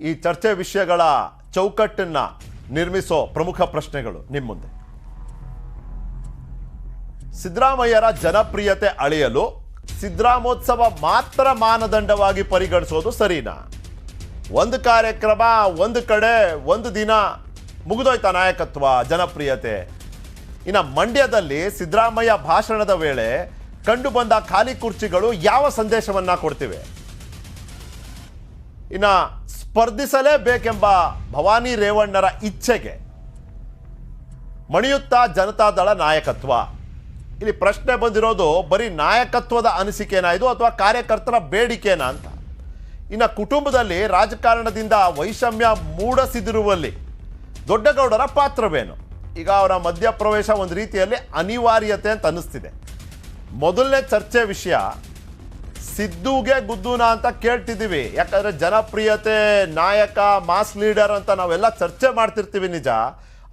ಈ ಚರ್ಚೆ ವಿಷಯಗಳ ಚೌಕಟ್ಟನ್ನ ನಿರ್ಮಿಸೋ ಪ್ರಮುಖ ಪ್ರಶ್ನೆಗಳು ನಿಮ್ಮ ಮುಂದೆ. ಸಿದ್ದರಾಮಯ್ಯರ ಜನಪ್ರಿಯತೆ ಅಳೆಯಲು ಸಿದ್ದರಾಮೋತ್ಸವ ಮಾತ್ರ ಮಾನದಂಡವಾಗಿ ಪರಿಗಣಿಸೋದು ಸರಿನಾ? ಒಂದು ಕಾರ್ಯಕ್ರಮ, ಒಂದು ಕಡೆ, ಒಂದು ದಿನ ಮುಗಿದೋಯ್ತಾ ನಾಯಕತ್ವ, ಜನಪ್ರಿಯತೆ? ಇನ್ನು ಮಂಡ್ಯದಲ್ಲಿ ಸಿದ್ದರಾಮಯ್ಯ ಭಾಷಣದ ವೇಳೆ ಕಂಡು ಬಂದ ಖಾಲಿ ಕುರ್ಚಿಗಳು ಯಾವ ಸಂದೇಶವನ್ನ ಕೊಡ್ತಿವೆ? ಇನ್ನು ಸ್ಪರ್ಧಿಸಲೇಬೇಕೆಂಬ ಭವಾನಿ ರೇವಣ್ಣರ ಇಚ್ಛೆಗೆ ಮಣಿಯುತ್ತಾ ಜನತಾದಳ ನಾಯಕತ್ವ? ಇಲ್ಲಿ ಪ್ರಶ್ನೆ ಬಂದಿರೋದು ಬರೀ ನಾಯಕತ್ವದ ಅನಿಸಿಕೆನಾ ಇದು, ಅಥವಾ ಕಾರ್ಯಕರ್ತರ ಬೇಡಿಕೆನಾ ಅಂತ. ಇನ್ನು ಕುಟುಂಬದಲ್ಲಿ ರಾಜಕಾರಣದಿಂದ ವೈಷಮ್ಯ ಮೂಡಿಸಿದಿರುವಲ್ಲಿ ದೊಡ್ಡಗೌಡರ ಪಾತ್ರವೇನು? ಈಗ ಅವರ ಮಧ್ಯಪ್ರವೇಶ ಒಂದು ರೀತಿಯಲ್ಲಿ ಅನಿವಾರ್ಯತೆ ಅಂತ ಅನ್ನಿಸ್ತಿದೆ. ಮೊದಲನೇ ಚರ್ಚೆ ವಿಷಯ ಸಿದ್ದುಗೆ ಗುದ್ದೂನ ಅಂತ ಕೇಳ್ತಿದ್ದೀವಿ. ಯಾಕಂದರೆ ಜನಪ್ರಿಯತೆ, ನಾಯಕ, ಮಾಸ್ ಲೀಡರ್ ಅಂತ ನಾವೆಲ್ಲ ಚರ್ಚೆ ಮಾಡ್ತಿರ್ತೀವಿ ನಿಜ.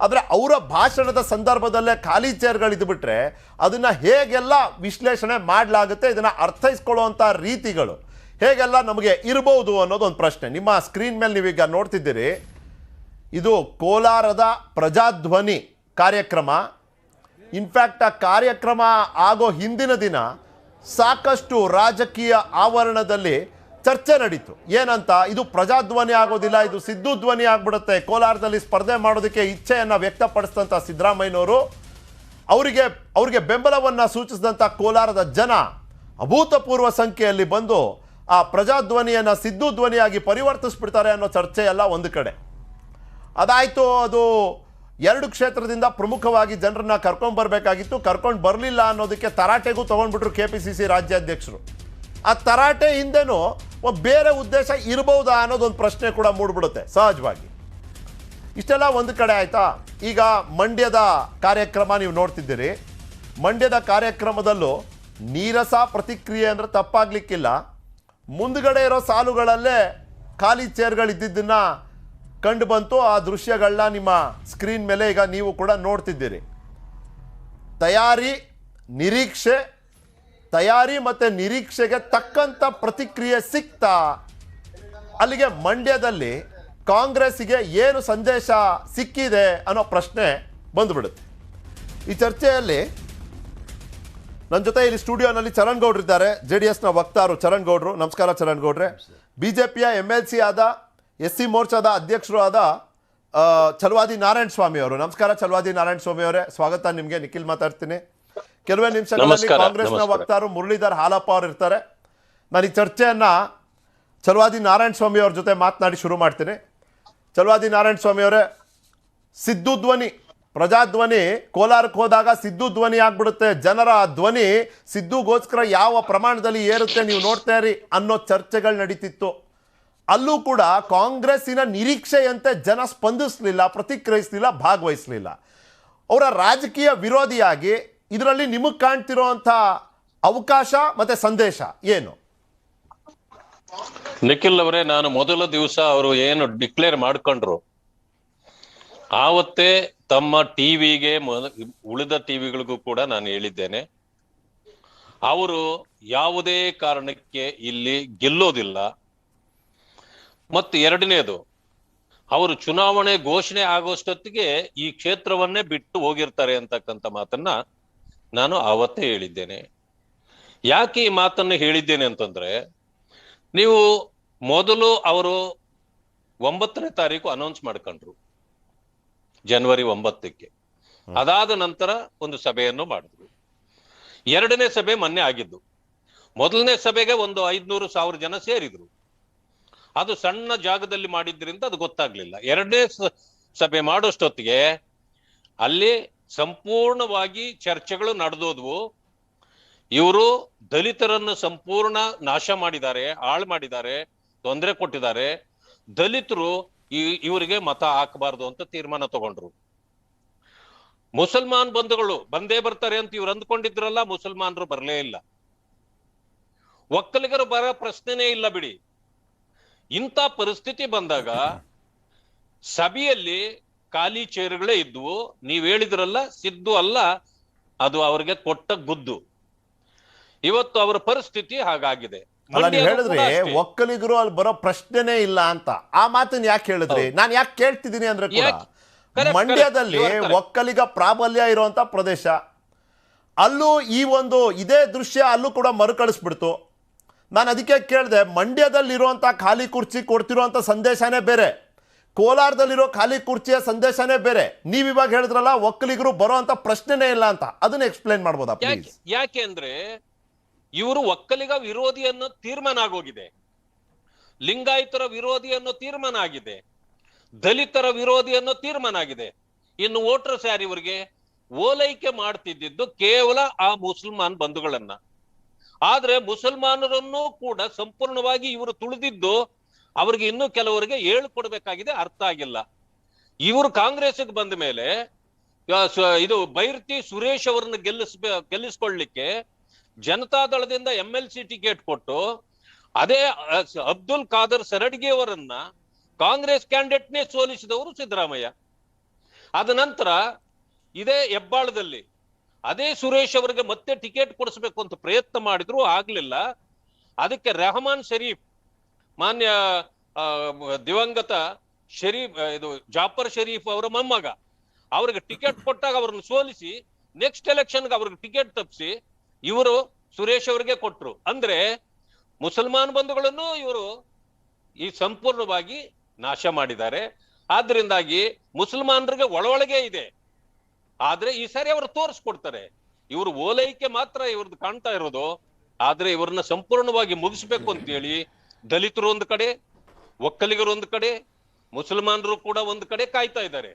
ಆದರೆ ಅವರ ಭಾಷಣದ ಸಂದರ್ಭದಲ್ಲೇ ಖಾಲಿ ಚೇರ್ಗಳಿದ್ಬಿಟ್ರೆ ಅದನ್ನು ಹೇಗೆಲ್ಲ ವಿಶ್ಲೇಷಣೆ ಮಾಡಲಾಗುತ್ತೆ, ಇದನ್ನು ಅರ್ಥೈಸ್ಕೊಳ್ಳುವಂಥ ರೀತಿಗಳು ಹೇಗೆಲ್ಲ ನಮಗೆ ಇರ್ಬೋದು ಅನ್ನೋದೊಂದು ಪ್ರಶ್ನೆ. ನಿಮ್ಮ ಸ್ಕ್ರೀನ್ ಮೇಲೆ ನೀವೀಗ ನೋಡ್ತಿದ್ದೀರಿ, ಇದು ಕೋಲಾರದ ಪ್ರಜಾಧ್ವನಿ ಕಾರ್ಯಕ್ರಮ. ಇನ್ಫ್ಯಾಕ್ಟ್ ಆ ಕಾರ್ಯಕ್ರಮ ಆಗೋ ಹಿಂದಿನ ದಿನ ಸಾಕಷ್ಟು ರಾಜಕೀಯ ಆವರಣದಲ್ಲಿ ಚರ್ಚೆ ನಡೀತು. ಏನಂತ, ಇದು ಪ್ರಜಾಧ್ವನಿ ಆಗೋದಿಲ್ಲ, ಇದು ಸಿದ್ದು ಧ್ವನಿ ಆಗ್ಬಿಡುತ್ತೆ. ಕೋಲಾರದಲ್ಲಿ ಸ್ಪರ್ಧೆ ಮಾಡೋದಕ್ಕೆ ಇಚ್ಛೆಯನ್ನು ವ್ಯಕ್ತಪಡಿಸಿದಂಥ ಸಿದ್ದರಾಮಯ್ಯನವರು ಅವರಿಗೆ ಬೆಂಬಲವನ್ನು ಸೂಚಿಸಿದಂಥ ಕೋಲಾರದ ಜನ ಅಭೂತಪೂರ್ವ ಸಂಖ್ಯೆಯಲ್ಲಿ ಬಂದು ಆ ಪ್ರಜಾಧ್ವನಿಯನ್ನು ಸಿದ್ದು ಧ್ವನಿಯಾಗಿ ಪರಿವರ್ತಿಸ್ಬಿಡ್ತಾರೆ ಅನ್ನೋ ಚರ್ಚೆ ಎಲ್ಲ ಒಂದು ಕಡೆ. ಅದಾಯಿತು, ಅದು 2 ಕ್ಷೇತ್ರದಿಂದ ಪ್ರಮುಖವಾಗಿ ಜನರನ್ನ ಕರ್ಕೊಂಡ್ಬರ್ಬೇಕಾಗಿತ್ತು, ಕರ್ಕೊಂಡು ಬರಲಿಲ್ಲ ಅನ್ನೋದಕ್ಕೆ ತರಾಟೆಗೂ ತೊಗೊಂಡ್ಬಿಟ್ರು KPCC ರಾಜ್ಯಾಧ್ಯಕ್ಷರು. ಆ ತರಾಟೆ ಹಿಂದೆನೂ ಬೇರೆ ಉದ್ದೇಶ ಇರಬಹುದಾ ಅನ್ನೋದೊಂದು ಪ್ರಶ್ನೆ ಕೂಡ ಮೂಡ್ಬಿಡುತ್ತೆ ಸಹಜವಾಗಿ. ಇಷ್ಟೆಲ್ಲ ಒಂದು ಕಡೆ ಆಯ್ತಾ. ಈಗ ಮಂಡ್ಯದ ಕಾರ್ಯಕ್ರಮ ನೀವು ನೋಡ್ತಿದ್ದೀರಿ. ಮಂಡ್ಯದ ಕಾರ್ಯಕ್ರಮದಲ್ಲೂ ನೀರಸ ಪ್ರತಿಕ್ರಿಯೆ ಅಂದರೆ ತಪ್ಪಾಗ್ಲಿಕ್ಕಿಲ್ಲ. ಮುಂದ್ಗಡೆ ಇರೋ ಸಾಲುಗಳಲ್ಲೇ ಖಾಲಿ ಚೇರ್ಗಳಿದ್ದನ್ನು ಕಂಡು ಬಂತು. ಆ ದೃಶ್ಯಗಳನ್ನ ನಿಮ್ಮ ಸ್ಕ್ರೀನ್ ಮೇಲೆ ಈಗ ನೀವು ಕೂಡ ನೋಡ್ತಿದ್ದೀರಿ. ತಯಾರಿ ಮತ್ತು ನಿರೀಕ್ಷೆಗೆ ತಕ್ಕಂಥ ಪ್ರತಿಕ್ರಿಯೆ ಸಿಕ್ತಾ? ಅಲ್ಲಿಗೆ ಮಂಡ್ಯದಲ್ಲಿ ಕಾಂಗ್ರೆಸ್ಸಿಗೆ ಏನು ಸಂದೇಶ ಸಿಕ್ಕಿದೆ ಅನ್ನೋ ಪ್ರಶ್ನೆ ಬಂದುಬಿಡುತ್ತೆ. ಈ ಚರ್ಚೆಯಲ್ಲಿ ನನ್ನ ಜೊತೆ ಇಲ್ಲಿ ಸ್ಟುಡಿಯೋನಲ್ಲಿ ಚರಣ್ ಗೌಡ್ರು ಇದ್ದಾರೆ, JDSನ ವಕ್ತಾರು ಚರಣ್ ಗೌಡ್ರು. ನಮಸ್ಕಾರ ಚರಣ್ ಗೌಡ್ರೆ. BJPಯ MLC ಆದ, SC ಮೋರ್ಚಾದ ಅಧ್ಯಕ್ಷರು ಆದ ಛಲವಾದಿ ನಾರಾಯಣ ಸ್ವಾಮಿ ಅವರು. ನಮಸ್ಕಾರ ಛಲವಾದಿ ನಾರಾಯಣ ಸ್ವಾಮಿ ಅವರೇ, ಸ್ವಾಗತ ನಿಮಗೆ. ನಿಖಿಲ್ ಮಾತಾಡ್ತೀನಿ. ಕೆಲವೇ ನಿಮಿಷಗಳಲ್ಲಿ ಕಾಂಗ್ರೆಸ್ನ ವಕ್ತಾರು ಮುರಳೀಧರ್ ಹಾಲಪ್ಪ ಅವರು ಇರ್ತಾರೆ. ನಾನು ಈ ಚರ್ಚೆಯನ್ನು ಛಲವಾದಿ ನಾರಾಯಣ ಸ್ವಾಮಿ ಅವ್ರ ಜೊತೆ ಮಾತನಾಡಿ ಶುರು ಮಾಡ್ತೀನಿ. ಛಲವಾದಿ ನಾರಾಯಣ ಸ್ವಾಮಿ ಅವರೇ, ಸಿದ್ದು ಧ್ವನಿ, ಪ್ರಜಾಧ್ವನಿ ಕೋಲಾರಕ್ಕೆ ಹೋದಾಗ ಸಿದ್ದು ಧ್ವನಿ ಆಗ್ಬಿಡುತ್ತೆ, ಜನರ ಧ್ವನಿ ಸಿದ್ದುಗೋಸ್ಕರ ಯಾವ ಪ್ರಮಾಣದಲ್ಲಿ ಏರುತ್ತೆ ನೀವು ನೋಡ್ತಾ ಇರಿ ಅನ್ನೋ ಚರ್ಚೆಗಳು ನಡೀತಿತ್ತು. ಅಲ್ಲೂ ಕೂಡ ಕಾಂಗ್ರೆಸ್ಸಿನ ನಿರೀಕ್ಷೆಯಂತೆ ಜನ ಸ್ಪಂದಿಸಲಿಲ್ಲ, ಪ್ರತಿಕ್ರಿಯಿಸಲಿಲ್ಲ, ಭಾಗವಹಿಸಲಿಲ್ಲ. ಅವರ ರಾಜಕೀಯ ವಿರೋಧಿಯಾಗಿ ಇದರಲ್ಲಿ ನಿಮಗೆ ಕಾಣ್ತಿರೋಂಥ ಅವಕಾಶ ಮತ್ತೆ ಸಂದೇಶ ಏನು? ನಿಖಿಲ್ ಅವರೇ, ನಾನು ಮೊದಲ ದಿವಸ ಅವರು ಏನು ಡಿಕ್ಲೇರ್ ಮಾಡ್ಕೊಂಡ್ರು ಆವತ್ತೇ ತಮ್ಮ ಟಿವಿಗೆ ಉಳಿದ ಟಿವಿಗಳಿಗೂ ಕೂಡ ನಾನು ಹೇಳಿದ್ದೇನೆ, ಅವರು ಯಾವುದೇ ಕಾರಣಕ್ಕೆ ಇಲ್ಲಿ ಗೆಲ್ಲೋದಿಲ್ಲ. ಮತ್ತು ಎರಡನೇದು, ಅವರು ಚುನಾವಣೆ ಘೋಷಣೆ ಆಗೋಷ್ಟೊತ್ತಿಗೆ ಈ ಕ್ಷೇತ್ರವನ್ನೇ ಬಿಟ್ಟು ಹೋಗಿರ್ತಾರೆ ಅಂತಕ್ಕಂಥ ಮಾತನ್ನ ನಾನು ಆವತ್ತೇ ಹೇಳಿದ್ದೇನೆ. ಯಾಕೆ ಈ ಮಾತನ್ನು ಹೇಳಿದ್ದೇನೆ ಅಂತಂದ್ರೆ, ನೀವು ಮೊದಲು ಅವರು 9ನೇ ತಾರೀಕು ಅನೌನ್ಸ್ ಮಾಡ್ಕೊಂಡ್ರು, ಜನವರಿ 9ಕ್ಕೆ. ಅದಾದ ನಂತರ ಒಂದು ಸಭೆಯನ್ನು ಮಾಡಿದ್ರು. 2ನೇ ಸಭೆ ಮೊನ್ನೆ ಆಗಿದ್ದು. ಮೊದಲನೇ ಸಭೆಗೆ ಒಂದು 500,000 ಜನ ಸೇರಿದ್ರು. ಅದು ಸಣ್ಣ ಜಾಗದಲ್ಲಿ ಮಾಡಿದ್ರಿಂದ ಅದು ಗೊತ್ತಾಗ್ಲಿಲ್ಲ. 2ನೇ ಸಭೆ ಮಾಡೋಷ್ಟೊತ್ತಿಗೆ ಅಲ್ಲಿ ಸಂಪೂರ್ಣವಾಗಿ ಚರ್ಚೆಗಳು ನಡೆದೋದ್ವು. ಇವರು ದಲಿತರನ್ನು ಸಂಪೂರ್ಣ ನಾಶ ಮಾಡಿದ್ದಾರೆ, ಹಾಳು ಮಾಡಿದ್ದಾರೆ, ತೊಂದರೆ ಕೊಟ್ಟಿದ್ದಾರೆ. ದಲಿತರು ಇವರಿಗೆ ಮತ ಹಾಕಬಾರ್ದು ಅಂತ ತೀರ್ಮಾನ ತಗೊಂಡ್ರು. ಮುಸಲ್ಮಾನ್ ಬಂಧುಗಳು ಬಂದೇ ಬರ್ತಾರೆ ಅಂತ ಇವ್ರು ಅಂದ್ಕೊಂಡಿದ್ರಲ್ಲ, ಮುಸಲ್ಮಾನರು ಬರಲೇ ಇಲ್ಲ. ಒಕ್ಕಲಿಗರು ಬರೋ ಪ್ರಶ್ನೆನೇ ಇಲ್ಲ ಬಿಡಿ. ಇಂಥ ಪರಿಸ್ಥಿತಿ ಬಂದಾಗ ಸಭೆಯಲ್ಲಿ ಖಾಲಿ ಚೇರುಗಳೇ ಇದ್ವು. ನೀವ್ ಹೇಳಿದ್ರಲ್ಲ, ಸಿದ್ದು ಅಲ್ಲ, ಅದು ಅವ್ರಿಗೆ ಕೊಟ್ಟ ಗುದ್ದು. ಇವತ್ತು ಅವರ ಪರಿಸ್ಥಿತಿ ಹಾಗಾಗಿದೆ. ಅಲ್ಲ, ನೀವು ಮಂಡ್ಯದ ಹೇಳಿದ್ರಿ ಕೂಡ ಅಷ್ಟೇ. ಒಕ್ಕಲಿಗರು ಅಲ್ಲಿ ಬರೋ ಪ್ರಶ್ನೆನೇ ಇಲ್ಲ ಅಂತ. ಆ ಮಾತನ್ನ ಯಾಕೆ ಹೇಳಿದ್ರಿ? ನಾನು ಯಾಕೆ ಕೇಳ್ತಿದ್ದೀನಿ ಅಂದ್ರೆ ಕೂಡ ಯಾಕೆ? Correct, ಮಂಡ್ಯದಲ್ಲಿ correct. You are correct. Vokkaliga ಪ್ರಾಬಲ್ಯ ಇರುವಂತ ಪ್ರದೇಶ, ಅಲ್ಲೂ ಈ ಒಂದು ಇದೇ ದೃಶ್ಯ ಅಲ್ಲೂ ಕೂಡ ಮರುಕಳಿಸ್ಬಿಡ್ತು. ನಾನು ಅದಕ್ಕೆ ಕೇಳಿದೆ, ಮಂಡ್ಯದಲ್ಲಿರುವಂಥ ಖಾಲಿ ಕುರ್ಚಿ ಕೊಡ್ತಿರುವಂಥ ಸಂದೇಶನೇ ಬೇರೆ, ಕೋಲಾರದಲ್ಲಿರೋ ಖಾಲಿ ಕುರ್ಚಿಯ ಸಂದೇಶನೇ ಬೇರೆ. ನೀವು ಇವಾಗ ಹೇಳಿದ್ರಲ್ಲ ಒಕ್ಕಲಿಗರು ಬರೋ ಅಂತ ಪ್ರಶ್ನೆನೇ ಇಲ್ಲ ಅಂತ, ಅದನ್ನ ಎಕ್ಸ್ಪ್ಲೈನ್ ಮಾಡ್ಬೋದಾ ಪ್ಲೀಸ್? ಯಾಕೆ ಅಂದ್ರೆ ಇವರು ಒಕ್ಕಲಿಗ ವಿರೋಧಿ ಅನ್ನೋ ತೀರ್ಮಾನ ಆಗೋಗಿದೆ, ಲಿಂಗಾಯತರ ವಿರೋಧಿ ಅನ್ನೋ ತೀರ್ಮಾನ ಆಗಿದೆ, ದಲಿತರ ವಿರೋಧಿ ಅನ್ನೋ ತೀರ್ಮಾನ ಆಗಿದೆ. ಇನ್ನು ವೋಟರ್ಸ್ ಯಾರು ಇವರಿಗೆ? ಓಲೈಕೆ ಮಾಡ್ತಿದ್ದಿದ್ದು ಕೇವಲ ಆ ಮುಸಲ್ಮಾನ್ ಬಂಧುಗಳನ್ನ. ಆದ್ರೆ ಮುಸಲ್ಮಾನರನ್ನು ಕೂಡ ಸಂಪೂರ್ಣವಾಗಿ ಇವರು ತುಳಿದಿದ್ದು ಅವ್ರಿಗೆ ಇನ್ನೂ ಕೆಲವರಿಗೆ ಹೇಳ್ಕೊಡ್ಬೇಕಾಗಿದೆ, ಅರ್ಥ ಆಗಿಲ್ಲ. ಇವರು ಕಾಂಗ್ರೆಸ್ಗೆ ಬಂದ ಮೇಲೆ ಇದು ಬೈರ್ತಿ ಸುರೇಶ್ ಅವರನ್ನ ಗೆಲ್ಲಿಸ್ಕೊಳ್ಳಿಕ್ಕೆ ಜನತಾದಳದಿಂದ MLC ಟಿಕೆಟ್ ಕೊಟ್ಟು ಅದೇ ಅಬ್ದುಲ್ ಖಾದರ್ ಸರಡ್ಗಿ ಅವರನ್ನ ಕಾಂಗ್ರೆಸ್ ಕ್ಯಾಂಡಿಡೇಟ್ನೇ ಸೋಲಿಸಿದವರು ಸಿದ್ದರಾಮಯ್ಯ. ಅದ ನಂತರ ಇದೇ ಹೆಬ್ಬಾಳದಲ್ಲಿ ಅದೇ ಸುರೇಶ್ ಅವರಿಗೆ ಮತ್ತೆ ಟಿಕೆಟ್ ಕೊಡಿಸ್ಬೇಕು ಅಂತ ಪ್ರಯತ್ನ ಮಾಡಿದ್ರು, ಆಗ್ಲಿಲ್ಲ. ಅದಕ್ಕೆ ರೆಹಮಾನ್ ಶರೀಫ್, ಮಾನ್ಯ ದಿವಂಗತ ಇದು ಜಾಫರ್ ಶರೀಫ್ ಅವರ ಮೊಮ್ಮಗ, ಅವ್ರಿಗೆ ಟಿಕೆಟ್ ಕೊಟ್ಟಾಗ ಅವ್ರನ್ನ ಸೋಲಿಸಿ ನೆಕ್ಸ್ಟ್ ಎಲೆಕ್ಷನ್ಗೆ ಅವ್ರಿಗೆ ಟಿಕೆಟ್ ತಪ್ಪಿಸಿ ಇವರು ಸುರೇಶ್ ಅವರಿಗೆ ಕೊಟ್ರು. ಅಂದ್ರೆ ಮುಸಲ್ಮಾನ್ ಬಂಧುಗಳನ್ನು ಇವರು ಈ ಸಂಪೂರ್ಣವಾಗಿ ನಾಶ ಮಾಡಿದ್ದಾರೆ. ಆದ್ರಿಂದಾಗಿ ಮುಸಲ್ಮಾನರಿಗೆ ಒಳಗೆ ಇದೆ, ಆದ್ರೆ ಈ ಸಾರಿ ಅವರು ತೋರಿಸ್ಕೊಡ್ತಾರೆ. ಇವರು ಓಲೈಕೆ ಮಾತ್ರ ಇವ್ರದ್ದು ಕಾಣ್ತಾ ಇರೋದು, ಆದ್ರೆ ಇವ್ರನ್ನ ಸಂಪೂರ್ಣವಾಗಿ ಮುಗಿಸ್ಬೇಕು ಅಂತೇಳಿ ದಲಿತರು ಒಂದು ಕಡೆ, ಒಕ್ಕಲಿಗರು ಒಂದು ಕಡೆ, ಮುಸಲ್ಮಾನರು ಕೂಡ ಒಂದು ಕಡೆ ಕಾಯ್ತಾ ಇದ್ದಾರೆ.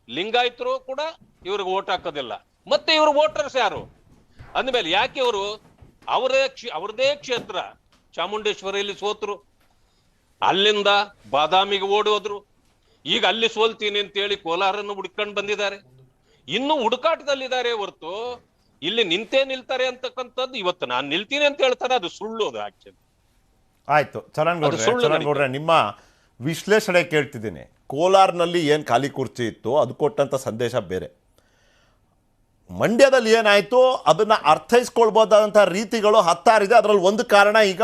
ಲಿಂಗಾಯತರು ಕೂಡ ಇವ್ರಿಗೆ ಓಟ್ ಹಾಕೋದಿಲ್ಲ. ಮತ್ತೆ ಇವರು ವೋಟರ್ಸ್ ಯಾರು ಅಂದ್ಮೇಲೆ ಯಾಕೆ ಇವರು ಅವ್ರದೇ ಕ್ಷೇತ್ರ ಚಾಮುಂಡೇಶ್ವರಿಯಲ್ಲಿ ಸೋತರು, ಅಲ್ಲಿಂದ ಬಾದಾಮಿಗೆ ಓಡೋದ್ರು, ಈಗ ಅಲ್ಲಿ ಸೋಲ್ತೀನಿ ಅಂತೇಳಿ ಕೋಲಾರನ್ನು ಹುಡ್ಕೊಂಡು ಬಂದಿದ್ದಾರೆ. ಇನ್ನು ಹುಡುಕಾಟದಲ್ಲಿದ್ದಾರೆ ಹೊರತು ಇಲ್ಲಿ ನಿಂತೇ ನಿಲ್ತಾರೆ ಅಂತಕ್ಕಂಥದ್ದು ಇವತ್ತು ನಾನು ನಿಲ್ತೀನಿ ಅಂತ ಹೇಳ್ತಾರೆ, ಅದು ಸುಳ್ಳು. ಅದು ಆಕ್ಚುಲಿ ಆಯ್ತು. ಚರಣಗೌಡ್ರೆ, ನಿಮ್ಮ ವಿಶ್ಲೇಷಣೆ ಕೇಳ್ತಿದ್ದೀನಿ. ಕೋಲಾರ್ನಲ್ಲಿ ಏನು ಖಾಲಿ ಕುರ್ಚಿ ಇತ್ತು ಅದು ಕೊಟ್ಟಂತ ಸಂದೇಶ ಬೇರೆ, ಮಂಡ್ಯದಲ್ಲಿ ಏನಾಯ್ತು ಅದನ್ನ ಅರ್ಥೈಸ್ಕೊಳ್ಬೋದಂಥ ರೀತಿಗಳು ಹತ್ತಾರಿದೆ. ಅದರಲ್ಲಿ ಒಂದು ಕಾರಣ ಈಗ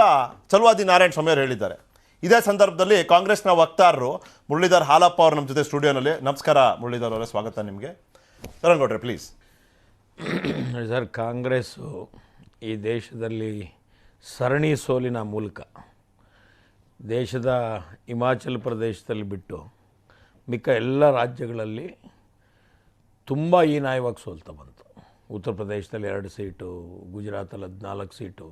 ಚಲುವಾದಿ ನಾರಾಯಣ ಸ್ವಾಮಿ ಅವರು ಹೇಳಿದ್ದಾರೆ. ಇದೇ ಸಂದರ್ಭದಲ್ಲಿ ಕಾಂಗ್ರೆಸ್ನ ವಕ್ತಾರರು ಮುರಳೀಧರ್ ಹಾಲಪ್ಪ ಅವರು ನಮ್ಮ ಜೊತೆ ಸ್ಟುಡಿಯೋನಲ್ಲಿ. ನಮಸ್ಕಾರ ಮುರಳೀಧರ್ ಅವರೇ, ಸ್ವಾಗತ ನಿಮಗೆ. ಚರಣಗೌಡ್ರೆ ಪ್ಲೀಸ್. ಸರ್, ಕಾಂಗ್ರೆಸ್ಸು ಈ ದೇಶದಲ್ಲಿ ಸರಣಿ ಸೋಲಿನ ಮೂಲಕ ದೇಶದ ಹಿಮಾಚಲ ಪ್ರದೇಶದಲ್ಲಿ ಬಿಟ್ಟು ಮಿಕ್ಕ ಎಲ್ಲ ರಾಜ್ಯಗಳಲ್ಲಿ ತುಂಬ ಹೀನಾಯವಾಗಿ ಸೋಲ್ತಾ ಬಂತು. ಉತ್ತರ ಪ್ರದೇಶದಲ್ಲಿ 2 ಸೀಟು, ಗುಜರಾತಲ್ಲಿ 14 ಸೀಟು.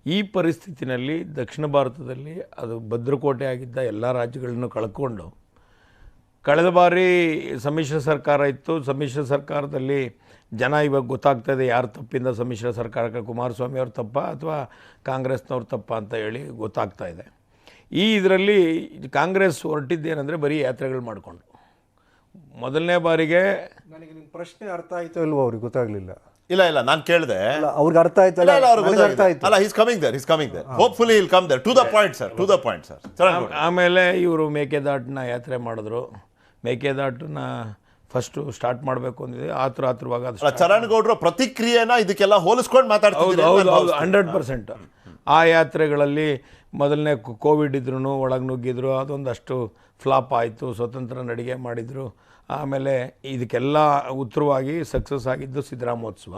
ಈ ಪರಿಸ್ಥಿತಿನಲ್ಲಿ ದಕ್ಷಿಣ ಭಾರತದಲ್ಲಿ ಅದು ಭದ್ರಕೋಟೆ ಆಗಿದ್ದ ಎಲ್ಲ ರಾಜ್ಯಗಳನ್ನು ಕಳ್ಕೊಂಡು, ಕಳೆದ ಬಾರಿ ಸಮ್ಮಿಶ್ರ ಸರ್ಕಾರ ಇತ್ತು. ಸಮ್ಮಿಶ್ರ ಸರ್ಕಾರದಲ್ಲಿ ಜನ ಇವಾಗ ಗೊತ್ತಾಗ್ತಾ ಇದೆ ಯಾರು ತಪ್ಪಿಂದ ಸಮ್ಮಿಶ್ರ ಸರ್ಕಾರಕ್ಕೆ ಕುಮಾರಸ್ವಾಮಿ ಅವ್ರ ತಪ್ಪ ಅಥವಾ ಕಾಂಗ್ರೆಸ್ನವ್ರ ತಪ್ಪ ಅಂತ ಹೇಳಿ ಗೊತ್ತಾಗ್ತಾ ಇದೆ. ಈ ಇದರಲ್ಲಿ ಕಾಂಗ್ರೆಸ್ ಹೊರಟಿದ್ದೇನೆಂದರೆ ಬರೀ ಯಾತ್ರೆಗಳು ಮಾಡಿಕೊಂಡು. ಮೊದಲನೇ ಬಾರಿಗೆ ನನಗೆ ನಿಮ್ಮ ಪ್ರಶ್ನೆ ಅರ್ಥ ಆಯ್ತೋ ಇಲ್ವೋ ಅವ್ರಿಗೆ ಗೊತ್ತಾಗ್ಲಿಲ್ಲ. ಇಲ್ಲ ನಾನು ಕೇಳಿದೆ, ಅವ್ರಿಗೆ ಅರ್ಥ ಆಯ್ತಲ್ಲ, ಅರ್ಥ ಆಯ್ತು. ಅಲ್ಲ, he's coming there. Hopefully he'll come there. To the point, sir. ಆಮೇಲೆ ಇವರು ಮೇಕೆದಾಟನ್ನ ಯಾತ್ರೆ ಮಾಡಿದ್ರು. ಮೇಕೆದಾಟನ್ನ ಫಸ್ಟು ಸ್ಟಾರ್ಟ್ ಮಾಡಬೇಕು ಅಂದಿದೆ, ಆತುರವಾಗಿ ಅದು ಚರಣಗೌಡರು ಪ್ರತಿಕ್ರಿಯೆನ ಇದಕ್ಕೆಲ್ಲ ಹೋಲಿಸ್ಕೊಂಡು ಮಾತಾಡ್ತಿದ್ದಾರೆ. ಹೌದು 100%. ಆ ಯಾತ್ರೆಗಳಲ್ಲಿ ಮೊದಲನೇ ಕೋವಿಡ್ ಇದ್ರೂ ಒಳಗೆ ನುಗ್ಗಿದ್ರು, ಅದೊಂದಷ್ಟು ಫ್ಲಾಪ್ ಆಯಿತು. ಸ್ವತಂತ್ರ ನಡಿಗೆ ಮಾಡಿದರು. ಆಮೇಲೆ ಇದಕ್ಕೆಲ್ಲ ಉತ್ತರವಾಗಿ ಸಕ್ಸಸ್ ಆಗಿದ್ದು ಸಿದ್ದರಾಮೋತ್ಸವ.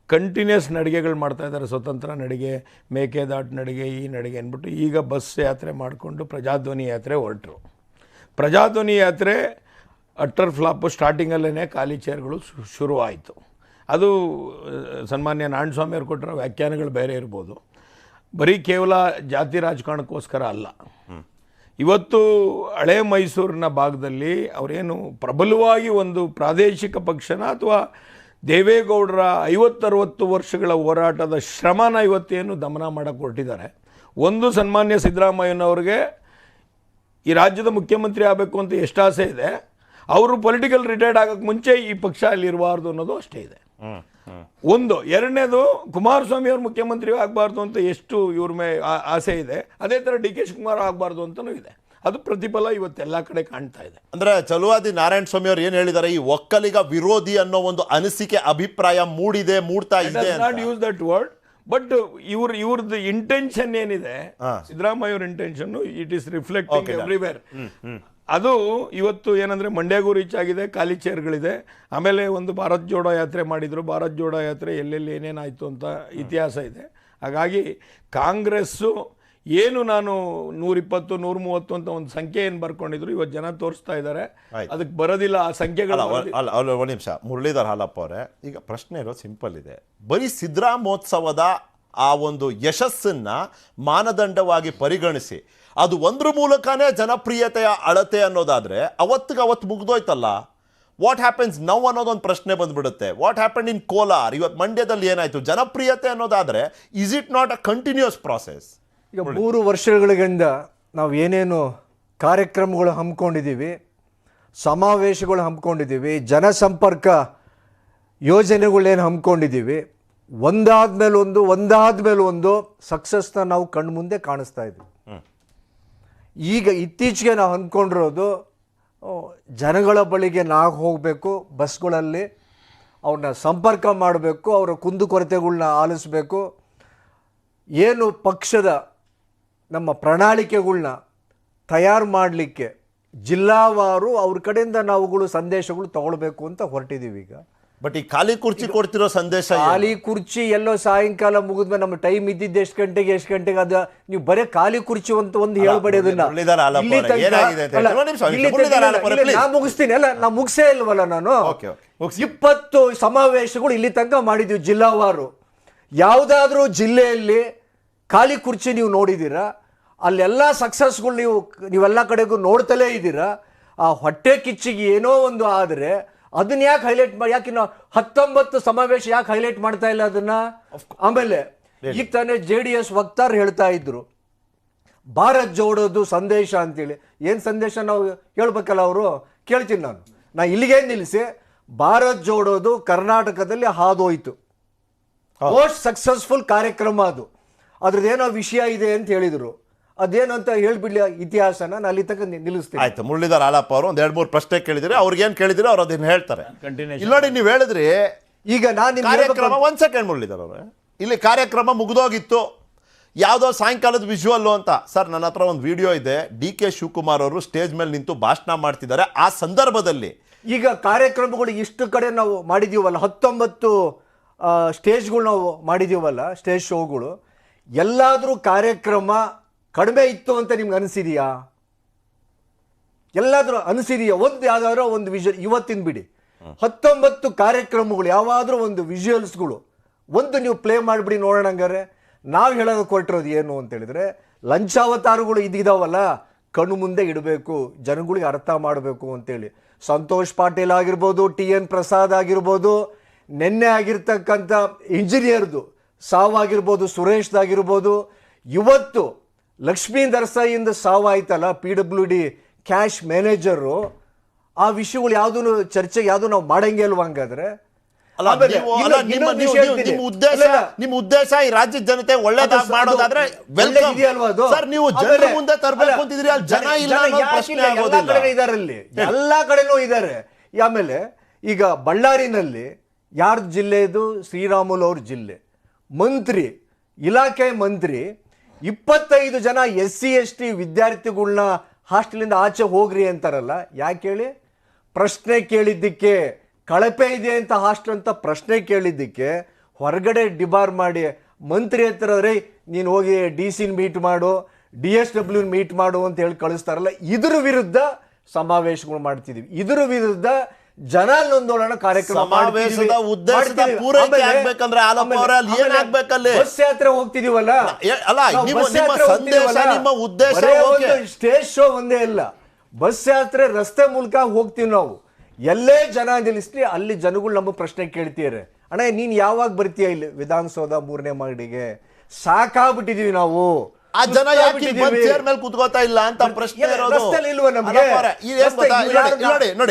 ಕಂಟಿನ್ಯೂಸ್ ನಡಿಗೆಗಳು ಮಾಡ್ತಾಯಿದ್ದಾರೆ, ಸ್ವತಂತ್ರ ನಡಿಗೆ, ಮೇಕೆದಾಟು ನಡಿಗೆ, ಈ ನಡಿಗೆ ಅಂದ್ಬಿಟ್ಟು. ಈಗ ಬಸ್ ಯಾತ್ರೆ ಮಾಡಿಕೊಂಡು ಪ್ರಜಾಧ್ವನಿ ಯಾತ್ರೆ ಹೊರಟರು. ಪ್ರಜಾಧ್ವನಿ ಯಾತ್ರೆ ಅಟ್ಟರ್ ಫ್ಲಾಪು. ಸ್ಟಾರ್ಟಿಂಗಲ್ಲೇ ಖಾಲಿ ಚೇರ್ಗಳು ಶುರುವಾಯಿತು. ಅದು ಸನ್ಮಾನ್ಯ ನಾರಾಯಣಸ್ವಾಮಿ ಅವ್ರು ಕೊಟ್ಟಿರೋ ವ್ಯಾಖ್ಯಾನಗಳು ಬೇರೆ ಇರ್ಬೋದು. ಬರೀ ಕೇವಲ ಜಾತಿ ರಾಜಕಾರಣಕ್ಕೋಸ್ಕರ ಅಲ್ಲ. ಇವತ್ತು ಹಳೆ ಮೈಸೂರಿನ ಭಾಗದಲ್ಲಿ ಅವರೇನು ಪ್ರಬಲವಾಗಿ ಒಂದು ಪ್ರಾದೇಶಿಕ ಪಕ್ಷನ ಅಥವಾ ದೇವೇಗೌಡರ 50-60 ವರ್ಷಗಳ ಹೋರಾಟದ ಶ್ರಮನ ಇವತ್ತೇನು ದಮನ ಮಾಡೋಕ್ಕೆ ಹೊರಟಿದ್ದಾರೆ. ಒಂದು ಸನ್ಮಾನ್ಯ ಸಿದ್ದರಾಮಯ್ಯನವ್ರಿಗೆ ಈ ರಾಜ್ಯದ ಮುಖ್ಯಮಂತ್ರಿ ಆಗಬೇಕು ಅಂತ ಎಷ್ಟು ಆಸೆ ಇದೆ, ಅವರು ಪೊಲಿಟಿಕಲ್ ರಿಟೈರ್ಡ್ ಆಗೋಕ್ಕೆ ಮುಂಚೆ ಈ ಪಕ್ಷ ಅಲ್ಲಿ ಇರಬಾರ್ದು ಅನ್ನೋದು ಅಷ್ಟೇ ಇದೆ. ಒಂದು. ಎರಡನೇದು, ಕುಮಾರಸ್ವಾಮಿ ಅವರು ಮುಖ್ಯಮಂತ್ರಿ ಆಗಬಾರ್ದು ಅಂತ ಎಷ್ಟು ಇವ್ರ ಮೇಲೆ ಆಸೆ ಇದೆ, ಅದೇ ಥರ DK ಶಿವಕುಮಾರ್ ಆಗಬಾರ್ದು ಅಂತಲೂ ಇದೆ. ಅದು ಪ್ರತಿಫಲ ಇವತ್ತೆಲ್ಲ ಕಡೆ ಕಾಣ್ತಾ ಇದೆ. ಅಂದ್ರೆ ಚಲುವಾದಿ ನಾರಾಯಣ ಸ್ವಾಮಿ ಅವರು ಏನು ಹೇಳಿದ್ದಾರೆ, ಈ ಒಕ್ಕಲಿಗ ವಿರೋಧಿ ಅನ್ನೋ ಒಂದು ಅನಿಸಿಕೆ, ಅಭಿಪ್ರಾಯ ಮೂಡ್ತಾ ಇದೆ. Not use that word, but ಇವ್ರದ್ದು ಇಂಟೆನ್ಷನ್ ಏನಿದೆ, ಸಿದ್ದರಾಮಯ್ಯ ಅವ್ರ intention it is reflecting everywhere. ಅದು ಇವತ್ತು ಏನಂದ್ರೆ ಮಂಡ್ಯಗೂ ರೀಚ್ ಆಗಿದೆ, ಖಾಲಿ ಚೇರ್ಗಳಿದೆ. ಆಮೇಲೆ ಒಂದು ಭಾರತ್ ಜೋಡೋ ಯಾತ್ರೆ ಮಾಡಿದ್ರು, ಭಾರತ್ ಜೋಡೋ ಯಾತ್ರೆ ಎಲ್ಲೆಲ್ಲಿ ಏನೇನಾಯಿತು ಅಂತ ಇತಿಹಾಸ ಇದೆ. ಹಾಗಾಗಿ ಕಾಂಗ್ರೆಸ್ಸು ಏನು ನಾನು 120 130 ಅಂತ ಒಂದು ಸಂಖ್ಯೆ ಏನು ಬರ್ಕೊಂಡಿದ್ರು, ಇವತ್ತು ಜನ ತೋರಿಸ್ತಾ ಇದ್ದಾರೆ ಅದಕ್ಕೆ ಬರೋದಿಲ್ಲ ಆ ಸಂಖ್ಯೆಗಳು. ಒಂದು ನಿಮಿಷ ಮುರಳೀಧರ್ ಹಾಲಪ್ಪ ಅವರೇ, ಈಗ ಪ್ರಶ್ನೆ ಇರೋದು ಸಿಂಪಲ್ ಇದೆ. ಬರೀ ಸಿದ್ದರಾಮೋತ್ಸವದ ಆ ಒಂದು ಯಶಸ್ಸನ್ನ ಮಾನದಂಡವಾಗಿ ಪರಿಗಣಿಸಿ ಅದು ಒಂದ್ರ ಮೂಲಕನೇ ಜನಪ್ರಿಯತೆಯ ಅಳತೆ ಅನ್ನೋದಾದ್ರೆ ಅವತ್ತು ಮುಗ್ದೋಯ್ತಲ್ಲ. ವಾಟ್ ಹ್ಯಾಪನ್ಸ್ ನೌ ಅನ್ನೋದೊಂದು ಪ್ರಶ್ನೆ ಬಂದ್ಬಿಡುತ್ತೆ. ವಾಟ್ ಹ್ಯಾಪನ್ ಇನ್ ಕೋಲಾರ್, ಇವತ್ತು ಮಂಡ್ಯದಲ್ಲಿ ಏನಾಯ್ತು? ಜನಪ್ರಿಯತೆ ಅನ್ನೋದಾದ್ರೆ is it not a continuous process? ಈಗ 3 ವರ್ಷಗಳಿಂದ ನಾವು ಏನೇನು ಕಾರ್ಯಕ್ರಮಗಳು ಹಮ್ಮಿಕೊಂಡಿದ್ದೀವಿ, ಸಮಾವೇಶಗಳು ಹಮ್ಮಿಕೊಂಡಿದ್ದೀವಿ, ಜನಸಂಪರ್ಕ ಯೋಜನೆಗಳೇನು ಹಮ್ಮಿಕೊಂಡಿದ್ದೀವಿ, ಒಂದಾದ್ಮೇಲೆ ಒಂದು ಸಕ್ಸಸ್ನ ನಾವು ಕಣ್ಣು ಮುಂದೆ ಕಾಣಿಸ್ತಾ ಇದ್ದೀವಿ. ಈಗ ಇತ್ತೀಚೆಗೆ ನಾವು ಅಂದ್ಕೊಂಡಿರೋದು ಜನಗಳ ಬಳಿಗೆ ನಾವು ಹೋಗಬೇಕು, ಬಸ್ಗಳಲ್ಲಿ ಅವ್ರನ್ನ ಸಂಪರ್ಕ ಮಾಡಬೇಕು, ಅವರ ಕುಂದುಕೊರತೆಗಳನ್ನ ಆಲಿಸಬೇಕು, ಏನು ಪಕ್ಷದ ನಮ್ಮ ಪ್ರಣಾಳಿಕೆಗಳನ್ನ ತಯಾರು ಮಾಡಲಿಕ್ಕೆ ಜಿಲ್ಲಾವಾರು ಅವ್ರ ಕಡೆಯಿಂದ ನಾವುಗಳು ಸಂದೇಶಗಳು ತಗೊಳ್ಬೇಕು ಅಂತ ಹೊರಟಿದ್ದೀವಿ. ಈಗ ಬಟ್ ಈ ಖಾಲಿ ಕುರ್ಚಿ ಕೊಡ್ತಿರೋ ಸಂದೇಶ, ಖಾಲಿ ಕುರ್ಚಿ ಎಲ್ಲೋ ಸಾಯಂಕಾಲ ಮುಗಿದ್ಮೇಲೆ ನಮ್ಮ ಟೈಮ್ ಇದ್ದಿದ್ದು ಎಷ್ಟು ಗಂಟೆಗೆ ಅದ ನೀವು ಬರೇ ಖಾಲಿ ಕುರ್ಚಿ ಅಂತ ಒಂದು ಹೇಳ್ಬೇಡಿ. ಅದನ್ನ ನಾ ಮುಗಿಸ್ತೀನಿ ಅಲ್ಲ, ನಾ ಮುಗಿಸೇ ಇಲ್ವಲ್ಲ ನಾನು. 20 ಸಮಾವೇಶಗಳು ಇಲ್ಲಿ ತನಕ ಮಾಡಿದ್ವಿ ಜಿಲ್ಲಾವಾರು. ಯಾವುದಾದ್ರೂ ಜಿಲ್ಲೆಯಲ್ಲಿ ಖಾಲಿ ಕುರ್ಚಿ ನೀವು ನೋಡಿದ್ದೀರಾ? ಅಲ್ಲೆಲ್ಲ ಸಕ್ಸಸ್ಗಳು ನೀವೆಲ್ಲ ಕಡೆಗೂ ನೋಡ್ತಲೇ ಇದ್ದೀರಾ. ಆ ಹೊಟ್ಟೆ ಕಿಚ್ಚಿಗೆ ಏನೋ ಒಂದು ಆದರೆ ಅದನ್ನ ಯಾಕೆ ಹೈಲೈಟ್ ಮಾಡಿ, ಯಾಕೆ ನಾವು 19 ಸಮಾವೇಶ ಯಾಕೆ ಹೈಲೈಟ್ ಮಾಡ್ತಾ ಇಲ್ಲ ಅದನ್ನ? ಆಮೇಲೆ ಈಗ ತಾನೇ JDS ವಕ್ತಾರ ಹೇಳ್ತಾ ಇದ್ರು ಭಾರತ್ ಜೋಡೋದು ಸಂದೇಶ ಅಂತೇಳಿ. ಏನ್ ಸಂದೇಶ ನಾವು ಹೇಳ್ಬೇಕಲ್ಲ ಅವರು? ಕೇಳ್ತೀನಿ ನಾ ಇಲ್ಲಿಗೆ ನಿಲ್ಲಿಸಿ. ಭಾರತ್ ಜೋಡೋದು ಕರ್ನಾಟಕದಲ್ಲಿ ಹಾದೋಯ್ತು, ಮೋಸ್ಟ್ ಸಕ್ಸಸ್ಫುಲ್ ಕಾರ್ಯಕ್ರಮ ಅದು. ಅದ್ರದ್ದೇನೋ ವಿಷಯ ಇದೆ ಅಂತ ಹೇಳಿದ್ರು. ಅದೇನು ಅಂತ ಹೇಳ್ಬಿಡ್ಲಿ ಇತಿಹಾಸನ, ನಾನು ಅಲ್ಲಿ ತನಕ ನಿಲ್ಲಿಸ್ತೀನಿ. ಆಯ್ತು, ಮುರಳೀಧರ್ ಹಾಲಪ್ಪ ಅವರು ಒಂದ್ 2-3 ಪ್ರಶ್ನೆ ಕೇಳಿದ್ರೆ ಅವ್ರಿಗೇನು ಕೇಳಿದ್ರೆ ಅವ್ರು ಅದನ್ನ ಹೇಳ್ತಾರೆ. ಇಲ್ಲಿ ನೋಡಿ, ನೀವು ಹೇಳಿದ್ರಿ ಈಗ ನಾನು ಕಾರ್ಯಕ್ರಮ. 1 ಸೆಕೆಂಡ್ ಮುರಳೀಧರ್ ಅವರೇ, ಇಲ್ಲಿ ಕಾರ್ಯಕ್ರಮ ಮುಗಿದೋಗಿತ್ತು, ಯಾವುದೋ ಸಾಯಂಕಾಲದ ವಿಜುವಲ್ಲು ಅಂತ. ಸರ್, ನನ್ನ ಹತ್ರ ಒಂದು ವಿಡಿಯೋ ಇದೆ. DK ಶಿವಕುಮಾರ್ ಅವರು ಸ್ಟೇಜ್ ಮೇಲೆ ನಿಂತು ಭಾಷಣ ಮಾಡ್ತಿದ್ದಾರೆ. ಆ ಸಂದರ್ಭದಲ್ಲಿ ಈಗ ಕಾರ್ಯಕ್ರಮಗಳು ಇಷ್ಟು ಕಡೆ ನಾವು ಮಾಡಿದೀವಲ್ಲ, 19 ಸ್ಟೇಜ್ಗಳು ನಾವು ಮಾಡಿದೀವಲ್ಲ, ಸ್ಟೇಜ್ ಶೋಗಳು. ಎಲ್ಲಾದ್ರೂ ಕಾರ್ಯಕ್ರಮ ಕಡಿಮೆ ಇತ್ತು ಅಂತ ನಿಮ್ಗೆ ಅನಿಸಿದೆಯಾ? ಎಲ್ಲಾದ್ರೂ ಅನಿಸಿದೆಯಾ? ಯಾವ್ದಾದ್ರೂ ಒಂದು ವಿಜುವಲ್, ಇವತ್ತಿನ ಬಿಡಿ, 19 ಕಾರ್ಯಕ್ರಮಗಳು ಯಾವಾದ್ರೂ ಒಂದು ವಿಜುವಲ್ಸ್ಗಳು ಒಂದು ನೀವು ಪ್ಲೇ ಮಾಡಿಬಿಡಿ ನೋಡೋಣ. ಹಂಗಾರೆ ನಾವು ಹೇಳೋದು ಕೊಟ್ಟಿರೋದು ಏನು ಅಂತ ಹೇಳಿದ್ರೆ, ಲಂಚಾವತಾರಗಳು ಇದಾವಲ್ಲ, ಕಣ್ಣು ಮುಂದೆ ಇಡಬೇಕು, ಜನಗಳಿಗೆ ಅರ್ಥ ಮಾಡಬೇಕು ಅಂತೇಳಿ. ಸಂತೋಷ್ ಪಾಟೀಲ್ ಆಗಿರ್ಬೋದು, TN ಪ್ರಸಾದ್ ಆಗಿರ್ಬೋದು, ನಿನ್ನೆ ಆಗಿರ್ತಕ್ಕಂಥ ಇಂಜಿನಿಯರ್ದು ಸಾವಾಗಿರ್ಬೋದು, ಸುರೇಶ್ದಾಗಿರ್ಬೋದು, ಇವತ್ತು ಲಕ್ಷ್ಮೀ ದರ್ಸಾಯಿಂದ ಸಾವಾಯ್ತಲ್ಲ, PWD ಕ್ಯಾಶ್ ಮ್ಯಾನೇಜರು. ಆ ವಿಷಯಗಳು ಯಾವ್ದು ಚರ್ಚೆಗೆ ಯಾವ್ದು ನಾವು ಮಾಡಂಗೆ ಅಲ್ವಾ? ಹಂಗಾದ್ರೆ ನಿಮ್ಮ ಉದ್ದೇಶ ಈ ರಾಜ್ಯದ ಜನತೆ ಒಳ್ಳೇದಾಗಿ ಮಾಡೋದಾದ್ರೆ ನೀವು ಜನರ ಮುಂದೆ ತರಬೇಕು ಅಂತಿದ್ರಿ. ಅಲ್ಲಿ ಜನ ಇಲ್ಲ, ಇದಾರಲ್ಲಿ ಎಲ್ಲಾ ಕಡೆನೂ ಇದ್ದಾರೆ. ಆಮೇಲೆ ಈಗ ಬಳ್ಳಾರಿನಲ್ಲಿ ಯಾರ ಜಿಲ್ಲೆ ಇದು? ಶ್ರೀರಾಮುಲು ಅವ್ರ ಜಿಲ್ಲೆ. ಮಂತ್ರಿ, ಇಲಾಖೆ ಮಂತ್ರಿ 25 ಜನ SC ST ವಿದ್ಯಾರ್ಥಿಗಳನ್ನ ಹಾಸ್ಟೆಲಿಂದ ಆಚೆ ಹೋಗ್ರಿ ಅಂತಾರಲ್ಲ, ಯಾಕೆ ಹೇಳಿ? ಪ್ರಶ್ನೆ ಕೇಳಿದ್ದಕ್ಕೆ. ಕಳಪೆ ಇದೆ ಅಂತ ಹಾಸ್ಟೆಲ್ ಅಂತ ಪ್ರಶ್ನೆ ಕೇಳಿದ್ದಕ್ಕೆ ಹೊರಗಡೆ ಡಿಬಾರ್ ಮಾಡಿ ಮಂತ್ರಿ ಹತ್ರ ನೀನು ಹೋಗಿ DC ಮೀಟ್ ಮಾಡು, DSW ಮೀಟ್ ಮಾಡು ಅಂತ ಹೇಳಿ ಕಳಿಸ್ತಾರಲ್ಲ. ಇದ್ರ ವಿರುದ್ಧ ಸಮಾವೇಶಗಳು ಮಾಡ್ತಿದೀವಿ. ಇದ್ರ ವಿರುದ್ಧ ಜನ ನೊಂದೋಲನ ಕಾರ್ಯಕ್ರಮ ಬಸ್ ಯಾತ್ರೆ ಹೋಗ್ತಿದೀವಲ್ಲ, ಸ್ಟೇಜ್ ಶೋ ಒಂದೇ ಇಲ್ಲ, ಬಸ್ ಯಾತ್ರೆ ರಸ್ತೆ ಮೂಲಕ ಹೋಗ್ತೀವಿ ನಾವು. ಎಲ್ಲೇ ಜನ ನಿಲ್ಲಿಸ್ಲಿ ಅಲ್ಲಿ ಜನಗಳು ನಮ್ಮ ಪ್ರಶ್ನೆ ಕೇಳ್ತೀರ. ಅಣ್ಣ ನೀನ್ ಯಾವಾಗ ಬರ್ತೀಯ ಇಲ್ಲಿ ವಿಧಾನಸೌಧ 3ನೇ ಮಹಡಿಗೆ? ಸಾಕಾಗ್ಬಿಟ್ಟಿದೀವಿ ನಾವು. ಆ ಜನ ಯಾಕೆ ಚೇರ್ ಮೇಲೆ ಕೂತ್ಕೋತಾ ಇಲ್ಲ ಅಂತ ಪ್ರಶ್ನೆ ಇರೋದು.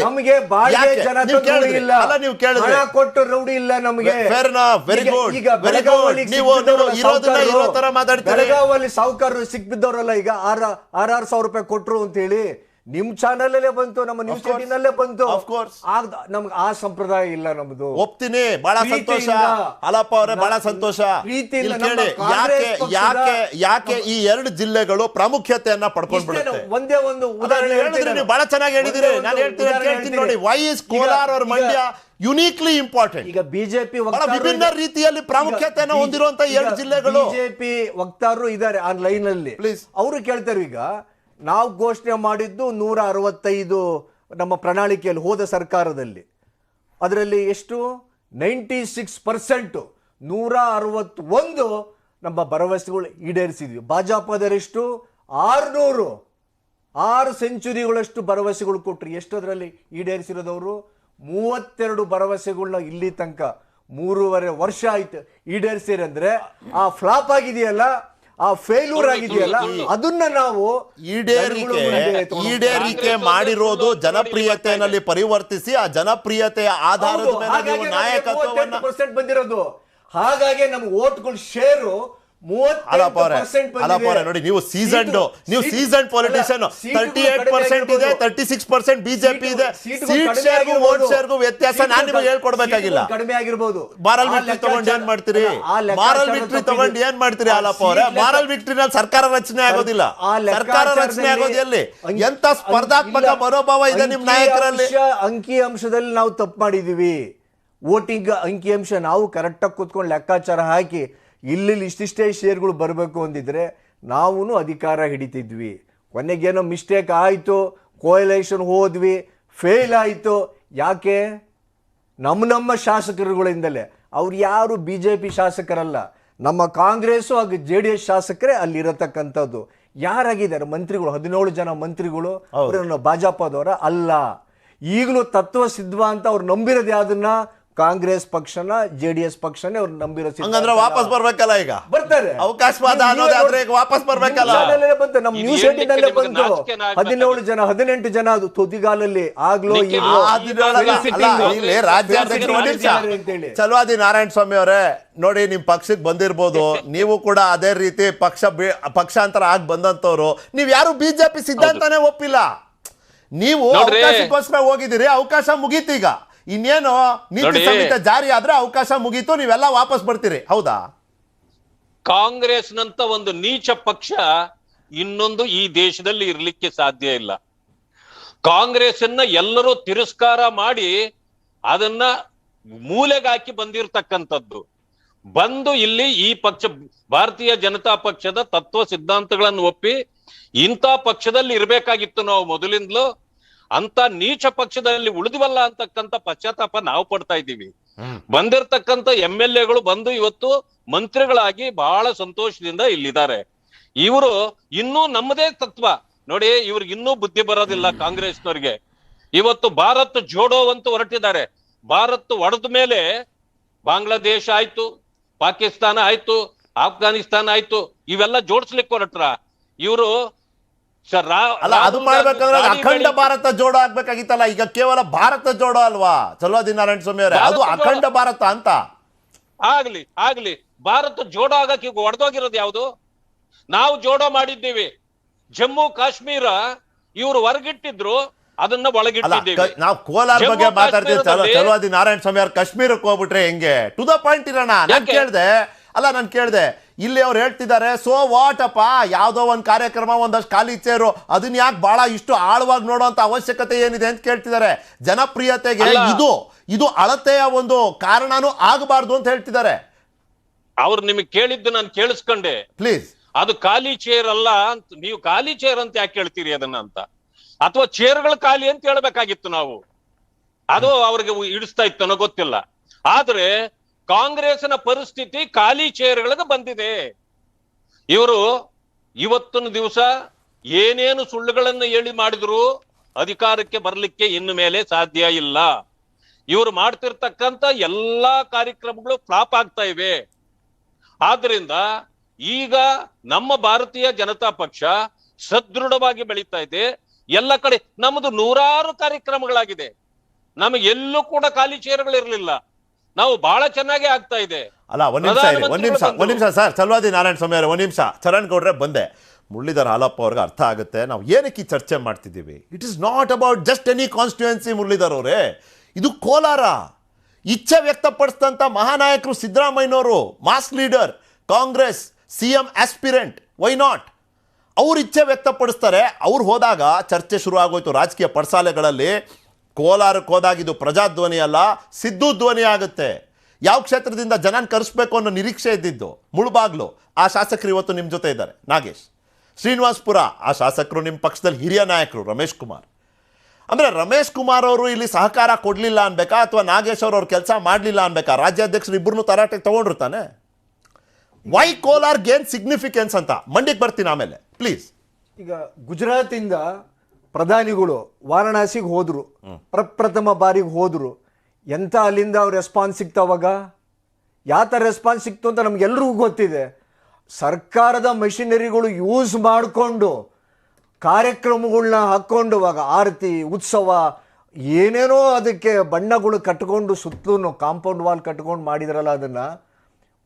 ನಮಗೆ ಬಾಡಿಗೆ ಜನ ಇಲ್ಲ, ಹಣ ಕೊಟ್ಟು ರೌಡಿ ಇಲ್ಲ ನಮಗೆ. ಈಗ ಬೆಳಗಾವಲ್ಲಿ ಸಾಹುಕಾರರು ಸಿಕ್ಬಿದ್ದವರಲ್ಲ, ಈಗ 6,000 ರೂಪಾಯಿ ಕೊಟ್ರು ಅಂತ ಹೇಳಿ ನಿಮ್ ಚಾನಲ್ ಬಂತು, ನಮ್ಮ ನ್ಯೂಸ್ Of course. 18 ಬಂತು. Of course. ನಮ್ಗೆ ಆ ಸಂಪ್ರದಾಯ ಇಲ್ಲ ನಮ್ದು. ಒಪ್ತೀನಿ, ಬಹಳ ಸಂತೋಷ ಹಾಲಪ್ಪ ಅವರೇ, ಬಹಳ ಸಂತೋಷ. ಪ್ರೀತಿಯಿಂದ ಇಲ್ಲಿ ಕೇಳಿ, ನಮ್ಮ ಕಾಂಗ್ರೆಸ್ ಯಾಕೆ ಈ ಎರಡು ಜಿಲ್ಲೆಗಳು ಪ್ರಾಮುಖ್ಯತೆಯನ್ನ ಪಡ್ಕೊಂಡ್ಬಿಡುತ್ತೆ? ಒಂದೇ ಒಂದು ಉದಾಹರಣೆ ಹೇಳಿದ್ರಿ, ನೀವು ಬಹಳ ಚೆನ್ನಾಗಿ ಹೇಳಿದಿರಿ. ನಾನು ಹೇಳ್ತೀನಿ ನೋಡಿ, why is Kolar or Mandya uniquely important? ಈಗ ಬಿಜೆಪಿ ವಿಭಿನ್ನ ರೀತಿಯಲ್ಲಿ ಪ್ರಾಮುಖ್ಯತೆಯನ್ನು ಹೊಂದಿರುವಂತ ಎರಡು ಜಿಲ್ಲೆಗಳು. ಬಿಜೆಪಿ ವಕ್ತಾರರು ಇದ್ದಾರೆ ಆನ್ಲೈನ್ ಅಲ್ಲಿ, Please. ಅವರು ಕೇಳ್ತಾರೆ, ಈಗ ನಾವು ಘೋಷಣೆ ಮಾಡಿದ್ದು 165 ನಮ್ಮ ಪ್ರಣಾಳಿಕೆಯಲ್ಲಿ ಹೋದ ಸರ್ಕಾರದಲ್ಲಿ, ಅದರಲ್ಲಿ ಎಷ್ಟು 96%, 161 ನಮ್ಮ ಭರವಸೆಗಳು ಈಡೇರಿಸಿದ್ವಿ. ಭಾಜಪದರೆಷ್ಟು 606 ಸೆಂಚುರಿಗಳಷ್ಟು ಭರವಸೆಗಳು ಕೊಟ್ಟರು. ಎಷ್ಟು ಅದರಲ್ಲಿ ಈಡೇರಿಸಿರೋದವರು? 32 ಭರವಸೆಗಳನ್ನ ಇಲ್ಲಿ ತನಕ 3.5 ವರ್ಷ ಆಯ್ತು ಈಡೇರಿಸಿರಿ. ಅಂದ್ರೆ ಆ ಫ್ಲಾಪ್ ಆಗಿದೆಯಲ್ಲ, ಆ ಫೇಲ್ಯೂರ್ ಆಗಿದೆಯಲ್ಲ, ಅದನ್ನ ನಾವು ಈಡೇರಿಕೆ ಮಾಡಿರೋದು ಜನಪ್ರಿಯತೆಯಲ್ಲಿ ಪರಿವರ್ತಿಸಿ, ಆ ಜನಪ್ರಿಯತೆಯ ಆಧಾರದ ಮೇಲೆ ನೀವು ನಾಯಕತ್ವವನ್ನು 38% ಬಂದಿರೋದು. ಹಾಗಾಗಿ ನಮ್ಗೆ ಓಟ್ಗಳ ಶೇರು 38% ನೋಡಿ. ನೀವು ಸೀಸನ್ ಪೊಲಿಟಿಷಿಯನ್, 38% ಇದೆ, 36% ಬಿಜೆಪಿ ಇದೆ. ಸೀಟ್ ಶೇರ್ಗೂ ವೋಟ್ ಶೇರ್ಗೂ ವ್ಯತ್ಯಾಸ ನಾನು ನಿಮಗೆ ಹೇಳ್ಕೊಡ್ಬೇಕಾಗಿಲ್ಲ. ಕಡಿಮೆ ಆಗಿರ್ಬೋದು. ಮಾರಲ್ ವಿಕ್ಟ್ರಿ ತಗೊಂಡು ಏನ್ ಮಾಡ್ತೀರಿ? ಮಾರಲ್ ವಿಕ್ಟ್ರಿ ತಗೊಂಡು ಏನ್ ಮಾಡ್ತೀರಿ ಹಾಲಪ್ಪ ಅವರೇ? ಮಾರಲ್ ವಿಕ್ಟ್ರಿನಲ್ಲಿ ಸರ್ಕಾರ ರಚನೆ ಆಗೋದಿಲ್ಲ. ಸರ್ಕಾರ ರಚನೆ ಆಗೋದು ಎಲ್ಲಿ? ಎಂತ ಸ್ಪರ್ಧಾತ್ಮಕ ಮನೋಭಾವ ಇದೆ ನಿಮ್ ನಾಯಕರಲ್ಲಿ? ಅಂಕಿ ಅಂಶದಲ್ಲಿ ನಾವು ತಪ್ಪು ಮಾಡಿದೀವಿ. ವೋಟಿಂಗ್ ಅಂಕಿ ಅಂಶ ನಾವು ಕರೆಕ್ಟಾಗಿ ಕೂತ್ಕೊಂಡು ಲೆಕ್ಕಾಚಾರ ಹಾಕಿ ಇಲ್ಲಿ ಇಷ್ಟಿಷ್ಟೇ ಶೇರ್ಗಳು ಬರಬೇಕು ಅಂದಿದ್ರೆ ನಾವು ಅಧಿಕಾರ ಹಿಡಿತಿದ್ವಿ. ಕೊನೆಗೇನೋ ಮಿಸ್ಟೇಕ್ ಆಯಿತು, ಕೋಯಲೇಷನ್ ಹೋದ್ವಿ, ಫೇಲ್ ಆಯಿತು. ಯಾಕೆ? ನಮ್ಮ ಶಾಸಕರುಗಳಿಂದಲೇ. ಅವ್ರು ಯಾರು BJP ಶಾಸಕರಲ್ಲ, ನಮ್ಮ ಕಾಂಗ್ರೆಸ್ಸು ಹಾಗೂ JDS ಶಾಸಕರೇ ಅಲ್ಲಿರತಕ್ಕಂಥದ್ದು. ಯಾರಾಗಿದ್ದಾರೆ ಮಂತ್ರಿಗಳು? 17 ಜನ ಮಂತ್ರಿಗಳು ಭಾಜಪದವರ ಅಲ್ಲ. ಈಗಲೂ ತತ್ವ ಸಿದ್ಧ ಅಂತ ಅವ್ರು ನಂಬಿರೋದು ಯಾವ್ದನ್ನ? ಕಾಂಗ್ರೆಸ್ ಪಕ್ಷನ, JDS ಪಕ್ಷನೇ ಅವ್ರು ನಂಬಿರೋ. ಹಂಗಂದ್ರೆ ವಾಪಸ್ ಬರ್ಬೇಕಲ್ಲ, ಈಗ ಬರ್ತಾರೆ. ಅವಕಾಶವಾದ ಅನ್ನೋದಾದ್ರೆ ಈಗ ವಾಪಸ್ ಬರ್ಬೇಕಲ್ಲ. ಬಂತು, ನಮ್ಮ ನ್ಯೂಸ್ 18 ಬಂತು. 17 ಜನ 18 ಜನ ಅದು ತುದಿಗಾಲಲ್ಲಿ ಆಗ್ಲೋ ಚಲವಾದಿ ನಾರಾಯಣ ಸ್ವಾಮಿ ಅವರೇ, ನೋಡಿ ನಿಮ್ ಪಕ್ಷಕ್ಕೆ ಬಂದಿರ್ಬೋದು, ನೀವು ಕೂಡ ಅದೇ ರೀತಿ ಪಕ್ಷಾಂತರ ಆಗಿ ಬಂದಂತವ್ರು. ನೀವ್ ಯಾರು BJP ಸಿದ್ಧಾಂತನೇ ಒಪ್ಪಿಲ್ಲ. ನೀವು ಅವಕಾಶಕ್ಕೋಸ್ಕರ ಹೋಗಿದ್ದೀರಿ, ಅವಕಾಶ ಮುಗೀತು. ಈಗ ಇನ್ನೇನು ನೀತಿ ಸಂಹಿತೆ ಜಾರಿ ಆದ್ರೆ ಅವಕಾಶ ಮುಗೀತು, ನೀವೆಲ್ಲ ವಾಪಸ್ ಬರ್ತೀರಿ. ಹೌದಾ? ಕಾಂಗ್ರೆಸ್ನಂತ ಒಂದು ನೀಚ ಪಕ್ಷ ಇನ್ನೊಂದು ಈ ದೇಶದಲ್ಲಿ ಇರ್ಲಿಕ್ಕೆ ಸಾಧ್ಯ ಇಲ್ಲ. ಕಾಂಗ್ರೆಸ್ ಅನ್ನ ಎಲ್ಲರೂ ತಿರಸ್ಕಾರ ಮಾಡಿ ಅದನ್ನ ಮೂಲೆಗಾಕಿ ಬಂದಿರತಕ್ಕಂಥದ್ದು. ಬಂದು ಇಲ್ಲಿ ಈ ಪಕ್ಷ, ಭಾರತೀಯ ಜನತಾ ಪಕ್ಷದ ತತ್ವ ಸಿದ್ಧಾಂತಗಳನ್ನು ಒಪ್ಪಿ ಇಂಥ ಪಕ್ಷದಲ್ಲಿ ಇರ್ಬೇಕಾಗಿತ್ತು ನಾವು ಮೊದಲಿಂದಲೂ. ಅಂತ ನೀಚ ಪಕ್ಷದಲ್ಲಿ ಉಳಿದಿವಲ್ಲ ಅಂತಕ್ಕಂಥ ಪಶ್ಚಾತ್ತಾಪ ನಾವು ಪಡ್ತಾ ಇದ್ದೀವಿ. ಬಂದಿರತಕ್ಕಂಥ MLAಗಳು ಬಂದು ಇವತ್ತು ಮಂತ್ರಿಗಳಾಗಿ ಬಹಳ ಸಂತೋಷದಿಂದ ಇಲ್ಲಿದ್ದಾರೆ. ಇವರು ಇನ್ನೂ ನಮ್ಮದೇ ತತ್ವ ನೋಡಿ, ಇವ್ರಿಗೆ ಇನ್ನೂ ಬುದ್ಧಿ ಬರೋದಿಲ್ಲ ಕಾಂಗ್ರೆಸ್ನವ್ರಿಗೆ. ಇವತ್ತು ಭಾರತ್ ಜೋಡೋ ಅಂತ ಹೊರಟಿದ್ದಾರೆ. ಭಾರತ್ ಒಡೆದ ಮೇಲೆ ಬಾಂಗ್ಲಾದೇಶ ಆಯ್ತು, ಪಾಕಿಸ್ತಾನ ಆಯ್ತು, ಆಫ್ಘಾನಿಸ್ತಾನ ಆಯ್ತು, ಇವೆಲ್ಲ ಜೋಡಿಸ್ಲಿಕ್ಕೆ ಹೊರಟ್ರ ಇವರು. ಅಲ್ಲ, ಅದು ಮಾಡ್ಬೇಕಂದ್ರೆ ಅಖಂಡ ಭಾರತ ಜೋಡೋ ಆಗ್ಬೇಕಾಗಿತ್ತಲ್ಲ. ಈಗ ಕೇವಲ ಭಾರತ ಜೋಡೋ ಅಲ್ವಾ ಚಲವಾದಿ ನಾರಾಯಣ ಸ್ವಾಮಿ ಅವರೇ? ಅದು ಅಖಂಡ ಭಾರತ ಅಂತ. ಆಗ್ಲಿ ಭಾರತ ಜೋಡೋ ಆಗಕ್ಕೆ ಈಗ ಒಡೆದೋಗಿರೋದು ಯಾವುದು? ನಾವು ಜೋಡೋ ಮಾಡಿದ್ದೀವಿ. ಜಮ್ಮು ಕಾಶ್ಮೀರ ಇವರು ಹೊರಗಿಟ್ಟಿದ್ರು, ಅದನ್ನ ಒಳಗಿಟ್ಟಿದ್ದೀವಿ. ನಾವು ಕೋಲಾರ ಬಗ್ಗೆ ಮಾತಾಡ್ತೀವಿ. ಚಲವಾದಿ ನಾರಾಯಣ ಸ್ವಾಮಿ ಅವ್ರು ಕಾಶ್ಮೀರಕ್ಕೆ ಹೋಗ್ಬಿಟ್ರೆ ಹೆಂಗೆ? ಟು ದ ಪಾಯಿಂಟ್ ಇರೋಣ. ನಾನು ಕೇಳ್ದೆ ಇಲ್ಲಿ ಅವ್ರು ಹೇಳ್ತಿದ್ದಾರೆ, ಸೋ ವಾಟ್ ಅಪ್ಪ, ಯಾವ್ದೋ ಒಂದು ಕಾರ್ಯಕ್ರಮ, ಒಂದಷ್ಟು ಖಾಲಿ ಚೇರು, ಅದನ್ನ ಯಾಕೆ ಬಹಳ ಇಷ್ಟು ಆಳವಾಗಿ ನೋಡುವಂತ ಅವಶ್ಯಕತೆ ಏನಿದೆ ಅಂತ ಕೇಳ್ತಿದ್ದಾರೆ. ಜನಪ್ರಿಯತೆಗೆ ಇದು ಅಳತೆಯ ಒಂದು ಕಾರಣನೂ ಆಗಬಾರ್ದು ಅಂತ ಹೇಳ್ತಿದ್ದಾರೆ. ಅವ್ರು ನಿಮಗೆ ಕೇಳಿದ್ದು ನಾನು ಕೇಳಿಸ್ಕೊಂಡೆ. ಪ್ಲೀಸ್, ಅದು ಖಾಲಿ ಚೇರ್ ಅಲ್ಲ ಅಂತ. ನೀವು ಖಾಲಿ ಚೇರ್ ಅಂತ ಯಾಕೆ ಹೇಳ್ತೀರಿ ಅದನ್ನ ಅಂತ? ಅಥವಾ ಚೇರ್ಗಳು ಖಾಲಿ ಅಂತ ಹೇಳ್ಬೇಕಾಗಿತ್ತು ನಾವು. ಅದು ಅವ್ರಿಗೆ ಇಡಿಸ್ತಾ ಇತ್ತು ಅನ್ನೋ ಗೊತ್ತಿಲ್ಲ. ಆದ್ರೆ ಕಾಂಗ್ರೆಸ್ನ ಪರಿಸ್ಥಿತಿ ಖಾಲಿ ಚೇರ್ಗಳಿಗೆ ಬಂದಿದೆ. ಇವರು ಇವತ್ತಿನ ದಿವಸ ಏನೇನು ಸುಳ್ಳುಗಳನ್ನು ಹೇಳಿ ಮಾಡಿದ್ರು ಅಧಿಕಾರಕ್ಕೆ ಬರ್ಲಿಕ್ಕೆ ಇನ್ನು ಮೇಲೆ ಸಾಧ್ಯ ಇಲ್ಲ. ಇವರು ಮಾಡ್ತಿರ್ತಕ್ಕಂಥ ಎಲ್ಲಾ ಕಾರ್ಯಕ್ರಮಗಳು ಫ್ಲಾಪ್ ಆಗ್ತಾ ಇವೆ. ಆದ್ರಿಂದ ಈಗ ನಮ್ಮ ಭಾರತೀಯ ಜನತಾ ಪಕ್ಷ ಸದೃಢವಾಗಿ ಬೆಳೀತಾ ಇದೆ. ಎಲ್ಲ ಕಡೆ ನಮ್ಮದು 100 ಕಾರ್ಯಕ್ರಮಗಳಾಗಿದೆ. ನಮಗೆ ಎಲ್ಲೂ ಕೂಡ ಖಾಲಿ ಚೇರ್ಗಳಿರ್ಲಿಲ್ಲ. ನಾವು ಬಹಳ ಚೆನ್ನಾಗಿ ಆಗ್ತಾ ಇದೆ. ಅಲ್ಲ, ಒಂದ್ ನಿಮಿಷ ಸರ್ ಚಲವಾದಿ ನಾರಾಯಣ ಸ್ವಾಮಿ ಅವರೇ, ಒಂದ್ ನಿಮಿಷ. ಚರಣ್ ಗೌಡ್ರೆ ಬಂದೆ. ಮುರಳೀಧರ್ ಹಾಲಪ್ಪ ಅವ್ರಿಗೆ ಅರ್ಥ ಆಗುತ್ತೆ ನಾವು ಏನಕ್ಕೆ ಈ ಚರ್ಚೆ ಮಾಡ್ತಿದ್ದೀವಿ. It is not about just any constituency. Muralidhar ಅವರೇ, ಇದು ಕೋಲಾರ. ಇಚ್ಛೆ ವ್ಯಕ್ತಪಡಿಸಿದಂಥ ಮಹಾನಾಯಕರು ಸಿದ್ದರಾಮಯ್ಯನವರು, mass leader, Congress CM aspirant, why not? ಅವ್ರು ಇಚ್ಛೆ ವ್ಯಕ್ತಪಡಿಸ್ತಾರೆ. ಅವ್ರು ಹೋದಾಗ ಚರ್ಚೆ ಶುರು ಆಗೋಯ್ತು ರಾಜಕೀಯ ಪಡಸಾಲೆಗಳಲ್ಲಿ. ಕೋಲಾರಕ್ಕೆ ಹೋದಾಗ ಇದು ಪ್ರಜಾಧ್ವನಿ ಅಲ್ಲ, ಸಿದ್ದು ಧ್ವನಿ ಆಗುತ್ತೆ. ಯಾವ ಕ್ಷೇತ್ರದಿಂದ ಜನನ ಕರೆಸ್ಬೇಕು ಅನ್ನೋ ನಿರೀಕ್ಷೆ ಇದ್ದಿದ್ದು ಮುಳುಬಾಗ್ಲು, ಆ ಶಾಸಕರು ಇವತ್ತು ನಿಮ್ಮ ಜೊತೆ ಇದ್ದಾರೆ. ನಾಗೇಶ್, ಶ್ರೀನಿವಾಸ್ಪುರ, ಆ ಶಾಸಕರು ನಿಮ್ಮ ಪಕ್ಷದಲ್ಲಿ ಹಿರಿಯ ನಾಯಕರು ರಮೇಶ್ ಕುಮಾರ್. ಅಂದರೆ ರಮೇಶ್ ಕುಮಾರ್ ಅವರು ಇಲ್ಲಿ ಸಹಕಾರ ಕೊಡಲಿಲ್ಲ ಅನ್ಬೇಕಾ, ಅಥವಾ ನಾಗೇಶ್ ಅವ್ರ ಕೆಲಸ ಮಾಡಲಿಲ್ಲ ಅನ್ಬೇಕಾ? ರಾಜ್ಯಾಧ್ಯಕ್ಷರು ಇಬ್ಬರನ್ನು ತರಾಟೆಗೆ ತಗೊಂಡಿರ್ತಾನೆ. ವೈ ಕೋಲಾರ್ ಗೇನ್ ಸಿಗ್ನಿಫಿಕೆನ್ಸ್ ಅಂತ ಮಂಡ್ಯಕ್ಕೆ ಬರ್ತೀನಿ ಆಮೇಲೆ, ಪ್ಲೀಸ್. ಈಗ ಗುಜರಾತಿಂದ ಪ್ರಧಾನಿಗಳು ವಾರಣಾಸಿಗೆ ಹೋದ್ರು, ಪ್ರಪ್ರಥಮ ಬಾರಿಗೆ ಹೋದ್ರು. ಎಂತ ಅಲ್ಲಿಂದ ಅವ್ರ ರೆಸ್ಪಾನ್ಸ್ ಸಿಕ್ತವಾಗ? ಯಾವ ಥರ ರೆಸ್ಪಾನ್ಸ್ ಸಿಕ್ತು ಅಂತ ನಮ್ಗೆಲ್ರಿಗೂ ಗೊತ್ತಿದೆ. ಸರ್ಕಾರದ ಮೆಷಿನರಿಗಳು ಯೂಸ್ ಮಾಡಿಕೊಂಡು ಕಾರ್ಯಕ್ರಮಗಳನ್ನ ಹಾಕ್ಕೊಂಡು ಅವಾಗ ಆರತಿ ಉತ್ಸವ ಏನೇನೋ ಅದಕ್ಕೆ ಬಣ್ಣಗಳು ಕಟ್ಕೊಂಡು ಸುತ್ತಲೂ ಕಾಂಪೌಂಡ್ ವಾಲ್ ಕಟ್ಕೊಂಡು ಮಾಡಿದ್ರಲ್ಲ, ಅದನ್ನು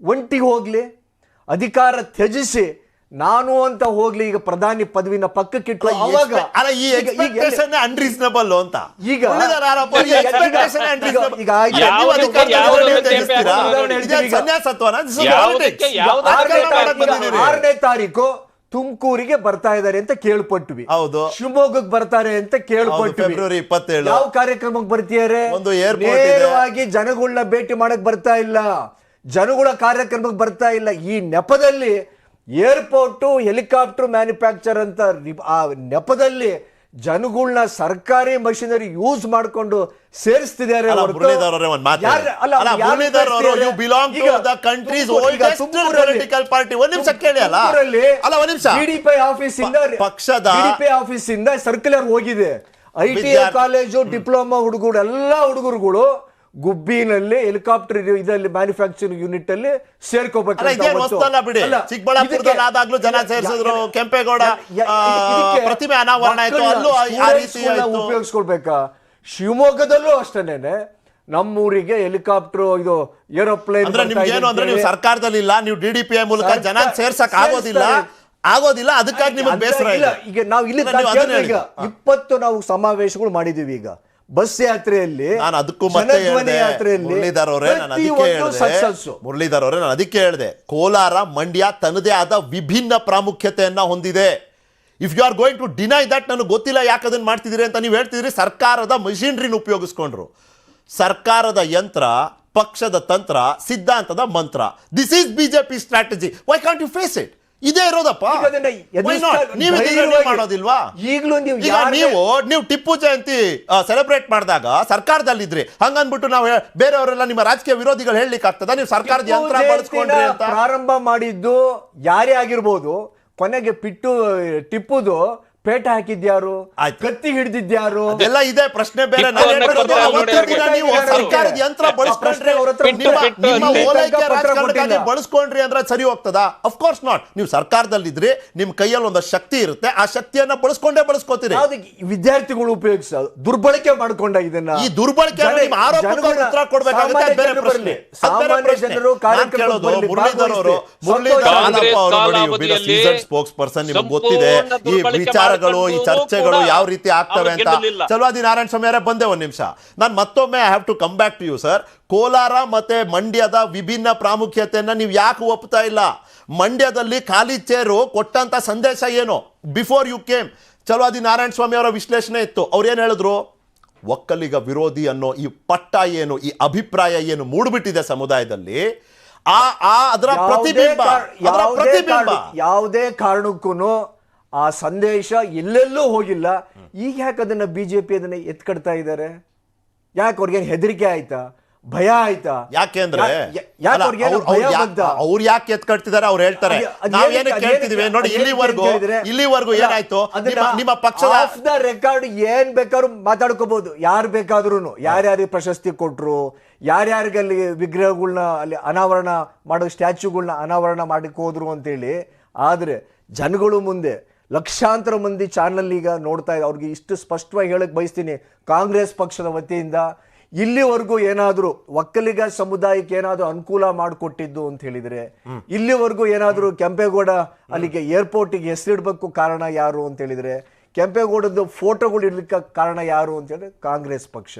ಒಂಟಿಗೆ ಹೋಗಲಿ, ಅಧಿಕಾರ ತ್ಯಜಿಸಿ ನಾನು ಅಂತ ಹೋಗ್ಲಿ, ಈಗ ಪ್ರಧಾನಿ ಪದವಿನ ಪಕ್ಕಕ್ಕಿಟ್ಟು ಅವಾಗ ಅನ್ರೀಸನಬಲ್ ಅಂತ ಈಗ ಆರನೇ ತಾರೀಕು ತುಮಕೂರಿಗೆ ಬರ್ತಾ ಇದ್ದಾರೆ ಅಂತ ಕೇಳ್ಪಟ್ವಿ. ಹೌದು. ಶಿವಮೊಗ್ಗಕ್ಕೆ ಬರ್ತಾರೆ ಅಂತ ಕೇಳ್ಪಟ್ವಿ. ಫೆಬ್ರವರಿ 27 ಯಾವ ಕಾರ್ಯಕ್ರಮಕ್ಕೆ ಬರ್ತಿದ್ದಾರೆ? ನೇರವಾಗಿ ಜನಗಳನ್ನ ಭೇಟಿ ಮಾಡಕ್ ಬರ್ತಾ ಇಲ್ಲ, ಜನಗಳ ಕಾರ್ಯಕ್ರಮಕ್ಕೆ ಬರ್ತಾ ಇಲ್ಲ. ಈ ನೆಪದಲ್ಲಿ ಏರ್ಪೋರ್ಟು ಹೆಲಿಕಾಪ್ಟರ್ ಮ್ಯಾನುಫ್ಯಾಕ್ಚರ್ ಅಂತ ಆ ನೆಪದಲ್ಲಿ ಜನಗಳನ್ನ ಸರ್ಕಾರಿ ಮಷಿನರಿ ಯೂಸ್ ಮಾಡಿಕೊಂಡು ಸೇರಿಸ್ತಿದ್ದಾರೆ. ಆಫೀಸಿಂದ ಸರ್ಕ್ಯುಲರ್ ಹೋಗಿದೆ. ITI ಕಾಲೇಜು ಡಿಪ್ಲೊಮಾ ಹುಡುಗರು ಎಲ್ಲ ಹುಡುಗರುಗಳು ಗುಬ್ಬಿನಲ್ಲಿ ಹೆಲಿಕಾಪ್ಟರ್ ಇದರಲ್ಲಿ ಮ್ಯಾನುಫ್ಯಾಕ್ಚರಿಂಗ್ ಯೂನಿಟ್ ಅಲ್ಲಿ ಸೇರ್ಕೋಬೇಕು. ಚಿಕ್ಕಬಳ್ಳಾಪುರದಲ್ಲಿ ಆದಾಗ್ಲೂ ಜನ ಸೇರಿಸಿದ್ರು, ಕೆಂಪೇಗೌಡ ಪ್ರತಿಮೆ ಅನಾವರಣ ಆಯ್ತು, ಅಲ್ಲೂ ಆ ರೀತಿ ಉಪಯೋಗಿಸ್ಕೊಳ್ಬೇಕಾ? ಶಿವಮೊಗ್ಗದಲ್ಲೂ ಅಷ್ಟೇನೆ ನಮ್ಮೂರಿಗೆ ಹೆಲಿಕಾಪ್ಟರ್ ಇದು ಏರೋಪ್ಲೇನ್ ಅಂದ್ರೆ ನಿಮ್ಗೇನು ಅಂದ್ರೆ ನೀವು ಸರ್ಕಾರದಲ್ಲಿ ಇಲ್ಲ, ನೀವು DDPI ಮೂಲಕ ಜನ ಸೇರ್ಸಕ್ ಆಗೋದಿಲ್ಲ, ಅದಕ್ಕಾಗಿ ನಿಮಗೆ ಬೇಸರ ಇಲ್ಲ. ಈಗ ನಾವು ಇಲ್ಲಿ 20 ನಾವು ಸಮಾವೇಶಗಳು ಮಾಡಿದೀವಿ. ಈಗ ಬಸ್ ಯಾತ್ರೆಯಲ್ಲಿ ನಾನು ಅದಕ್ಕೂ ಮತ್ತೆ ಮುರಳೀಧರ್ ಅವರೇ, ನಾನು ಅದಕ್ಕೆ ಹೇಳಿದೆ ಕೋಲಾರ ಮಂಡ್ಯ ತನ್ನದೇ ಆದ ವಿಭಿನ್ನ ಪ್ರಾಮುಖ್ಯತೆಯನ್ನ ಹೊಂದಿದೆ. If you are going to deny that, ನನಗೆ ಗೊತ್ತಿಲ್ಲ ಯಾಕೆ ಅದನ್ನ ಮಾಡ್ತಿದ್ದೀರಿ ಅಂತ ನೀವು ಹೇಳ್ತಿದ್ರಿ. ಸರ್ಕಾರದ ಮಷಿನರಿನ ಉಪಯೋಗಿಸ್ಕೊಂಡ್ರು. ಸರ್ಕಾರದ ಯಂತ್ರ, ಪಕ್ಷದ ತಂತ್ರ, ಸಿದ್ಧಾಂತದ ಮಂತ್ರ. This is BJP strategy. Why can't you face it? ಇದೇ ಇರೋದಪ್ಪ. ಮಾಡೋದಿಲ್ವಾ? ಈಗಲೂ ನೀವು ಟಿಪ್ಪು ಜಯಂತಿ ಸೆಲೆಬ್ರೇಟ್ ಮಾಡಿದಾಗ ಸರ್ಕಾರದಲ್ಲಿದ್ರಿ, ಹಂಗನ್ಬಿಟ್ಟು ನಾವು ಬೇರೆಯವರೆಲ್ಲ ನಿಮ್ಮ ರಾಜಕೀಯ ವಿರೋಧಿಗಳು ಹೇಳಲಿಕ್ಕೆ ಆಗ್ತದ? ನೀವು ಸರ್ಕಾರದ ಯಂತ್ರ ಬಳಸ್ಕೊಂಡ್ರಿ ಅಂತ ಪ್ರಾರಂಭ ಮಾಡಿದ್ದು ಯಾರೇ ಆಗಿರ್ಬೋದು, ಕೊನೆಗೆ ಟಿಪ್ಪುದು ಪೇಟ ಹಾಕಿದ್ಯಾರು, ಕತ್ತಿ ಹಿಡಿದಿದ್ಯಾರು, ಎಲ್ಲ ಇದೆ ಪ್ರಶ್ನೆ ಬೇರೆ. ನೀವು ಸರ್ಕಾರದ ಯಂತ್ರ ಬಳಸ್ಕೊಂಡ್ರಿ ಅಂದ್ರೆ ಸರಿ ಹೋಗ್ತದ? Of course not. ನೀವು ಸರ್ಕಾರದಲ್ಲಿದ್ರಿ, ನಿಮ್ ಕೈಯಲ್ಲಿ ಒಂದು ಶಕ್ತಿ ಇರುತ್ತೆ, ಆ ಶಕ್ತಿಯನ್ನ ಬಳಸ್ಕೋತೀರಿ. ವಿದ್ಯಾರ್ಥಿಗಳು ಉಪಯೋಗಿಸೋದು ದುರ್ಬಳಕೆ ಮಾಡ್ಕೊಂಡ ಇದನ್ನ. ಈ ದುರ್ಬಳಕೆ ಉತ್ತರ ಕೊಡ್ಬೇಕಾಗುತ್ತೆ, ಬೇರೆ ಪ್ರಶ್ನೆ. ಮುರಳೀಧರ್ ಅವರು ಸ್ಪೋಕ್ಸ್ ಪರ್ಸನ್, ನಿಮ್ಗೆ ಗೊತ್ತಿದೆ ಈ ವಿಚಾರಗಳು, ಈ ಚರ್ಚೆಗಳು ಯಾವ ರೀತಿ ಆಗ್ತವೆ ಅಂತ. ಚಲವಾದಿ ನಾರಾಯಣ ಸ್ವಾಮಿ ಅವರೇ, ಬಂದೆ ಒಂದ್ ನಿಮಿಷ. ನಾನು ಮತ್ತೊಮ್ಮೆ I have to come back to you sir. Kolar ಮತ್ತೆ ಮಂಡ್ಯದ ವಿಭಿನ್ನ ಪ್ರಾಮುಖ್ಯತೆಯನ್ನ ನೀವು ಯಾಕೆ ಒಪ್ತಾ ಇಲ್ಲ? ಮಂಡ್ಯದಲ್ಲಿ ಖಾಲಿ ಚೇರು ಕೊಟ್ಟಂತ ಸಂದೇಶ ಏನು? Before you came Chalavadi Narayana Swamy ಅವರ ವಿಶ್ಲೇಷಣೆ ಇತ್ತು. ಅವ್ರು ಏನ್ ಹೇಳಿದ್ರು? ಒಕ್ಕಲಿಗ ವಿರೋಧಿ ಅನ್ನೋ ಈ ಪಟ್ಟ ಏನು, ಈ ಅಭಿಪ್ರಾಯ ಏನು ಮೂಡ್ಬಿಟ್ಟಿದೆ ಸಮುದಾಯದಲ್ಲಿ, ಅದರ ಪ್ರತಿಬಿಂಬ. ಯಾವುದೇ ಕಾರಣಕ್ಕೂ ಆ ಸಂದೇಶ ಎಲ್ಲೆಲ್ಲೂ ಹೋಗಿಲ್ಲ. ಈಗ ಯಾಕೆ ಅದನ್ನ ಬಿಜೆಪಿ ಅದನ್ನ ಎತ್ಕಡ್ತಾ ಇದ್ದಾರೆ? ಯಾಕೆ ಅವ್ರಿಗೆ ಹೆದರಿಕೆ ಆಯ್ತಾ, ಭಯ ಆಯ್ತಾ? ಯಾಕೆಂದ್ರೆ ಅವ್ರು ಯಾಕೆ ಎತ್ಕಡ್ತಿದ್ದಾರೆ ಅವ್ರು ಹೇಳ್ತಾರೆ. ನಾವೇನು ಕೇಳ್ತಿದೀವಿ ನೋಡಿ, ಇಲ್ಲಿವರೆಗೂ ಏನಾಯ್ತು? ನಿಮ್ಮ ಪಕ್ಷದ ಆಫ್ ದ ರೆಕಾರ್ಡ್ ಏನ್ ಬೇಕಾದ್ರೂ ಮಾತಾಡ್ಕೋಬಹುದು, ಯಾರು ಬೇಕಾದ್ರೂ, ಯಾರ್ಯಾರಿಗೆ ಪ್ರಶಸ್ತಿ ಕೊಟ್ರು, ಯಾರ್ಯಾರಿಗೆ ಅಲ್ಲಿ ವಿಗ್ರಹಗಳನ್ನ ಅಲ್ಲಿ ಅನಾವರಣ ಮಾಡೋ ಸ್ಟ್ಯಾಚ್ಯೂಗಳನ್ನ ಅನಾವರಣ ಮಾಡಕ್ಕೆ ಹೋದ್ರು ಅಂತೇಳಿ. ಆದ್ರೆ ಜನಗಳು ಮುಂದೆ ಲಕ್ಷಾಂತರ ಮಂದಿ ಚಾನಲ್ ಈಗ ನೋಡ್ತಾ ಇದ್ದಾರೆ. ಅವ್ರಿಗೆ ಇಷ್ಟು ಸ್ಪಷ್ಟವಾಗಿ ಹೇಳಕ್ ಬಯಸ್ತೀನಿ, ಕಾಂಗ್ರೆಸ್ ಪಕ್ಷದ ವತಿಯಿಂದ ಇಲ್ಲಿವರೆಗೂ ಏನಾದರೂ ಒಕ್ಕಲಿಗ ಸಮುದಾಯಕ್ಕೆ ಏನಾದರೂ ಅನುಕೂಲ ಮಾಡಿಕೊಟ್ಟಿದ್ದು ಅಂತ ಹೇಳಿದ್ರೆ, ಇಲ್ಲಿವರೆಗೂ ಏನಾದರೂ ಕೆಂಪೇಗೌಡ ಅಲ್ಲಿಗೆ ಏರ್ಪೋರ್ಟಿಗೆ ಹೆಸರಿಡ್ಬೇಕು ಕಾರಣ ಯಾರು ಅಂತ ಹೇಳಿದ್ರೆ, ಕೆಂಪೇಗೌಡದ್ದು ಫೋಟೋಗಳು ಇರ್ಲಿಕ್ಕೆ ಕಾರಣ ಯಾರು ಅಂತ ಹೇಳಿದ್ರೆ ಕಾಂಗ್ರೆಸ್ ಪಕ್ಷ.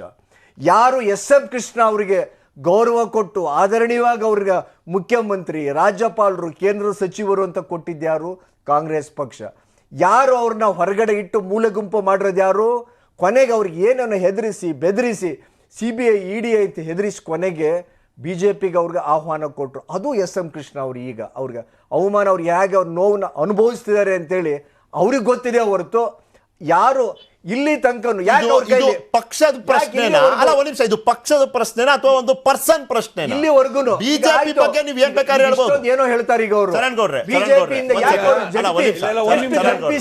ಯಾರು SM ಕೃಷ್ಣ ಅವರಿಗೆ ಗೌರವ ಕೊಟ್ಟು ಆದರಣೀಯವಾಗಿ ಅವ್ರಿಗೆ ಮುಖ್ಯಮಂತ್ರಿ, ರಾಜ್ಯಪಾಲರು, ಕೇಂದ್ರ ಸಚಿವರು ಅಂತ ಕೊಟ್ಟಿದ್ಯಾರು? ಕಾಂಗ್ರೆಸ್ ಪಕ್ಷ. ಯಾರು ಅವ್ರನ್ನ ಹೊರಗಡೆ ಇಟ್ಟು ಮೂಲೆ ಗುಂಪು ಮಾಡಿರೋದು ಯಾರು? ಕೊನೆಗೆ ಅವ್ರಿಗೆ ಏನನ್ನು ಹೆದರಿಸಿ ಬೆದರಿಸಿ CBI ED ಅಂತ ಹೆದರಿಸಿ ಕೊನೆಗೆ BJPಗೆ ಅವ್ರಿಗೆ ಆಹ್ವಾನ ಕೊಟ್ಟರು. ಅದು SM ಕೃಷ್ಣ ಅವರು ಈಗ ಅವ್ರಿಗೆ ಅವಮಾನ, ಅವ್ರು ಹೇಗೆ ಅವ್ರ ನೋವನ್ನ ಅನುಭವಿಸ್ತಿದ್ದಾರೆ ಅಂತೇಳಿ ಅವ್ರಿಗೆ ಗೊತ್ತಿದೆ ಹೊರತು ಯಾರು ಇಲ್ಲಿ ತನಕ ಪಕ್ಷದ ಪ್ರಶ್ನೆನಾ? ಅಲ್ಲ, ಒಂದ್ ನಿಮಿಷ, ಇದು ಪಕ್ಷದ ಪ್ರಶ್ನೆನಾ ಅಥವಾ ಒಂದು ಪರ್ಸನ್ ಪ್ರಶ್ನೆ? ಇಲ್ಲಿವರೆಗೂ ಬಿಜೆಪಿ ಬಗ್ಗೆ ನೀವು ಏನ್ ಬೇಕಾದ್ರೆ ಹೇಳ್ಬೋದು. ಏನೋ ಹೇಳ್ತಾರೆ ಈಗ ಅವರು ಬಿಜೆಪಿಯಿಂದ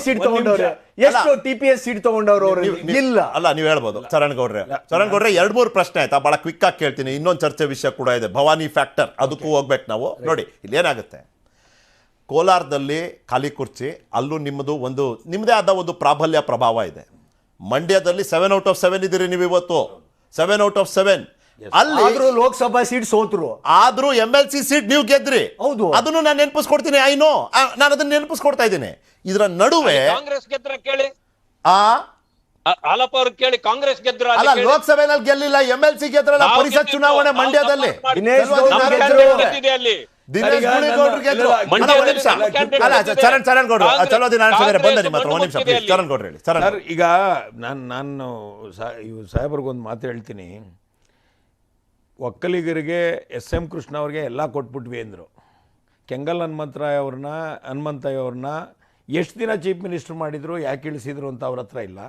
ಸೀಟ್ ತಗೊಂಡವ್ರೆ, ಎಷ್ಟು TPS ಸೀಟ್ ತಗೊಂಡವ್ರು ಅವರು ಇಲ್ಲ. ಅಲ್ಲ, ನೀವು ಹೇಳ್ಬೋದು ಚರಣ್ ಗೌಡ್ರೆ 2-3 ಪ್ರಶ್ನೆ ಆಯ್ತಾ? ಬಹಳ ಕ್ವಿಕ್ ಆಗಿ ಕೇಳ್ತೀನಿ. ಇನ್ನೊಂದು ಚರ್ಚೆ ವಿಷಯ ಕೂಡ ಇದೆ, ಭವಾನಿ ಫ್ಯಾಕ್ಟರ್, ಅದಕ್ಕೂ ಹೋಗ್ಬೇಕು ನಾವು. ನೋಡಿ ಇಲ್ಲಿ ಏನಾಗುತ್ತೆ, ಕೋಲಾರದಲ್ಲಿ ಖಾಲಿ ಕುರ್ಚಿ, ಅಲ್ಲೂ ನಿಮ್ಮದೇ ಆದ ಒಂದು ಪ್ರಾಬಲ್ಯ ಪ್ರಭಾವ ಇದೆ. ಮಂಡ್ಯದಲ್ಲಿ 7 out of 7 ಇದ್ದೀರಿ ನೀವು ಇವತ್ತು, 7 out of 7. ಅಲ್ಲಿ ಲೋಕಸಭಾ ಸೀಟ್ ಸೋತ್ರು, ಆದ್ರೂ MLC ಸೀಟ್ ನೀವು ಗೆದ್ರಿ. ಹೌದು, ಅದನ್ನು ನಾನು ನೆನಪಿಸ್ಕೊಡ್ತೀನಿ. ನಾನು ಅದನ್ನ ನೆನಪಿಸ್ಕೊಡ್ತಾ ಇದ್ದೀನಿ. ಇದರ ನಡುವೆ ಕಾಂಗ್ರೆಸ್ ಗೆದ್ರ ಕೇಳಿ, ಹಾಲಪ್ಪ ಅವ್ರು ಕೇಳಿ, ಕಾಂಗ್ರೆಸ್ ಗೆದ್ರ ಅಲ್ಲ, ಲೋಕಸಭೆನಲ್ಲಿ ಗೆಲ್ಲಿಲ್ಲ, MLC ಗೆದ್ರಲ್ಲ. ಪರಿಷತ್ ಚುನಾವಣೆ ಮಂಡ್ಯದಲ್ಲಿ ಅಲ್ಲಿ ದಿನೇಶ್ ಗುಳಿಗೌಡ್ರು ಗೆದ್ರು. ಚರಣ್ ಗೌಡ್ರು ಚಲೋ ದಿನ ಬಂದ ನಿಮ್ಮ ಹತ್ರ. ಒಂದ್ ನಿಮಿಷ ಪ್ಲೀಸ್, ಚರಣ್ ಗೌಡ್ರು ಹೇಳಿ. ಸರ್, ಈಗ ನಾನು ಸಾಹೇಬ್ರಿಗೊಂದು ಮಾತು ಹೇಳ್ತೀನಿ. ಒಕ್ಕಲಿಗರಿಗೆ SM ಕೃಷ್ಣ ಅವ್ರಿಗೆ ಎಲ್ಲ ಕೊಟ್ಬಿಟ್ವಿ ಅಂದರು. ಕೆಂಗಲ್ ಹನುಮಂತಯ್ಯ ಅವ್ರನ್ನ ಎಷ್ಟು ದಿನ ಚೀಫ್ ಮಿನಿಸ್ಟರ್ ಮಾಡಿದ್ರು, ಯಾಕೆ ಇಳಿಸಿದ್ರು ಅಂತ ಅವ್ರ ಹತ್ರ ಇಲ್ಲ.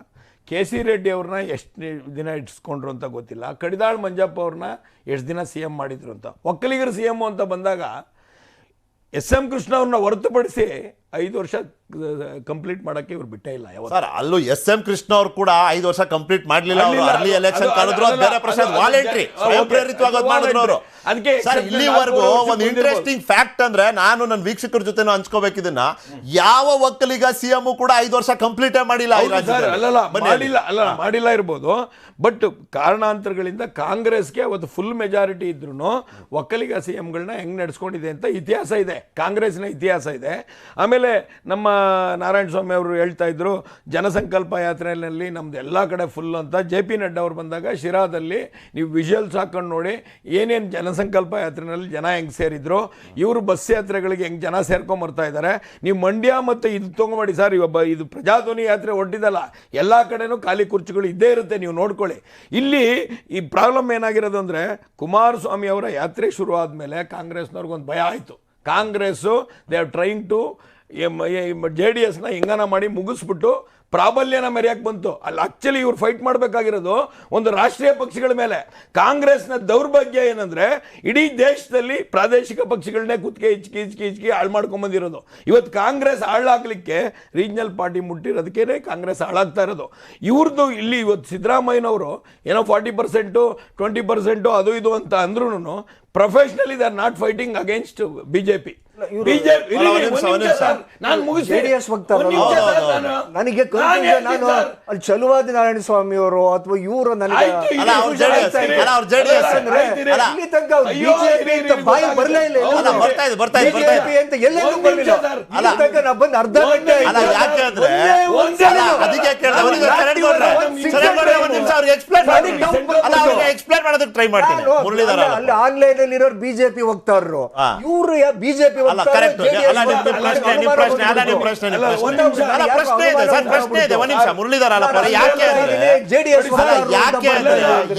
KC ರೆಡ್ಡಿ ಅವ್ರನ್ನ ಎಷ್ಟು ದಿನ ಇಟ್ಸ್ಕೊಂಡ್ರು ಅಂತ ಗೊತ್ತಿಲ್ಲ. ಕಡಿದಾಳ್ ಮಂಜಪ್ಪ ಅವ್ರನ್ನ ಎಷ್ಟು ದಿನ CM ಮಾಡಿದ್ರು ಅಂತ. ಒಕ್ಕಲಿಗರು CM ಅಂತ ಬಂದಾಗ SM ಕೃಷ್ಣ ಅವ್ರನ್ನ ಹೊರತುಪಡಿಸಿ 5 ವರ್ಷ ಕಂಪ್ಲೀಟ್ ಮಾಡಕ್ಕೆ ಇವ್ರು ಬಿಟ್ಟೇ ಇಲ್ಲ. ಸರ್, ಅಲ್ಲೂ SM ಕೃಷ್ಣ ಅವ್ರು ಕೂಡ 5 ವರ್ಷ ಕಂಪ್ಲೀಟ್ ಮಾಡ್ಲಿಲ್ಲ. ಅವರು ಅರ್ಲಿ ಎಲೆಕ್ಷನ್ ಕಳೆದ್ರು, ಅದು ಬೇರೆ ಪ್ರಶ್ನೆ. ವಾಲಂಟ್ರಿ ಸ್ವಯಂ ಪ್ರೇರಿತವಾಗಿ ಮಾಡಿದ್ರು ಅವರು. ಅದಕ್ಕೆ ಸರ್, ಇಲ್ಲಿವರೆಗೂ ಒಂದು ಇಂಟ್ರೆಸ್ಟಿಂಗ್ ಫ್ಯಾಕ್ಟ್ ಅಂದ್ರೆ, ನಾನು ನನ್ನ ವೀಕ್ಷಕರ ಜೊತೆ ಹಂಚ್ಕೋಬೇಕಿದನ್ನ, ಯಾವ ಒಕ್ಕಲಿಗ CM ಕೂಡ 5 ವರ್ಷ ಕಂಪ್ಲೀಟ್ ಮಾಡಿಲ್ಲ. ಮಾಡಿಲ್ಲ ಇರ್ಬೋದು, ಬಟ್ ಕಾರಣಾಂತರಗಳಿಂದ ಕಾಂಗ್ರೆಸ್ಗೆ ಅವತ್ತು ಫುಲ್ ಮೆಜಾರಿಟಿ ಇದ್ರು ಒಕ್ಕಲಿಗ CMಗಳನ್ನ ಹೆಂಗ್ ನಡೆಸ್ಕೊಂಡಿದೆ ಅಂತ ಇತಿಹಾಸ ಇದೆ, ಕಾಂಗ್ರೆಸ್ನ ಇತಿಹಾಸ ಇದೆ. ಆಮೇಲೆ ನಮ್ಮ ನಾರಾಯಣ ಸ್ವಾಮಿ ಅವರು ಹೇಳ್ತಾ ಇದ್ರು, ಜನಸಂಕಲ್ಪ ಯಾತ್ರೆಯಲ್ಲಿ ನಮ್ದು ಎಲ್ಲ ಕಡೆ ಫುಲ್ ಅಂತ. JP ನಡ್ಡಾ ಅವ್ರು ಬಂದಾಗ ಶಿರಾದಲ್ಲಿ ನೀವು ವಿಜುವಲ್ಸ್ ಹಾಕೊಂಡು ನೋಡಿ, ಏನೇನು ಜನಸಂಕಲ್ಪ ಯಾತ್ರೆಯಲ್ಲಿ ಜನ ಹೆಂಗೆ ಸೇರಿದ್ರು, ಇವರು ಬಸ್ ಯಾತ್ರೆಗಳಿಗೆ ಹೆಂಗೆ ಜನ ಸೇರ್ಕೊಂಬರ್ತಾ ಇದ್ದಾರೆ. ನೀವು ಮಂಡ್ಯ ಮತ್ತು ಇದು ತೊಗೊಂಬಡಿ ಸರ್, ಇದು ಪ್ರಜಾಧ್ವನಿ ಯಾತ್ರೆ ಹೊರಟಿದಲ್ಲ, ಎಲ್ಲ ಕಡೆನೂ ಖಾಲಿ ಕುರ್ಚಿಗಳು ಇದ್ದೇ ಇರುತ್ತೆ, ನೀವು ನೋಡ್ಕೊಳ್ಳಿ. ಇಲ್ಲಿ ಈ ಪ್ರಾಬ್ಲಮ್ ಏನಾಗಿರೋದು ಅಂದರೆ, ಕುಮಾರಸ್ವಾಮಿ ಅವರ ಯಾತ್ರೆ ಶುರು ಆದಮೇಲೆ ಕಾಂಗ್ರೆಸ್ನವ್ರಿಗೊಂದು ಭಯ ಆಯಿತು. Congress they are trying to JDSನ ಹೆಂಗನ ಮಾಡಿ ಮುಗಿಸ್ಬಿಟ್ಟು ಪ್ರಾಬಲ್ಯನ ಮೆರೆಯಕ್ಕೆ ಬಂತು. ಅಲ್ಲಿ ಆಕ್ಚುಲಿ ಇವ್ರು ಫೈಟ್ ಮಾಡಬೇಕಾಗಿರೋದು ಒಂದು ರಾಷ್ಟ್ರೀಯ ಪಕ್ಷಗಳ ಮೇಲೆ. ಕಾಂಗ್ರೆಸ್ನ ದೌರ್ಭಾಗ್ಯ ಏನಂದ್ರೆ, ಇಡೀ ದೇಶದಲ್ಲಿ ಪ್ರಾದೇಶಿಕ ಪಕ್ಷಗಳನ್ನೇ ಕುತ್ತಿಗೆ ಹಿಚ್ಕಿ ಹಾಳು ಮಾಡ್ಕೊಂಬಂದಿರೋದು. ಇವತ್ತು ಕಾಂಗ್ರೆಸ್ ಹಾಳಾಗ್ಲಿಕ್ಕೆ ರೀಜನಲ್ ಪಾರ್ಟಿ ಮುಟ್ಟಿರೋದಕ್ಕೇ ಕಾಂಗ್ರೆಸ್ ಹಾಳಾಗ್ತಾ ಇರೋದು. ಇವ್ರದ್ದು ಇಲ್ಲಿ ಇವತ್ತು ಸಿದ್ದರಾಮಯ್ಯನವರು ಏನೋ 40% 20% ಅದು ಇದು ಅಂತ ಅಂದ್ರೂ professionally they are not fighting against BJP. ನನಗೆ ನಾನು ಅಲ್ಲಿ ಚಲುವಾದಿ ನಾರಾಯಣ ಸ್ವಾಮಿ ಅವರು ಅಥವಾ ಇವರು ನನಗೆ ಬಾಯಿ ಬರಲೇ ಇಲ್ಲ. ಎಲ್ಲೆಲ್ಲೂ ಬರಲಿಲ್ಲ. ನಾ ಬಂದು ಅರ್ಧ ಗಂಟೆ ಅಲ್ಲಿ ಆನ್ಲೈನ್ ಅಲ್ಲಿ ಇರೋರು BJP ವಕ್ತಾರರು, ಇವರು BJP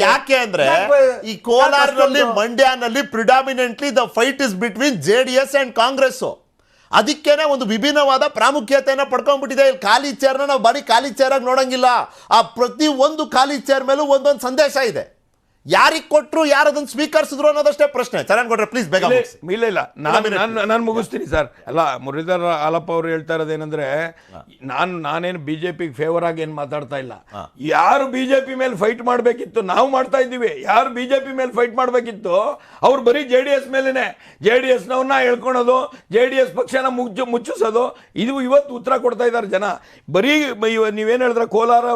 ಯಾಕೆ ಅಂದ್ರೆ ಈ ಕೋಲಾರದಲ್ಲಿ ಮಂಡ್ಯನಲ್ಲಿ predominantly the fight is between JDS and Congress. ಅದಕ್ಕೇನೆ ಒಂದು ವಿಭಿನ್ನವಾದ ಪ್ರಾಮುಖ್ಯತೆಯನ್ನು ಪಡ್ಕೊಂಡ್ಬಿಟ್ಟಿದೆ. ಖಾಲಿ ಚೇರ್ನ ನಾವು ಬರೀ ಖಾಲಿ ಚೇರ್ ಆಗಿ ನೋಡಂಗಿಲ್ಲ. ಆ ಪ್ರತಿ ಒಂದು ಖಾಲಿ ಚೇರ್ ಮೇಲೂ ಒಂದೊಂದು ಸಂದೇಶ ಇದೆ. ಯಾರಿಗೆ ಕೊಟ್ಟರು, ಯಾರು ಅದನ್ನು ಸ್ವೀಕರಿಸಿದ್ರು ಅನ್ನೋದಷ್ಟೇ ಪ್ರಶ್ನೆ. ಚರಣ್ ಗೌಡ್ರೆ ಪ್ಲೀಸ್ ಬೇಗ. ಇಲ್ಲ ನಾನು ಮುಗಿಸ್ತೀನಿ ಸರ್. ಅಲ್ಲ, ಮುರಳೀಧರ್ ಹಾಲಪ್ಪ ಅವರು ಹೇಳ್ತಾ ಇರೋದೇನೆಂದ್ರೆ, ನಾನೇನು BJPಗೆ ಫೇವರ್ ಆಗಿ ಏನು ಮಾತಾಡ್ತಾ ಇಲ್ಲ. ಯಾರು BJP ಮೇಲೆ ಫೈಟ್ ಮಾಡಬೇಕಿತ್ತು ನಾವು ಮಾಡ್ತಾ ಇದ್ದೀವಿ. ಯಾರು BJP ಮೇಲೆ ಫೈಟ್ ಮಾಡಬೇಕಿತ್ತು ಅವ್ರು ಬರೀ JDS ಮೇಲೇನೆ, JDSನವ್ರನ್ನ ಹೇಳ್ಕೊಳೋದು, JDS ಪಕ್ಷನ ಮುಚ್ಚಿಸೋದು, ಇದು ಇವತ್ತು ಉತ್ತರ ಕೊಡ್ತಾ ಇದ್ದಾರೆ ಜನ. ಬರೀ ನೀವೇನು ಹೇಳಿದ್ರೆ ಕೋಲಾರ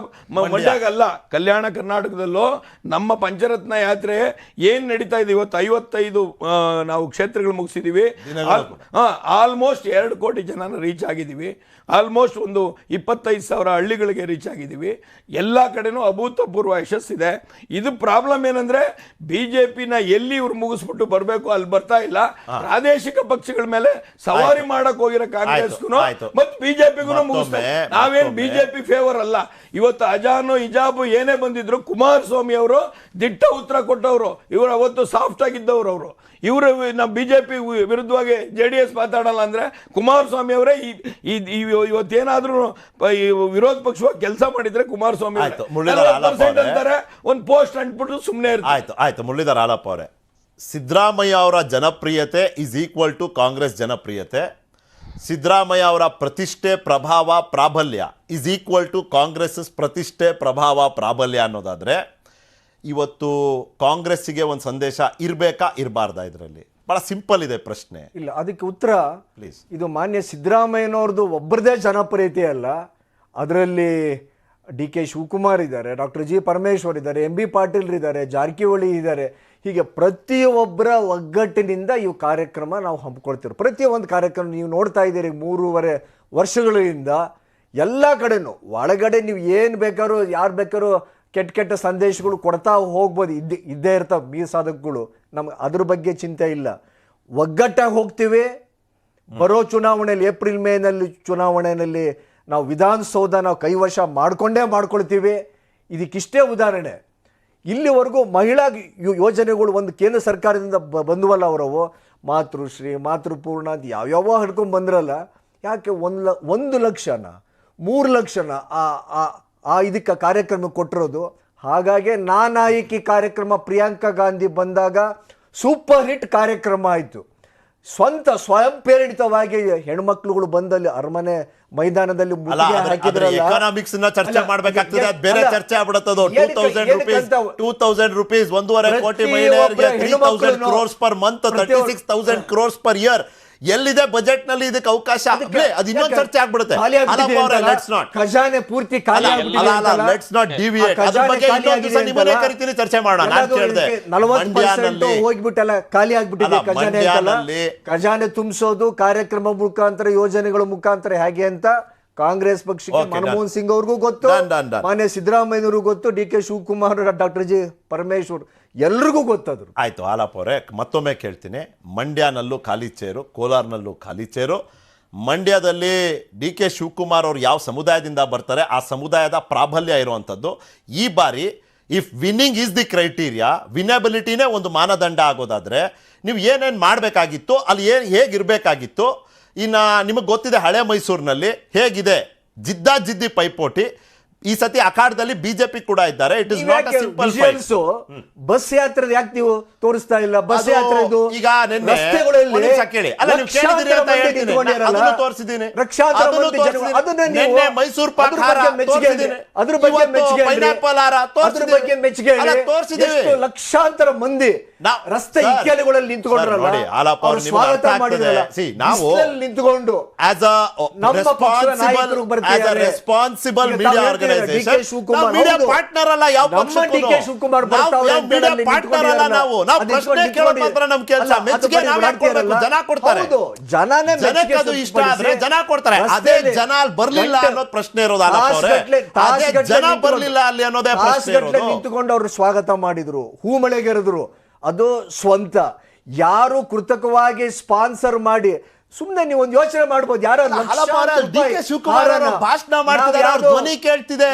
ಮಂಡ್ಯಾಗಲ್ಲ, ಕಲ್ಯಾಣ ಕರ್ನಾಟಕದಲ್ಲೂ ನಮ್ಮ ಪಂಚರತ್ನ ಪಂಚರತ್ನ ಯಾತ್ರೆ ಏನು ನಡೀತಾ ಇದೆ ಇವತ್ತು 55 ನಾವು ಕ್ಷೇತ್ರಗಳು ಮುಗಿಸಿದ್ದೀವಿ. ಆಲ್ಮೋಸ್ಟ್ 2 ಕೋಟಿ ಜನನ ರೀಚ್ ಆಗಿದ್ದೀವಿ. ಆಲ್ಮೋಸ್ಟ್ ಒಂದು 25,000 ಹಳ್ಳಿಗಳಿಗೆ ರೀಚ್ ಆಗಿದ್ದೀವಿ. ಎಲ್ಲ ಕಡೆನೂ ಅಭೂತಪೂರ್ವ ಯಶಸ್ಸಿದೆ. ಇದು ಪ್ರಾಬ್ಲಮ್ ಏನಂದ್ರೆ ಬಿಜೆಪಿನ ಎಲ್ಲಿ ಇವ್ರು ಮುಗಿಸ್ಬಿಟ್ಟು ಬರಬೇಕು ಅಲ್ಲಿ ಬರ್ತಾ ಇಲ್ಲ. ಪ್ರಾದೇಶಿಕ ಪಕ್ಷಗಳ ಮೇಲೆ ಸವಾರಿ ಮಾಡಕ್ ಹೋಗಿರೋ ಕಾಂಗ್ರೆಸ್ಗೂ ಮತ್ತು ಬಿಜೆಪಿಗೂ ಮುಗಿಸ್ತಾರೆ. ನಾವೇನ್ ಬಿಜೆಪಿ ಫೇವರ್ ಅಲ್ಲ. ಇವತ್ತು ಅಜಾನು ಹಿಜಾಬು ಏನೇ ಬಂದಿದ್ರು ಕುಮಾರಸ್ವಾಮಿ ಅವರು ದಿಟ್ಟ ಉತ್ತರ ಕೊಟ್ಟವರು. ಇವರು ಅವತ್ತು ಸಾಫ್ಟ್ ಆಗಿದ್ದವರು. ಇವರು ನಮ್ಮ ಬಿಜೆಪಿ ವಿರುದ್ಧವಾಗಿ JDS ಮಾತಾಡಲ್ಲ ಅಂದ್ರೆ ಕುಮಾರಸ್ವಾಮಿ ಅವರೇ ಇವತ್ತೇನಾದ್ರೂ ವಿರೋಧ ಪಕ್ಷವಾಗಿ ಕೆಲಸ ಮಾಡಿದ್ರೆ ಕುಮಾರಸ್ವಾಮಿ ಅಂತಾರೆ, ಒಂದು ಪೋಸ್ಟ್ ಅಂಟ್ಬಿಟ್ಟು ಸುಮ್ಮನೆ ಇರ್ತಾರೆ. ಆಯ್ತು ಮುರಳೀಧರ್ ಹಾಲಪ್ಪ ಅವರೇ, ಸಿದ್ದರಾಮಯ್ಯ ಅವರ ಜನಪ್ರಿಯತೆ ಈಸ್ ಈಕ್ವಲ್ ಟು ಕಾಂಗ್ರೆಸ್ ಜನಪ್ರಿಯತೆ. ಸಿದ್ದರಾಮಯ್ಯ ಅವರ ಪ್ರತಿಷ್ಠೆ ಪ್ರಭಾವ ಪ್ರಾಬಲ್ಯ ಈಸ್ ಈಕ್ವಲ್ ಟು ಕಾಂಗ್ರೆಸ್ ಪ್ರತಿಷ್ಠೆ ಪ್ರಭಾವ ಪ್ರಾಬಲ್ಯ ಅನ್ನೋದಾದ್ರೆ ಇವತ್ತು ಕಾಂಗ್ರೆಸ್ಸಿಗೆ ಒಂದು ಸಂದೇಶ ಇರಬೇಕಾ ಇರಬಾರ್ದಾ? ಇದರಲ್ಲಿ ಬಹಳ ಸಿಂಪಲ್ ಇದೆ ಪ್ರಶ್ನೆ. ಇಲ್ಲ, ಅದಕ್ಕೆ ಉತ್ತರ ಪ್ಲೀಸ್. ಇದು ಮಾನ್ಯ ಸಿದ್ದರಾಮಯ್ಯನವ್ರದ್ದು ಒಬ್ಬರದೇ ಜನಪ್ರಿಯತೆ ಅಲ್ಲ. ಅದರಲ್ಲಿ DK ಶಿವಕುಮಾರ್ ಇದ್ದಾರೆ, ಡಾಕ್ಟರ್ G ಪರಮೇಶ್ವರ್ ಇದ್ದಾರೆ, MB ಪಾಟೀಲ್ ಇದ್ದಾರೆ, ಜಾರಕಿಹೊಳಿ ಇದ್ದಾರೆ. ಹೀಗೆ ಪ್ರತಿಯೊಬ್ಬರ ಒಗ್ಗಟ್ಟಿನಿಂದ ಈ ಕಾರ್ಯಕ್ರಮ ನಾವು ಹಮ್ಮಿಕೊಳ್ತೀವಿ. ಪ್ರತಿಯೊಂದು ಕಾರ್ಯಕ್ರಮ ನೀವು ನೋಡ್ತಾ ಇದ್ದೀರಿ 3.5 ವರ್ಷಗಳಿಂದ ಎಲ್ಲ ಕಡೆನೂ ಒಳಗಡೆ ನೀವು ಏನು ಬೇಕಾದ್ರೂ ಯಾರು ಬೇಕಾದ್ರೂ ಕೆಟ್ಟ ಸಂದೇಶಗಳು ಕೊಡ್ತಾ ಹೋಗ್ಬೋದು. ಇದ್ದೇ ಇರ್ತಾವೆ ಮೀಸಾದಕಗಳು. ನಮ್ಗೆ ಅದ್ರ ಬಗ್ಗೆ ಚಿಂತೆ ಇಲ್ಲ. ಒಗ್ಗಟ್ಟಾಗಿ ಹೋಗ್ತೀವಿ. ಬರೋ ಚುನಾವಣೆಯಲ್ಲಿ ಏಪ್ರಿಲ್ ಮೇನಲ್ಲಿ ಚುನಾವಣೆಯಲ್ಲಿ ನಾವು ವಿಧಾನಸೌಧ ನಾವು ಕೈವಶ ಮಾಡ್ಕೊಳ್ತೀವಿ. ಇದಕ್ಕಿಷ್ಟೇ ಉದಾಹರಣೆ. ಇಲ್ಲಿವರೆಗೂ ಮಹಿಳಾ ಯೋಜನೆಗಳು ಒಂದು ಕೇಂದ್ರ ಸರ್ಕಾರದಿಂದ ಬಂದವಲ್ಲ ಅವರವು, ಮಾತೃಶ್ರೀ, ಮಾತೃಪೂರ್ಣ ಅಂತ ಯಾವ್ಯಾವ ಹಿಡ್ಕೊಂಡು ಬಂದ್ರಲ್ಲ. ಯಾಕೆ 1 ಲಕ್ಷನ 3 ಲಕ್ಷನ ಇದಕ್ಕೆ ಕಾರ್ಯಕ್ರಮ ಕೊಟ್ಟಿರೋದು. ಹಾಗಾಗಿ ನಾನಾಯಕಿ ಕಾರ್ಯಕ್ರಮ ಪ್ರಿಯಾಂಕಾ ಗಾಂಧಿ ಬಂದಾಗ ಸೂಪರ್ ಹಿಟ್ ಕಾರ್ಯಕ್ರಮ ಆಯಿತು. ಸ್ವಯಂ ಪ್ರೇರಿತವಾಗಿ ಹೆಣ್ಮಕ್ಳುಗಳು ಬಂದಲ್ಲಿ ಅರಮನೆ ಮೈದಾನದಲ್ಲಿ ಎಕನಾಮಿಕ್ಸ್ ಚರ್ಚೆ ಮಾಡಬೇಕಾಗ್ತದೆ. ಬೇರೆ ಚರ್ಚೆ ಆಗ್ಬಿಡುತ್ತದು. 2,000 ರೂಪೀಸ್ 1.5 ಕೋಟಿ ಮಹಿಳೆಯರಿಗೆ 3,000 crores per month, 36,000 crores per year. ಎಲ್ಲಿದೆ ಬಜೆಟ್ ನಲ್ಲಿ ಇದಕ್ಕೆ ಅವಕಾಶ? ಅದು ಇನ್ನೊಂದು ಚರ್ಚೆ ಆಗ್ಬಿಡುತ್ತೆ. ಖಜಾನೆ ಪೂರ್ತಿ ಖಾಲಿ ಚರ್ಚೆ ಮಾಡೋಣ. ಹೋಗ್ಬಿಟ್ಟಲ್ಲ, ಖಾಲಿ ಆಗ್ಬಿಟ್ಟಿದೆ ಖಜಾನೆ. ಖಜಾನೆ ತುಂಬಿಸೋದು ಕಾರ್ಯಕ್ರಮ ಮುಖಾಂತರ, ಯೋಜನೆಗಳ ಮುಖಾಂತರ ಹೇಗೆ ಅಂತ ಕಾಂಗ್ರೆಸ್ ಪಕ್ಷಕ್ಕೆ ಮನಮೋಹನ್ ಸಿಂಗ್ ಅವ್ರಿಗೂ ಗೊತ್ತು, ಮಾನ್ಯ ಸಿದ್ದರಾಮಯ್ಯನವ್ರಿಗೂ ಗೊತ್ತು, DK Shivakumar, doctor G Parameshwar ಎಲ್ರಿಗೂ ಗೊತ್ತಾದ್ರು. ಆಯ್ತು ಹಾಲಪ್ಪ ಅವರೇ, ಮತ್ತೊಮ್ಮೆ ಕೇಳ್ತೀನಿ. ಮಂಡ್ಯನಲ್ಲೂ ಖಾಲಿ ಚೇರು, ಕೋಲಾರ್ನಲ್ಲೂ ಖಾಲಿ ಚೇರು. ಮಂಡ್ಯದಲ್ಲಿ DK ಶಿವಕುಮಾರ್ ಅವರು ಯಾವ ಸಮುದಾಯದಿಂದ ಬರ್ತಾರೆ ಆ ಸಮುದಾಯದ ಪ್ರಾಬಲ್ಯ ಇರುವಂಥದ್ದು. ಈ ಬಾರಿ if winning is the criteria, ವಿನಬಿಲಿಟಿನೇ ಒಂದು ಮಾನದಂಡ ಆಗೋದಾದ್ರೆ ನೀವು ಏನೇನು ಮಾಡಬೇಕಾಗಿತ್ತು, ಅಲ್ಲಿ ಹೇಗಿರಬೇಕಾಗಿತ್ತು. ಇನ್ನು ನಿಮಗೆ ಗೊತ್ತಿದೆ ಹಳೆ ಮೈಸೂರಿನಲ್ಲಿ ಹೇಗಿದೆ ಜಿದ್ದಿ ಪೈಪೋಟಿ. ಈ ಸತಿ ಅಖಾಡದಲ್ಲಿ ಬಿಜೆಪಿ ಕೂಡ ಇದ್ದಾರೆ. It is not a simple fight. Bus ಯಾತ್ರೆ ಯಾಕೆ ನೀವು ತೋರಿಸ್ತಾ ಇಲ್ಲ? ಬಸ್ ಯಾತ್ರೆ ಈಗ ಕೇಳಿ, ಅಲ್ಲ ನೀವು ಕೇಳಿದಿರಿ ಅಂತ ಹೇಳ್ತೀನಿ, ಅದನ್ನು ತೋರಿಸಿದ್ದೀನಿ. ನಿನ್ನೆ ಮೈಸೂರು ಪಾಕ್ ಹಾರ ತೋರಿಸಿದ್ದೀನಿ, ಪೈನಾಪಲ್ ಹಾರ ತೋರಿಸಿದ್ದೀವಿ. ಲಕ್ಷಾಂತರ ಮಂದಿ ರಸ್ತೆ ಇಕ್ಕೆಲೆಗಳಲ್ಲಿ ನಿಂತ್ಕೊಂಡ್ರಲ್ಲ, ಸ್ವಾಗತ ಮಾಡಿದ್ರಲ್ಲ. ನಾವು ನಿಂತ್ಕೊಂಡು ರೆಸ್ಪಾನ್ಸಿಬಲ್ ಮೀಡಿಯಾ ಪಾರ್ಟ್ನರ್ ಅಲ್ಲ. ಯಾವ DK ಶಿವಕುಮಾರ್ ಪಾರ್ಟ್ನರ್ ಅಲ್ಲ. ನಾವು ಪ್ರಶ್ನೆ ಕೇಳೋದು ಮಾತ್ರ ನಮ್ ಕೆಲಸ. ಮೆಚ್ಚುಗೆ ಜನ ಕೊಡ್ತಾರೆ. ಜನಕ್ಕೆ ಅದು ಇಷ್ಟ ಆದ್ರೆ ಜನ ಕೊಡ್ತಾರೆ. ಅದೇ ಜನ ಅಲ್ಲಿ ಬರ್ಲಿಲ್ಲ ಅನ್ನೋದು ಪ್ರಶ್ನೆ ಇರೋದಲ್ಲ. ಜನ ಬರ್ಲಿಲ್ಲ ಅಲ್ಲಿ ಅನ್ನೋದೇ ಪ್ರಶ್ನೆ ಇರೋದು. ನಿಂತ್ಕೊಂಡು ಅವ್ರು ಸ್ವಾಗತ ಮಾಡಿದ್ರು, ಹೂಮಳೆಗೆರೆದ್ರು. ಅದು ಸ್ವಂತ. ಯಾರು ಕೃತಕವಾಗಿ ಸ್ಪಾನ್ಸರ್ ಮಾಡಿ ಸುಮ್ಮನೆ ನೀವು ಒಂದು ಯೋಚನೆ ಮಾಡ್ಬೋದು. ಯಾರೋ DK ಶಿವಕುಮಾರ್ ಭಾಷಣ ಮಾಡ್ತಿದ್ದಾರೆ, ಧ್ವನಿ ಕೇಳ್ತಿದೆ.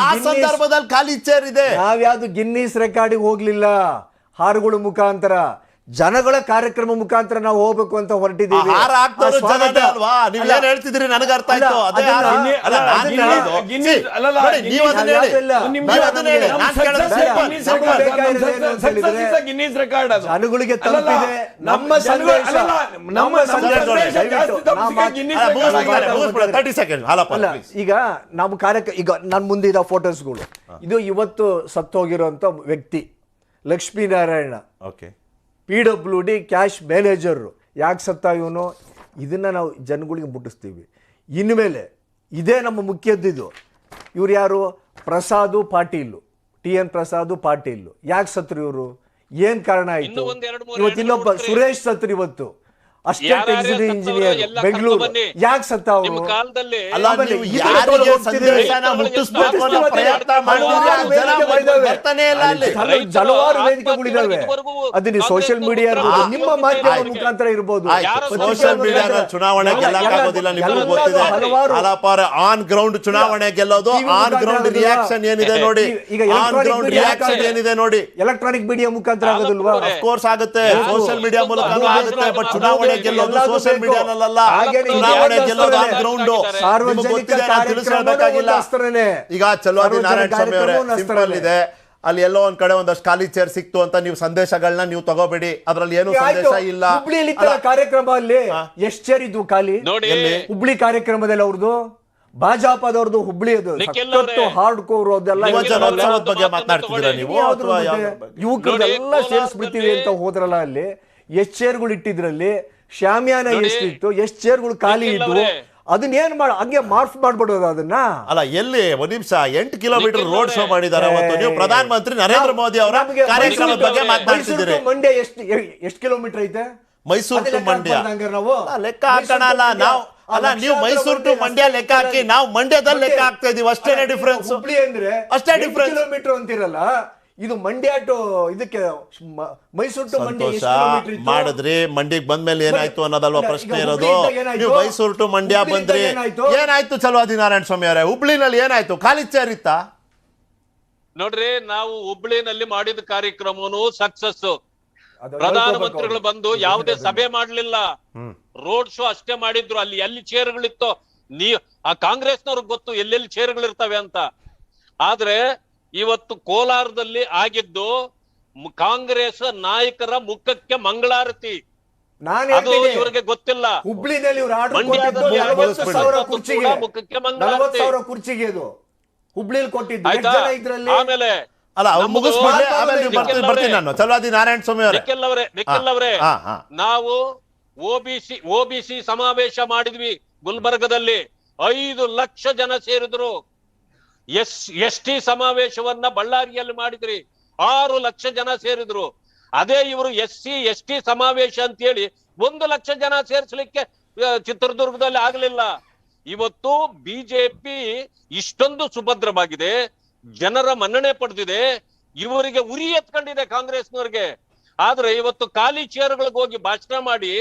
ಆ ಸಂದರ್ಭದಲ್ಲಿ ಖಾಲಿ ಚೇರ್ ಇದೆ. ನಾವ್ಯಾವ್ದು ಗಿನ್ನಿಸ್ ರೆಕಾರ್ಡಿಗೆ ಹೋಗ್ಲಿಲ್ಲ. ಹಾರುಗಳ ಮುಖಾಂತರ, ಜನಗಳ ಕಾರ್ಯಕ್ರಮ ಮುಖಾಂತರ ನಾವು ಹೋಗ್ಬೇಕು ಅಂತ ಹೊರಟಿದ್ದೀವಿ. ಹೇಳ್ತಿದ್ರಿ ನನಗೆ ಅರ್ಥ ಆಯ್ತು. ಜನಗಳಿಗೆ ತಲುಪಿದೆ ನಮ್ಮ ಸಂದೇಶ. ಈಗ ನಮ್ಮ ಕಾರ್ಯಕ್ರಮ, ಈಗ ನನ್ನ ಮುಂದೆ ಇರೋ ಫೋಟೋಸ್ಗಳು, ಇದು ಇವತ್ತು ಸತ್ತೋಗಿರುವಂತ ವ್ಯಕ್ತಿ ಲಕ್ಷ್ಮೀನಾರಾಯಣ, PWD ಕ್ಯಾಶ್ ಮ್ಯಾನೇಜರು. ಯಾಕೆ ಸತ್ತ ಇವನು? ಇದನ್ನು ನಾವು ಜನಗಳಿಗೆ ಮುಟ್ಟಿಸ್ತೀವಿ. ಇನ್ಮೇಲೆ ಇದೇ ನಮ್ಮ ಮುಖ್ಯದ್ದು. ಇವ್ರು ಯಾರು? ಪ್ರಸಾದು ಪಾಟೀಲು, TN ಪ್ರಸಾದ್ ಪಾಟೀಲ್ ಯಾಕೆ ಸತ್ರು ಇವರು? ಏನ್ ಕಾರಣ ಆಯ್ತು? ಇನ್ನೂ ಒಂದೆರಡು ಮೂರು ಇವತ್ತು ಇನ್ನೊಬ್ಬ ಹುಡುಕ್ರಿ. ಸುರೇಶ್ ಸತ್ರು ಇವತ್ತು ಅಷ್ಟೇ ಯಾರ್ಯಾರು ಎಕ್ಸಿಕ್ಯೂಟಿವ್ ಸತ್ತವ್ರೋ ಇಂಜಿನಿಯರ್ ಎಲ್ಲ ಬೆಂಗಳೂರು. ಕರ್ಕೊಂಡ್ ಬನ್ನಿ. ಯಾಕೆ ಸತ್ತ ನಿಮ್ಮ ಅವರು? ಕಾಲದಲ್ಲಿ ಅಲ್ಲ, ಆಮೇಲೆ ನೀವು ಈ ಯಾರಿಗೆ ಕಡೆ ಹೋಗ್ತಿದ್ದೀರಿ? ಸಂದೇಶನ ಮುಟ್ಟಿಸ್ಬೇಕು ಅನ್ನೋ ಪ್ರಯತ್ನ ಮಾಡಿದ್ರೆ ಹಲವಾರು ಜನ ವೇದಿಕೆಗಳಿದಾವೆ. ಬರ್ತಾನೆ ಇಲ್ಲ ಅಲ್ಲಿ. ಹಲವಾರು ವೇದಿಕೆಗಳಿದಾವೆ. ಅದನ್ನ ಸೋಷಿಯಲ್ ಮೀಡಿಯಾ ಇರ್ಬೋದು, ನಿಮ್ಮ ಮಾಧ್ಯಮ ಮುಖಾಂತರ ಇರ್ಬೋದು. ಸೋಷಿಯಲ್ ಮೀಡಿಯಾದಲ್ಲಿ ಚುನಾವಣೆ ಗೆಲ್ಲಕ್ಕಾಗೋದಿಲ್ಲ, ನಿಮಗೂ ಗೊತ್ತಿದೆ. ಹಲವಾರು ಆನ್ ಗ್ರೌಂಡ್ ಚುನಾವಣೆ ಗೆಲ್ಲೋದು, ಆನ್ ಗ್ರೌಂಡ್ ರಿಯಾಕ್ಷನ್ ಏನಿದೆ ನೋಡಿ, ಆನ್ ಗ್ರೌಂಡ್ ರಿಯಾಕ್ಷನ್ ಏನಿದೆ ನೋಡಿ. ಎಲೆಕ್ಟ್ರಾನಿಕ್ ಮೀಡಿಯಾ ಮುಖಾಂತರ ಆಗೋದಿಲ್ವಾ? ಕೋರ್ಸ್ ಆಗುತ್ತೆ, ಸೋಷಿಯಲ್ ಮೀಡಿಯಾ ಮೂಲಕ ಆಗುತ್ತೆ. ಬಟ್ ಚುನಾವಣೆ ಗೆಲ್ಲೋದು ಸೋಷಿಯಲ್ ಮೀಡಿಯಾನಲ್ಲ, ಚುನಾವಣೆ ಗೆಲ್ಲೋದು ಆನ್ ಗ್ರೌಂಡ್. ತಿಳಿಸಬೇಕಾಗಿಲ್ಲ. ಈಗ ಚಲುವಾದಿ ನಾರಾಯಣ ಸ್ವಾಮಿ ಅವರೇ, ಸಿಂಪಲ್ ಇದೆ. ಅಲ್ಲಿ ಎಲ್ಲೋ ಒಂದ್ ಕಡೆ ಒಂದಷ್ಟು ಖಾಲಿ ಚೇರ್ ಸಿಕ್ತು ಅಂತ ನೀವು ಸಂದೇಶಗಳನ್ನ ನೀವು ತಗೋಬೇಡಿ, ಅದ್ರಲ್ಲಿ ಏನು ಸಂದೇಶ ಇಲ್ಲ. ಹುಬ್ಳಿಯಲ್ಲಿ ಕಾರ್ಯಕ್ರಮ ಅಲ್ಲಿ ಎಷ್ಟ್ ಚೇರ್ ಇದ್ವು ಖಾಲಿ? ಹುಬ್ಳಿ ಕಾರ್ಯಕ್ರಮದಲ್ಲಿ ಅವ್ರದ್ದು ಭಾಜಪದವ್ರದ್ದು ಹುಬ್ಳಿ ಅದು ಹಾರ್ಡ್ ಕೋರ್ ಅದೆಲ್ಲ ಜನೋತ್ಸವದ ಬಗ್ಗೆ ಮಾತನಾಡ್ತಿದ್ದೀರಾ ನೀವು? ಯುವಕರೆಲ್ಲ ಸೇರಿಸ್ಬಿಡ್ತೀವಿ ಅಂತ ಹೋದ್ರಲ್ಲ, ಅಲ್ಲಿ ಎಷ್ಟ್ ಚೇರ್ಗಳು ಇಟ್ಟಿದ್ರಲ್ಲಿ, ಶಾಮಿಯಾನ ಎಷ್ಟಿತ್ತು, ಎಷ್ಟ್ ಚೇರ್ಗಳು ಖಾಲಿ ಇದ್ವು, ಅದನ್ನ ಏನ್ ಮಾಡ ಹಂಗೆ ಮಾರ್ಫ್ ಮಾಡ್ಬಿಡೋದು ಅದನ್ನ. ಅಲ್ಲ, ಎಲ್ಲಿ ಒಂದ್ ನಿಮಿಷ 8 ಕಿಲೋಮೀಟರ್ ರೋಡ್ ಶೋ ಮಾಡಿದ್ದಾರೆ ಅವತ್ತು. ನೀವು ಪ್ರಧಾನ ಮಂತ್ರಿ ನರೇಂದ್ರ ಮೋದಿ ಅವರ ಕಾರ್ಯಕ್ರಮದ ಬಗ್ಗೆ ಮಾತನಾಡ್ತಿದ್ದೀರಿ. ಮಂಡ್ಯ ಎಷ್ಟು ಕಿಲೋಮೀಟರ್ ಐತೆ? ಮೈಸೂರು ಟು ಮಂಡ್ಯ ನಾವು ಲೆಕ್ಕ ಹಾಕೋಣ ಅಲ್ಲ ನಾವು. ಅಲ್ಲ, ನೀವು ಮೈಸೂರು ಟು ಮಂಡ್ಯ ಲೆಕ್ಕ ಹಾಕಿ, ನಾವು ಮಂಡ್ಯದಲ್ಲಿ ಲೆಕ್ಕ ಹಾಕ್ತಾ ಇದೀವಿ. ಅಷ್ಟೇನೆ ಡಿಫ್ರೆನ್ಸ್. ಹುಬ್ಳಿ ಅಂದ್ರೆ ಅಷ್ಟೇ ಡಿಫ್ರೆನ್ಸ್. ಕಿಲೋಮೀಟರ್ ಅಂತಿರಲ್ಲ, ಇದು ಮಂಡ್ಯ ಟು ಇದಕ್ಕೆ ಮೈಸೂರು ಟು ಮಂಡ್ಯ ಮಾಡಿದ್ರಿ. ಮಂಡ್ಯಕ್ಕೆ ಬಂದ್ಮೇಲೆ ಏನಾಯ್ತು ಅನ್ನೋದಲ್ವಾ ಪ್ರಶ್ನೆ ಇರೋದು. ನೀವು ಮೈಸೂರು ಟು ಮಂಡ್ಯ ಬಂದ್ರಿ, ಏನಾಯ್ತು ಚಲುವಾದಿ ನಾರಾಯಣ ಸ್ವಾಮಿ ಅವರೇ? ಹುಬ್ಳಿನಲ್ಲಿ ಏನಾಯ್ತು? ಖಾಲಿ ಚೇರ್ ಇತ್ತಾ? ನೋಡ್ರಿ, ನಾವು ಹುಬ್ಳಿನಲ್ಲಿ ಮಾಡಿದ ಕಾರ್ಯಕ್ರಮನು ಸಕ್ಸಸ್. ಪ್ರಧಾನಮಂತ್ರಿಗಳು ಬಂದು ಯಾವುದೇ ಸಭೆ ಮಾಡ್ಲಿಲ್ಲ, ರೋಡ್ ಶೋ ಅಷ್ಟೇ ಮಾಡಿದ್ರು. ಅಲ್ಲಿ ಎಲ್ಲಿ ಚೇರ್ಗಳಿತ್ತು ಆ ಕಾಂಗ್ರೆಸ್ನವ್ರಿಗೆ ಗೊತ್ತು ಎಲ್ಲೆಲ್ಲಿ ಚೇರ್ಗಳಿರ್ತವೆ ಅಂತ. ಆದ್ರೆ ಇವತ್ತು ಕೋಲಾರದಲ್ಲಿ ಆಗಿದ್ದು ಕಾಂಗ್ರೆಸ್ ನಾಯಕರ ಮುಖಕ್ಕೆ ಮಂಗಳಾರತಿ. ಅದು ಇವರಿಗೆ ಗೊತ್ತಿಲ್ಲ. ಹುಬ್ಳಿನಲ್ಲಿ ಮುಖಕ್ಕೆ ಮಂಗಳಾರತಿ ಕುರ್ಚಿಗೆ ಇದು ಹುಬ್ಳಿಲಿ ಕೊಟ್ಟಿದ್ದು. ಆಮೇಲೆ ಅಲ್ಲ, ಮುಗಿಸ್ಬಿಡ್ಲಿ, ಆಮೇಲೆ ಬರ್ತೀನಿ ನಾನು. ಚಲುವಾದಿ ನಾರಾಯಣ ಸ್ವಾಮಿ ಅವರೇ, ನಿಖಿಲ್ ಅವರೇ, ನಾವು ಓಬಿಸಿ ಸಮಾವೇಶ ಮಾಡಿದ್ವಿ ಗುಲ್ಬರ್ಗದಲ್ಲಿ. 5 ಲಕ್ಷ ಜನ ಸೇರಿದ್ರು. ST ಸಮಾವೇಶವನ್ನ ಬಳ್ಳಾರಿಯಲ್ಲಿ ಮಾಡಿದ್ರಿ, 6 ಲಕ್ಷ ಜನ ಸೇರಿದ್ರು. ಅದೇ ಇವರು SC ST ಸಮಾವೇಶ ಅಂತ ಹೇಳಿ 1 ಲಕ್ಷ ಜನ ಸೇರಿಸಲಿಕ್ಕೆ ಚಿತ್ರದುರ್ಗದಲ್ಲಿ ಆಗ್ಲಿಲ್ಲ. ಇವತ್ತು ಬಿಜೆಪಿ ಇಷ್ಟೊಂದು ಸುಭದ್ರವಾಗಿದೆ, ಜನರ ಮನ್ನಣೆ ಪಡೆದಿದೆ, ಇವರಿಗೆ ಉರಿ ಎತ್ಕೊಂಡಿದೆ ಕಾಂಗ್ರೆಸ್ನವ್ರಿಗೆ. ಆದ್ರೆ ಇವತ್ತು ಖಾಲಿ ಚೇರ್ಗಳಿಗೆ ಹೋಗಿ ಭಾಷಣ ಮಾಡಿ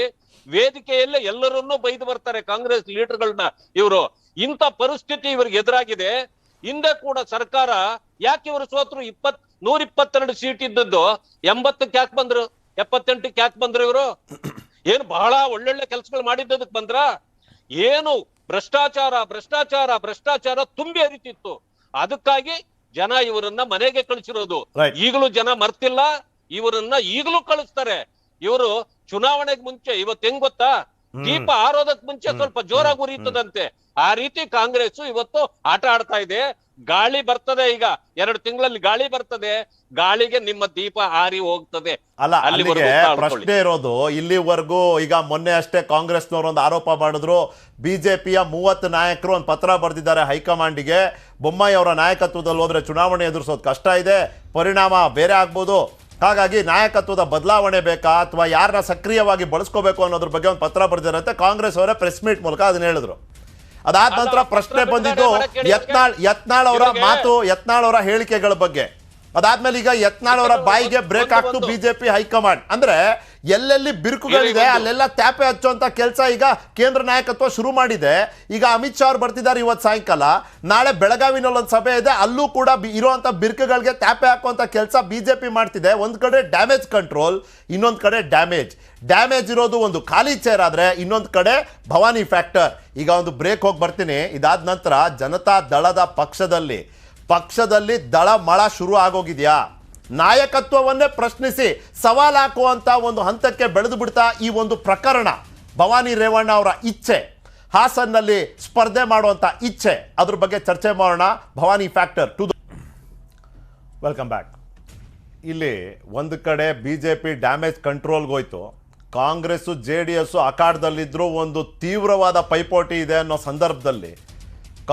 ವೇದಿಕೆಯಲ್ಲೇ ಎಲ್ಲರನ್ನೂ ಬೈದು ಬರ್ತಾರೆ ಕಾಂಗ್ರೆಸ್ ಲೀಡರ್ಗಳನ್ನ ಇವರು. ಇಂಥ ಪರಿಸ್ಥಿತಿ ಇವ್ರಿಗೆ ಎದುರಾಗಿದೆ. ಹಿಂದೆ ಕೂಡ ಸರ್ಕಾರ ಯಾಕೆ ಇವರು ಸೋತ್ರು? 122 ಸೀಟ್ ಇದ್ದದ್ದು 80ಕ್ಕೆ ಯಾಕೆ ಬಂದ್ರು? 78ಕ್ಕೆ ಯಾಕೆ ಬಂದ್ರು ಇವರು? ಏನು ಬಹಳ ಒಳ್ಳೊಳ್ಳೆ ಕೆಲಸಗಳು ಮಾಡಿದ್ದದಕ್ಕೆ ಬಂದ್ರ? ಏನು ಭ್ರಷ್ಟಾಚಾರ ಭ್ರಷ್ಟಾಚಾರ ಭ್ರಷ್ಟಾಚಾರ ತುಂಬಿ ಹರಿತಿತ್ತು. ಅದಕ್ಕಾಗಿ ಜನ ಇವರನ್ನ ಮನೆಗೆ ಕಳಿಸಿರೋದು. ಈಗಲೂ ಜನ ಮರ್ತಿಲ್ಲ, ಇವರನ್ನ ಈಗಲೂ ಕಳಿಸ್ತಾರೆ. ಇವರು ಚುನಾವಣೆಗೆ ಮುಂಚೆ ಇವತ್ತು ಹೆಂಗ್ ಗೊತ್ತಾ, ದೀಪ ಆರೋದಕ್ ಮುಂಚೆ ಸ್ವಲ್ಪ ಜೋರಾಗಿ ಉರಿಯುತ್ತದಂತೆ, ಆ ರೀತಿ ಕಾಂಗ್ರೆಸ್ ಇವತ್ತು ಆಟ ಆಡ್ತಾ ಇದೆ. ಗಾಳಿ ಬರ್ತದೆ, ಈಗ 2 ತಿಂಗಳಲ್ಲಿ ಗಾಳಿ ಬರ್ತದೆ, ಗಾಳಿಗೆ ನಿಮ್ಮ ದೀಪ ಆರಿ ಹೋಗ್ತದೆ. ಅಲ್ಲ, ಅಲ್ಲಿಗೆ ಪ್ರಶ್ನೆ ಇರೋದು. ಇಲ್ಲಿವರೆಗೂ ಈಗ ಮೊನ್ನೆ ಅಷ್ಟೇ ಕಾಂಗ್ರೆಸ್ನವರು ಒಂದು ಆರೋಪ ಮಾಡಿದ್ರು, ಬಿಜೆಪಿಯ 30 ನಾಯಕರು ಒಂದು ಪತ್ರ ಬರೆದಿದ್ದಾರೆ ಹೈಕಮಾಂಡಿಗೆ, ಬೊಮ್ಮಾಯಿ ಅವರ ನಾಯಕತ್ವದಲ್ಲಿ ಹೋದ್ರೆ ಚುನಾವಣೆ ಎದುರಿಸೋದು ಕಷ್ಟ ಇದೆ, ಪರಿಣಾಮ ಬೇರೆ ಆಗ್ಬೋದು, ಹಾಗಾಗಿ ನಾಯಕತ್ವದ ಬದಲಾವಣೆ ಬೇಕಾ ಅಥವಾ ಯಾರನ್ನ ಸಕ್ರಿಯವಾಗಿ ಬಳಸ್ಕೋಬೇಕು ಅನ್ನೋದ್ರ ಬಗ್ಗೆ ಒಂದು ಪತ್ರ ಬರೆದಿರಂತೆ. ಕಾಂಗ್ರೆಸ್ ಅವರೇ ಪ್ರೆಸ್ ಮೀಟ್ ಮೂಲಕ ಅದನ್ನ ಹೇಳಿದ್ರು. ಅದಾದ ನಂತರ ಪ್ರಶ್ನೆ ಬಂದಿದ್ದು ಯತ್ನಾಳ್ ಅವರ ಮಾತು, ಯತ್ನಾಳ್ ಅವರ ಹೇಳಿಕೆಗಳ ಬಗ್ಗೆ. ಅದಾದ್ಮೇಲೆ ಈಗ ಯತ್ನಾಳ್ ಅವರ ಬಾಯಿಗೆ ಬ್ರೇಕ್ ಆಗ್ತು ಬಿಜೆಪಿ ಹೈಕಮಾಂಡ್. ಅಂದ್ರೆ ಎಲ್ಲೆಲ್ಲಿ ಬಿರುಕುಗಳಿದೆ ಅಲ್ಲೆಲ್ಲ ಟ್ಯಾಪೆ ಹಚ್ಚುವಂತ ಕೆಲಸ ಈಗ ಕೇಂದ್ರ ನಾಯಕತ್ವ ಶುರು ಮಾಡಿದೆ. ಈಗ ಅಮಿತ್ ಶಾ ಅವ್ರು ಬರ್ತಿದ್ದಾರೆ ಇವತ್ತು ಸಾಯಂಕಾಲ, ನಾಳೆ ಬೆಳಗಾವಿನಲ್ಲಿ ಒಂದು ಸಭೆ ಇದೆ, ಅಲ್ಲೂ ಕೂಡ ಇರುವಂತ ಬಿರುಕುಗಳಿಗೆ ಟ್ಯಾಪೆ ಹಾಕುವಂತ ಕೆಲಸ ಬಿಜೆಪಿ ಮಾಡ್ತಿದೆ. ಒಂದ್ ಕಡೆ ಡ್ಯಾಮೇಜ್ ಕಂಟ್ರೋಲ್, ಇನ್ನೊಂದು ಕಡೆ ಡ್ಯಾಮೇಜ್ ಇರೋದು ಒಂದು ಖಾಲಿ ಚೇರ್ ಆದ್ರೆ, ಇನ್ನೊಂದು ಕಡೆ ಭವಾನಿ ಫ್ಯಾಕ್ಟರ್. ಈಗ ಒಂದು ಬ್ರೇಕ್ ಹೋಗಿ ಬರ್ತೀನಿ. ಇದಾದ ನಂತರ ಜನತಾ ದಳದ ಪಕ್ಷದಲ್ಲಿ ದಳ ಮಳ ಶುರು ಆಗೋಗಿದ್ಯಾ? ನಾಯಕತ್ವವನ್ನೇ ಪ್ರಶ್ನಿಸಿ ಸವಾಲು ಹಾಕುವಂತ ಒಂದು ಹಂತಕ್ಕೆ ಬೆಳೆದು ಬಿಡ್ತಾ ಈ ಒಂದು ಪ್ರಕರಣ. ಭವಾನಿ ರೇವಣ್ಣ ಅವರ ಇಚ್ಛೆ, ಹಾಸನ್ನಲ್ಲಿ ಸ್ಪರ್ಧೆ ಮಾಡುವಂತ ಇಚ್ಛೆ, ಅದ್ರ ಬಗ್ಗೆ ಚರ್ಚೆ ಮಾಡೋಣ. Bhavani factor to welcome back. ಇಲ್ಲಿ ಒಂದು ಕಡೆ ಬಿಜೆಪಿ ಡ್ಯಾಮೇಜ್ ಕಂಟ್ರೋಲ್ಗೆ ಹೋಯ್ತು, ಕಾಂಗ್ರೆಸ್ JDS ಅಖಾಡದಲ್ಲಿದ್ದರೂ ಒಂದು ತೀವ್ರವಾದ ಪೈಪೋಟಿ ಇದೆ ಅನ್ನೋ ಸಂದರ್ಭದಲ್ಲಿ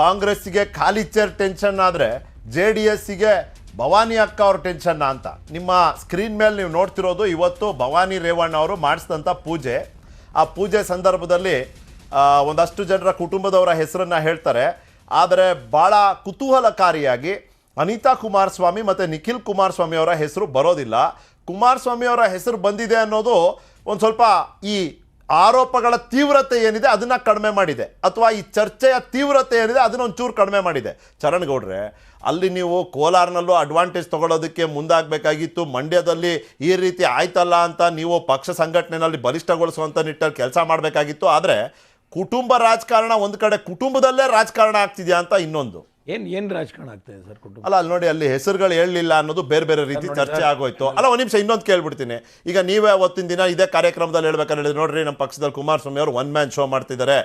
ಕಾಂಗ್ರೆಸ್ಸಿಗೆ ಖಾಲಿ ಚೇರ್ ಟೆನ್ಷನ್ ಆದರೆ JDSಗೆ ಭವಾನಿ ಅಕ್ಕ ಅವ್ರ ಟೆನ್ಷನ್ನ ಅಂತ. ನಿಮ್ಮ ಸ್ಕ್ರೀನ್ ಮೇಲೆ ನೀವು ನೋಡ್ತಿರೋದು ಇವತ್ತು ಭವಾನಿ ರೇವಣ್ಣ ಅವರು ಮಾಡಿಸಿದಂಥ ಪೂಜೆ. ಆ ಪೂಜೆ ಸಂದರ್ಭದಲ್ಲಿ ಒಂದಷ್ಟು ಜನರ ಕುಟುಂಬದವರ ಹೆಸರನ್ನು ಹೇಳ್ತಾರೆ. ಆದರೆ ಭಾಳ ಕುತೂಹಲಕಾರಿಯಾಗಿ ಅನಿತಾ ಕುಮಾರಸ್ವಾಮಿ ಮತ್ತು ನಿಖಿಲ್ ಕುಮಾರಸ್ವಾಮಿ ಅವರ ಹೆಸರು ಬರೋದಿಲ್ಲ. ಕುಮಾರಸ್ವಾಮಿ ಅವರ ಹೆಸರು ಬಂದಿದೆ ಅನ್ನೋದು ಒಂದು ಸ್ವಲ್ಪ ಈ ಆರೋಪಗಳ ತೀವ್ರತೆ ಏನಿದೆ ಅದನ್ನು ಕಡಿಮೆ ಮಾಡಿದೆ, ಅಥವಾ ಈ ಚರ್ಚೆಯ ತೀವ್ರತೆ ಏನಿದೆ ಅದನ್ನು ಒಂಚೂರು ಕಡಿಮೆ ಮಾಡಿದೆ. ಚರಣ್ ಗೌಡ್ರೆ, ಅಲ್ಲಿ ನೀವು ಕೋಲಾರ್ನಲ್ಲೂ ಅಡ್ವಾಂಟೇಜ್ ತೊಗೊಳೋದಕ್ಕೆ ಮುಂದಾಗಬೇಕಾಗಿತ್ತು. ಮಂಡ್ಯದಲ್ಲಿ ಈ ರೀತಿ ಆಯ್ತಲ್ಲ ಅಂತ ನೀವು ಪಕ್ಷ ಸಂಘಟನೆಯಲ್ಲಿ ಬಲಿಷ್ಠಗೊಳಿಸುವಂಥ ನಿಟ್ಟಲ್ಲಿ ಕೆಲಸ ಮಾಡಬೇಕಾಗಿತ್ತು. ಆದರೆ ಕುಟುಂಬ ರಾಜಕಾರಣ ಒಂದು ಕಡೆ, ಕುಟುಂಬದಲ್ಲೇ ರಾಜಕಾರಣ ಆಗ್ತಿದೆಯಾ ಅಂತ ಇನ್ನೊಂದು. ಏನು ರಾಜಕಾರಣ ಆಗ್ತದೆ ಸರ್ ಕುಟುಂಬ? ಅಲ್ಲ, ಅಲ್ಲಿ ನೋಡಿ, ಅಲ್ಲಿ ಹೆಸರುಗಳು ಹೇಳಲಿಲ್ಲ ಅನ್ನೋದು ಬೇರೆ ಬೇರೆ ರೀತಿ ಚರ್ಚೆ ಆಗೋಯ್ತು. ಅಲ್ಲ, ಒಂದು ನಿಮಿಷ ಇನ್ನೊಂದು ಕೇಳ್ಬಿಡ್ತೀನಿ. ಈಗ ನೀವೇ ಅವತ್ತಿನ ದಿನ ಇದೇ ಕಾರ್ಯಕ್ರಮದಲ್ಲಿ ಹೇಳ್ಬೇಕಾದ್ರೆ ಹೇಳಿದ್ರೆ, ನೋಡ್ರಿ ನಮ್ಮ ಪಕ್ಷದಲ್ಲಿ ಕುಮಾರಸ್ವಾಮಿ ಅವರು ಒನ್ ಮ್ಯಾನ್ ಶೋ ಮಾಡ್ತಿದ್ದಾರೆ,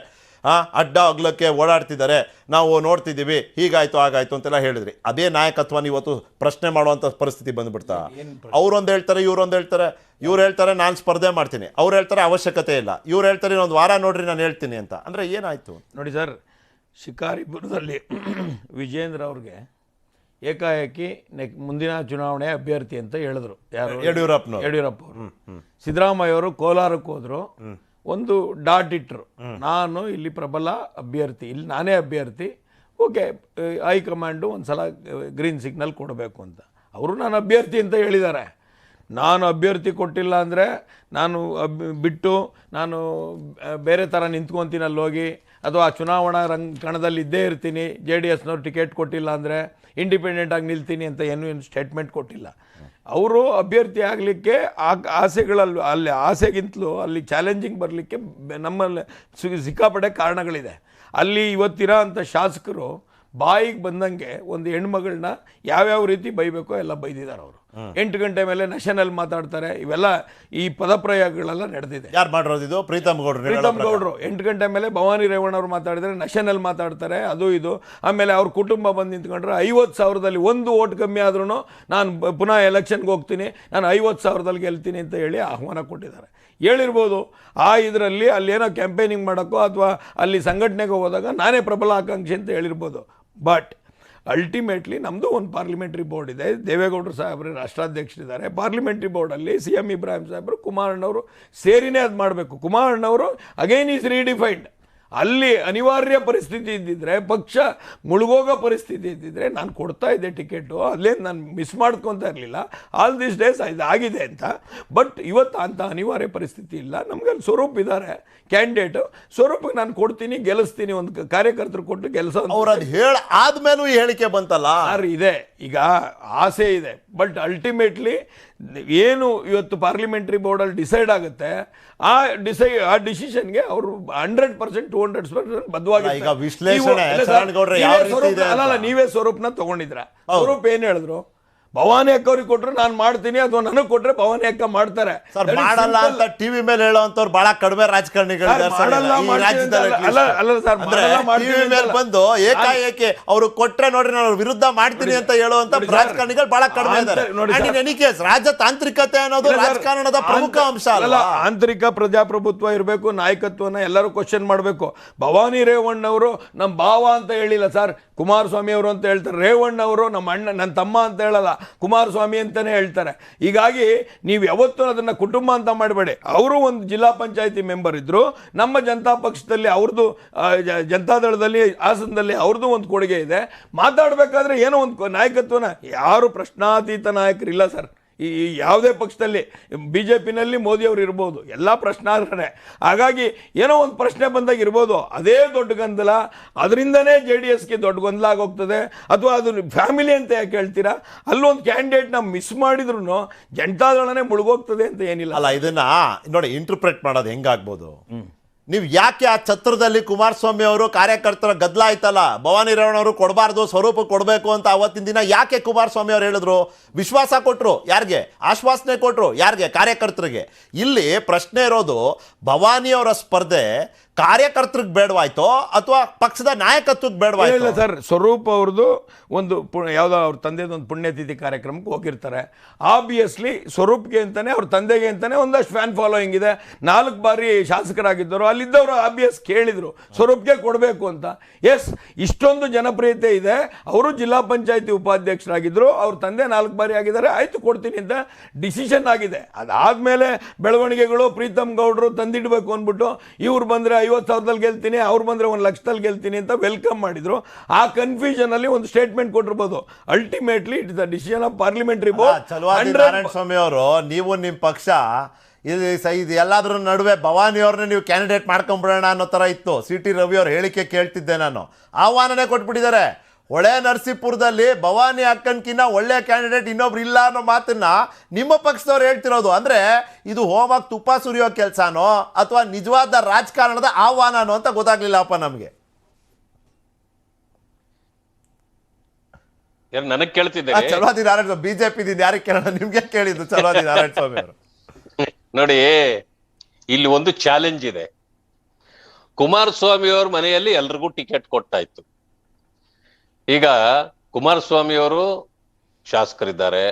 ಅಡ್ಡ ಅಗ್ಲಕ್ಕೆ ಓಡಾಡ್ತಿದ್ದಾರೆ, ನಾವು ನೋಡ್ತಿದ್ದೀವಿ, ಹೀಗಾಯ್ತು ಹಾಗಾಯ್ತು ಅಂತೆಲ್ಲ ಹೇಳಿದ್ರಿ. ಅದೇ ನಾಯಕತ್ವನ ಇವತ್ತು ಪ್ರಶ್ನೆ ಮಾಡುವಂಥ ಪರಿಸ್ಥಿತಿ ಬಂದ್ಬಿಡ್ತಾ? ಅವ್ರೊಂದು ಹೇಳ್ತಾರೆ, ಇವ್ರೊಂದು ಹೇಳ್ತಾರೆ. ಇವ್ರು ಹೇಳ್ತಾರೆ ನಾನು ಸ್ಪರ್ಧೆ ಮಾಡ್ತೀನಿ, ಅವ್ರು ಹೇಳ್ತಾರೆ ಅವಶ್ಯಕತೆ ಇಲ್ಲ, ಇವ್ರು ಹೇಳ್ತಾರೆ ಇನ್ನೊಂದು ವಾರ ನೋಡ್ರಿ ನಾನು ಹೇಳ್ತೀನಿ ಅಂತ. ಅಂದರೆ ಏನಾಯಿತು ನೋಡಿ ಸರ್, ಶಿಕಾರಿಪುರದಲ್ಲಿ ವಿಜೇಂದ್ರ ಅವ್ರಿಗೆ ಏಕಾಏಕಿ ಮುಂದಿನ ಚುನಾವಣೆ ಅಭ್ಯರ್ಥಿ ಅಂತ ಹೇಳಿದ್ರು. ಯಾರು? ಯಡಿಯೂರಪ್ಪ ಅವರು. ಸಿದ್ದರಾಮಯ್ಯ ಅವರು ಕೋಲಾರಕ್ಕೆ ಹೋದ್ರು, ಒಂದು ಡಾಟ್ ಇಟ್ಟರು, ನಾನು ಇಲ್ಲಿ ಪ್ರಬಲ ಅಭ್ಯರ್ಥಿ, ಇಲ್ಲಿ ನಾನೇ ಅಭ್ಯರ್ಥಿ, ಓಕೆ ಹೈಕಮಾಂಡು ಒಂದು ಸಲ ಗ್ರೀನ್ ಸಿಗ್ನಲ್ ಕೊಡಬೇಕು ಅಂತ. ಅವರು ನಾನು ಅಭ್ಯರ್ಥಿ ಅಂತ ಹೇಳಿದ್ದಾರೆ. ನಾನು ಅಭ್ಯರ್ಥಿ ಕೊಟ್ಟಿಲ್ಲ ಅಂದರೆ ನಾನು ಬಿಟ್ಟು ನಾನು ಬೇರೆ ಥರ ನಿಂತ್ಕೊತೀನಿ ಅಲ್ಲಿ ಹೋಗಿ, ಅಥವಾ ಚುನಾವಣಾ ಕಣದಲ್ಲಿ ಇದ್ದೇ ಇರ್ತೀನಿ, JDSನವ್ರು ಟಿಕೆಟ್ ಕೊಟ್ಟಿಲ್ಲ ಅಂದರೆ ಇಂಡಿಪೆಂಡೆಂಟಾಗಿ ನಿಲ್ತೀನಿ ಅಂತ ಏನು ಸ್ಟೇಟ್ಮೆಂಟ್ ಕೊಟ್ಟಿಲ್ಲ. ಅವರು ಅಭ್ಯರ್ಥಿ ಆಗಲಿಕ್ಕೆ ಆಸೆಗಳಲ್ಲಿ, ಅಲ್ಲಿ ಆಸೆಗಿಂತಲೂ ಅಲ್ಲಿ ಚಾಲೆಂಜಿಂಗ್ ಬರಲಿಕ್ಕೆ ನಮ್ಮಲ್ಲಿ ಸಿಕ್ಕಾಪಟ್ಟೆ ಕಾರಣಗಳಿದೆ. ಅಲ್ಲಿ ಇವತ್ತಿರೋ ಅಂಥ ಶಾಸಕರು ಬಾಯಿಗೆ ಬಂದಂಗೆ ಒಂದು ಹೆಣ್ಮಗಳನ್ನ ಯಾವ್ಯಾವ ರೀತಿ ಬೈಬೇಕೋ ಎಲ್ಲ ಬೈದಿದ್ದಾರೆ ಅವರು. 8 ಗಂಟೆ ಮೇಲೆ ನ್ಯಾಷನಲ್ ಮಾತಾಡ್ತಾರೆ, ಇವೆಲ್ಲ ಈ ಪದಪ್ರಯೋಗಗಳೆಲ್ಲ ನಡೆದಿದೆ. ಯಾರು ಮಾಡಿರೋದು ಇದು? ಪ್ರೀತಮ್ ಗೌಡ್ರು 8 ಗಂಟೆ ಮೇಲೆ ಭವಾನಿ ರೇವಣ್ಣ ಅವರು ಮಾತಾಡಿದ್ರೆ ನ್ಯಾಷನಲ್ ಮಾತಾಡ್ತಾರೆ, ಅದು ಇದು. ಆಮೇಲೆ ಅವ್ರ ಕುಟುಂಬ ಬಂದು ನಿಂತ್ಕೊಂಡ್ರೆ 50,000ದಲ್ಲಿ ಒಂದು ಓಟ್ ಕಮ್ಮಿ ಆದ್ರೂ ನಾನು ಪುನಃ ಎಲೆಕ್ಷನ್ಗೆ ಹೋಗ್ತೀನಿ, ನಾನು 50,000ದಲ್ಲಿ ಗೆಲ್ತೀನಿ ಅಂತ ಹೇಳಿ ಆಹ್ವಾನ ಕೊಟ್ಟಿದ್ದಾರೆ. ಹೇಳಿರ್ಬೋದು ಇದರಲ್ಲಿ ಅಲ್ಲೇನೋ ಕ್ಯಾಂಪೇನಿಂಗ್ ಮಾಡೋಕ್ಕೋ ಅಥವಾ ಅಲ್ಲಿ ಸಂಘಟನೆಗೆ ಹೋದಾಗ ನಾನೇ ಪ್ರಬಲ ಆಕಾಂಕ್ಷಿ ಅಂತ ಹೇಳಿರ್ಬೋದು. ಬಟ್ ಅಲ್ಟಿಮೇಟ್ಲಿ ನಮ್ಮದು ಒಂದು ಪಾರ್ಲಿಮೆಂಟ್ರಿ ಬೋರ್ಡ್ ಇದೆ, ದೇವೇಗೌಡರು ಸಾಹೇಬರು ರಾಷ್ಟ್ರಾಧ್ಯಕ್ಷರಿದ್ದಾರೆ. ಪಾರ್ಲಿಮೆಂಟ್ರಿ ಬೋರ್ಡಲ್ಲಿ CM ಇಬ್ರಾಹಿಂ ಸಾಹೇಬರು, ಕುಮಾರಣ್ಣವರು ಸೇರಿನೇ ಅದು ಮಾಡಬೇಕು. ಕುಮಾರಣ್ಣವರು ಅಗೈನ್ ಈಸ್ ರೀಡಿಫೈನ್ಡ್. ಅಲ್ಲಿ ಅನಿವಾರ್ಯ ಪರಿಸ್ಥಿತಿ ಇದ್ದಿದ್ರೆ, ಪಕ್ಷ ಮುಳುಗೋಗೋ ಪರಿಸ್ಥಿತಿ ಇದ್ದಿದ್ರೆ ನಾನು ಕೊಡ್ತಾ ಇದ್ದೆ ಟಿಕೆಟು, ಅಲ್ಲೇನು ನಾನು ಮಿಸ್ ಮಾಡ್ಕೊತಾ ಇರಲಿಲ್ಲ. ಆಲ್ ದಿಸ್ ಡೇಸ್ ಇದಾಗಿದೆ ಅಂತ. ಬಟ್ ಇವತ್ತು ಅಂಥ ಅನಿವಾರ್ಯ ಪರಿಸ್ಥಿತಿ ಇಲ್ಲ. ನಮಗೆ ಅಲ್ಲಿ ಸ್ವರೂಪ್ ಇದ್ದಾರೆ ಕ್ಯಾಂಡಿಡೇಟು, ಸ್ವರೂಪಿಗೆ ನಾನು ಕೊಡ್ತೀನಿ, ಗೆಲ್ಲಿಸ್ತೀನಿ, ಒಂದು ಕಾರ್ಯಕರ್ತರು ಕೊಟ್ಟು ಕೆಲಸ. ಅವ್ರು ಅದು ಆದ್ಮೇಲೂ ಈ ಹೇಳಿಕೆ ಬಂತಲ್ಲ ಸರ್, ಇದೆ ಈಗ ಆಸೆ ಇದೆ. ಬಟ್ ಅಲ್ಟಿಮೇಟ್ಲಿ ಏನು ಇವತ್ತು ಪಾರ್ಲಿಮೆಂಟ್ರಿ ಬೋರ್ಡಲ್ಲಿ ಡಿಸೈಡ್ ಆಗುತ್ತೆ, ಆ ಡಿಸಿಷನ್ಗೆ ಅವರು 100% 200% ಬದ್ಧವಾಗಿ. ಅಲ್ಲ, ನೀವೇ ಸ್ವರೂಪ್ನ ತಗೊಂಡಿದ್ರ. ಸ್ವರೂಪ್ ಏನು ಹೇಳಿದ್ರು? ಭವಾನಿ ಅಕ್ಕ ಅವ್ರಿಗೆ ಕೊಟ್ಟರು ನಾನು ಮಾಡ್ತೀನಿ, ಅಥವಾ ನನಗೆ ಕೊಟ್ಟರೆ ಭವಾನಿ ಅಕ್ಕ ಮಾಡ್ತಾರೆ. ಮಾಡಲ್ಲ ಅಂತ ಟಿವಿ ಮೇಲೆ ಹೇಳೋಂಥವ್ರು ಬಹಳ ಕಡಿಮೆ ರಾಜಕಾರಣಿಗಳು ಬಂದು ಏಕಾಏಕಿ ಅವರು ಕೊಟ್ರೆ ನೋಡ್ರಿ ನಾನು ವಿರುದ್ಧ ಮಾಡ್ತೀನಿ ಅಂತ ಹೇಳುವಂತ ರಾಜಕಾರಣಿಗಳು ಬಹಳ ಕಡಿಮೆ ಇದ್ದಾರೆ. ರಾಜತಾಂತ್ರಿಕತೆ ಅನ್ನೋದು ರಾಜಕಾರಣದ ಪ್ರಮುಖ ಅಂಶ ಅಲ್ಲ. ಆಂತರಿಕ ಪ್ರಜಾಪ್ರಭುತ್ವ ಇರಬೇಕು, ನಾಯಕತ್ವನ ಎಲ್ಲರೂ ಕ್ವಶನ್ ಮಾಡಬೇಕು. ಭವಾನಿ ರೇವಣ್ಣ ಅವರು ನಮ್ಮ ಭಾವ ಅಂತ ಹೇಳಿಲ್ಲ ಸರ್, ಕುಮಾರಸ್ವಾಮಿ ಅವರು ಅಂತ ಹೇಳ್ತಾರೆ. ರೇವಣ್ಣ ಅವರು ನಮ್ಮ ಅಣ್ಣ, ನನ್ನ ತಮ್ಮ ಅಂತ ಹೇಳಲ್ಲ, ಕುಮಾರಸ್ವಾಮಿ ಅಂತಾನೆ ಹೇಳ್ತಾರೆ. ಹೀಗಾಗಿ ನೀವು ಯಾವತ್ತೂ ಅದನ್ನ ಕುಟುಂಬ ಅಂತ ಮಾಡಬೇಡಿ. ಅವರು ಒಂದು ಜಿಲ್ಲಾ ಪಂಚಾಯತಿ ಮೆಂಬರ್ ಇದ್ರು, ನಮ್ಮ ಜನತಾ ಪಕ್ಷದಲ್ಲಿ ಅವ್ರದ್ದು, ಜನತಾದಳದಲ್ಲಿ ಹಾಸನದಲ್ಲಿ ಅವ್ರದ್ದು ಒಂದು ಕೊಡುಗೆ ಇದೆ. ಮಾತಾಡಬೇಕಾದ್ರೆ ಏನೋ ಒಂದು ನಾಯಕತ್ವನ, ಯಾರು ಪ್ರಶ್ನಾತೀತ ನಾಯಕರಿಲ್ಲ ಸರ್ ಈ ಯಾವುದೇ ಪಕ್ಷದಲ್ಲಿ. BJPನಲ್ಲಿ ಮೋದಿ ಅವರು ಇರ್ಬೋದು, ಎಲ್ಲ ಪ್ರಶ್ನಾರ್ಹರೇ. ಹಾಗಾಗಿ ಏನೋ ಒಂದು ಪ್ರಶ್ನೆ ಬಂದಾಗ ಇರ್ಬೋದು, ಅದೇ ದೊಡ್ಡ ಗೊಂದಲ, ಅದರಿಂದನೇ JDSಗೆ ದೊಡ್ಡ ಗೊಂದಲ ಆಗೋಗ್ತದೆ. ಅಥವಾ ಅದು ಫ್ಯಾಮಿಲಿ ಅಂತ ಯಾಕೆ ಹೇಳ್ತೀರಾ? ಅಲ್ಲೊಂದು ಕ್ಯಾಂಡಿಡೇಟ್ನ ಮಿಸ್ ಮಾಡಿದ್ರು ಜನತಾದಳನೇ ಮುಳುಗೋಗ್ತದೆ ಅಂತ ಏನಿಲ್ಲ. ಅಲ್ಲ, ಇದನ್ನ ನೋಡಿ ಇಂಟರ್ಪ್ರೆಟ್ ಮಾಡೋದು ಹೆಂಗಾಗ್ಬೋದು? ನೀವು ಯಾಕೆ ಆ ಛತ್ರದಲ್ಲಿ ಕುಮಾರಸ್ವಾಮಿ ಅವರು ಕಾರ್ಯಕರ್ತರ ಗದ್ದಲ ಆಯ್ತಲ್ಲ, ಭವಾನಿ ರೇವಣ್ಣ ಅವರು ಕೊಡಬಾರ್ದು, ಸ್ವರೂಪ ಕೊಡಬೇಕು ಅಂತ ಅವತ್ತಿನ ದಿನ ಯಾಕೆ ಕುಮಾರಸ್ವಾಮಿ ಅವರು ಹೇಳಿದ್ರು? ವಿಶ್ವಾಸ ಕೊಟ್ಟರು ಯಾರಿಗೆ? ಆಶ್ವಾಸನೆ ಕೊಟ್ಟರು ಯಾರಿಗೆ? ಕಾರ್ಯಕರ್ತರಿಗೆ. ಇಲ್ಲಿ ಪ್ರಶ್ನೆ ಇರೋದು ಭವಾನಿ ಅವರ ಸ್ಪರ್ಧೆ ಕಾರ್ಯಕರ್ತರಿಗೆ ಬೇಡವಾಯ್ತೋ ಅಥವಾ ಪಕ್ಷದ ನಾಯಕತ್ವಕ್ಕೆ ಇಲ್ಲ ಬೇಡವಾಯ್ತು? ಸರ್, ಸ್ವರೂಪ್ ಅವ್ರದ್ದು ಒಂದು ಯಾವುದೋ ಅವ್ರ ತಂದೆದು ಒಂದು ಪುಣ್ಯತಿಥಿ ಕಾರ್ಯಕ್ರಮಕ್ಕೆ ಹೋಗಿರ್ತಾರೆ. ಆಬ್ವಿಯಸ್ಲಿ ಸ್ವರೂಪ್ಗೆ ಅಂತಾನೆ ಅವ್ರ ತಂದೆಗೆ ಅಂತಾನೆ ಒಂದಷ್ಟು ಫ್ಯಾನ್ ಫಾಲೋಯಿಂಗ್ ಇದೆ. 4 ಬಾರಿ ಶಾಸಕರಾಗಿದ್ದರು, ಅಲ್ಲಿದ್ದವರು ಆಬ್ವಿಯಸ್ ಕೇಳಿದರು ಸ್ವರೂಪ್ಗೆ ಕೊಡಬೇಕು ಅಂತ. ಎಸ್, ಇಷ್ಟೊಂದು ಜನಪ್ರಿಯತೆ ಇದೆ. ಅವರು ಜಿಲ್ಲಾ ಪಂಚಾಯತಿ ಉಪಾಧ್ಯಕ್ಷರಾಗಿದ್ದರು, ಅವ್ರ ತಂದೆ 4 ಬಾರಿ ಆಗಿದ್ದಾರೆ, ಆಯ್ತು ಕೊಡ್ತೀನಿ ಅಂತ ಡಿಸಿಷನ್ ಆಗಿದೆ. ಅದಾದಮೇಲೆ ಬೆಳವಣಿಗೆಗಳು, ಪ್ರೀತಮ್ ಗೌಡರು ತಂದಿಡಬೇಕು ಅಂದ್ಬಿಟ್ಟು ಇವ್ರು ಬಂದರೆ 50,000ದಲ್ಲಿ ಗೆಲ್ತೀನಿ, ಅವ್ರು ಬಂದರೆ 1,00,000ದಲ್ಲಿ ಗೆಲ್ತೀನಿ ಅಂತ ವೆಲ್ಕಮ್ ಮಾಡಿದ್ರು. ಆ ಕನ್ಫ್ಯೂಷನಲ್ಲಿ ಒಂದು ಸ್ಟೇಟ್ಮೆಂಟ್ ಕೊಟ್ಟಿರ್ಬೋದು. Ultimately it is the decision of parliamentary board. Chalavadi Narayana Swamy ಅವರು, ನೀವು ನಿಮ್ಮ ಪಕ್ಷ ಇದು ಎಲ್ಲಾದ್ರೂ ನಡುವೆ ಭವಾನಿ ಅವ್ರನ್ನ ನೀವು ಕ್ಯಾಂಡಿಡೇಟ್ ಮಾಡ್ಕೊಂಡ್ಬಿಡೋಣ ಅನ್ನೋ ಥರ ಇತ್ತು. CT ರವಿ ಅವ್ರ ಹೇಳಿಕೆ ಕೇಳ್ತಿದ್ದೆ ನಾನು. ಆಹ್ವಾನನೇ ಕೊಟ್ಬಿಟ್ಟಿದ್ದಾರೆ. ಹೊಳೆ ನರಸೀಪುರದಲ್ಲಿ ಭವಾನಿ ಅಕ್ಕನ್ಕಿನ್ನ ಒಳ್ಳೆಯ ಕ್ಯಾಂಡಿಡೇಟ್ ಇನ್ನೊಬ್ರು ಇಲ್ಲ ಅನ್ನೋ ಮಾತನ್ನ ನಿಮ್ಮ ಪಕ್ಷದವ್ರು ಹೇಳ್ತಿರೋದು. ಅಂದ್ರೆ ಇದು ಹೋಮಾಗಿ ತುಪ್ಪ ಸುರಿಯೋ ಕೆಲಸನೋ ಅಥವಾ ನಿಜವಾದ ರಾಜಕಾರಣದ ಆಹ್ವಾನನೋ ಅಂತ ಗೊತ್ತಾಗ್ಲಿಲ್ಲಪ್ಪ ನಮಗೆ. ನನಗ್ ಕೇಳ್ತಿದ್ದಾರೆ ಚಲವಾದಿ ನಾರಾಯಣ ಸ್ವಾಮಿ, ಬಿಜೆಪಿ ಯಾರಿಗೆ ಕೇಳೋಣ, ನಿಮ್ಗೆ ಕೇಳಿದ್ದು ಚಲವಾದಿ ನಾರಾಯಣ ಸ್ವಾಮಿ ಅವರು. ನೋಡಿ, ಇಲ್ಲಿ ಒಂದು ಚಾಲೆಂಜ್ ಇದೆ. ಕುಮಾರಸ್ವಾಮಿ ಅವ್ರ ಮನೆಯಲ್ಲಿ ಎಲ್ರಿಗೂ ಟಿಕೆಟ್ ಕೊಟ್ಟಾಯ್ತು. ಈಗ ಕುಮಾರಸ್ವಾಮಿ ಅವರು ಶಾಸಕರಿದ್ದಾರೆ,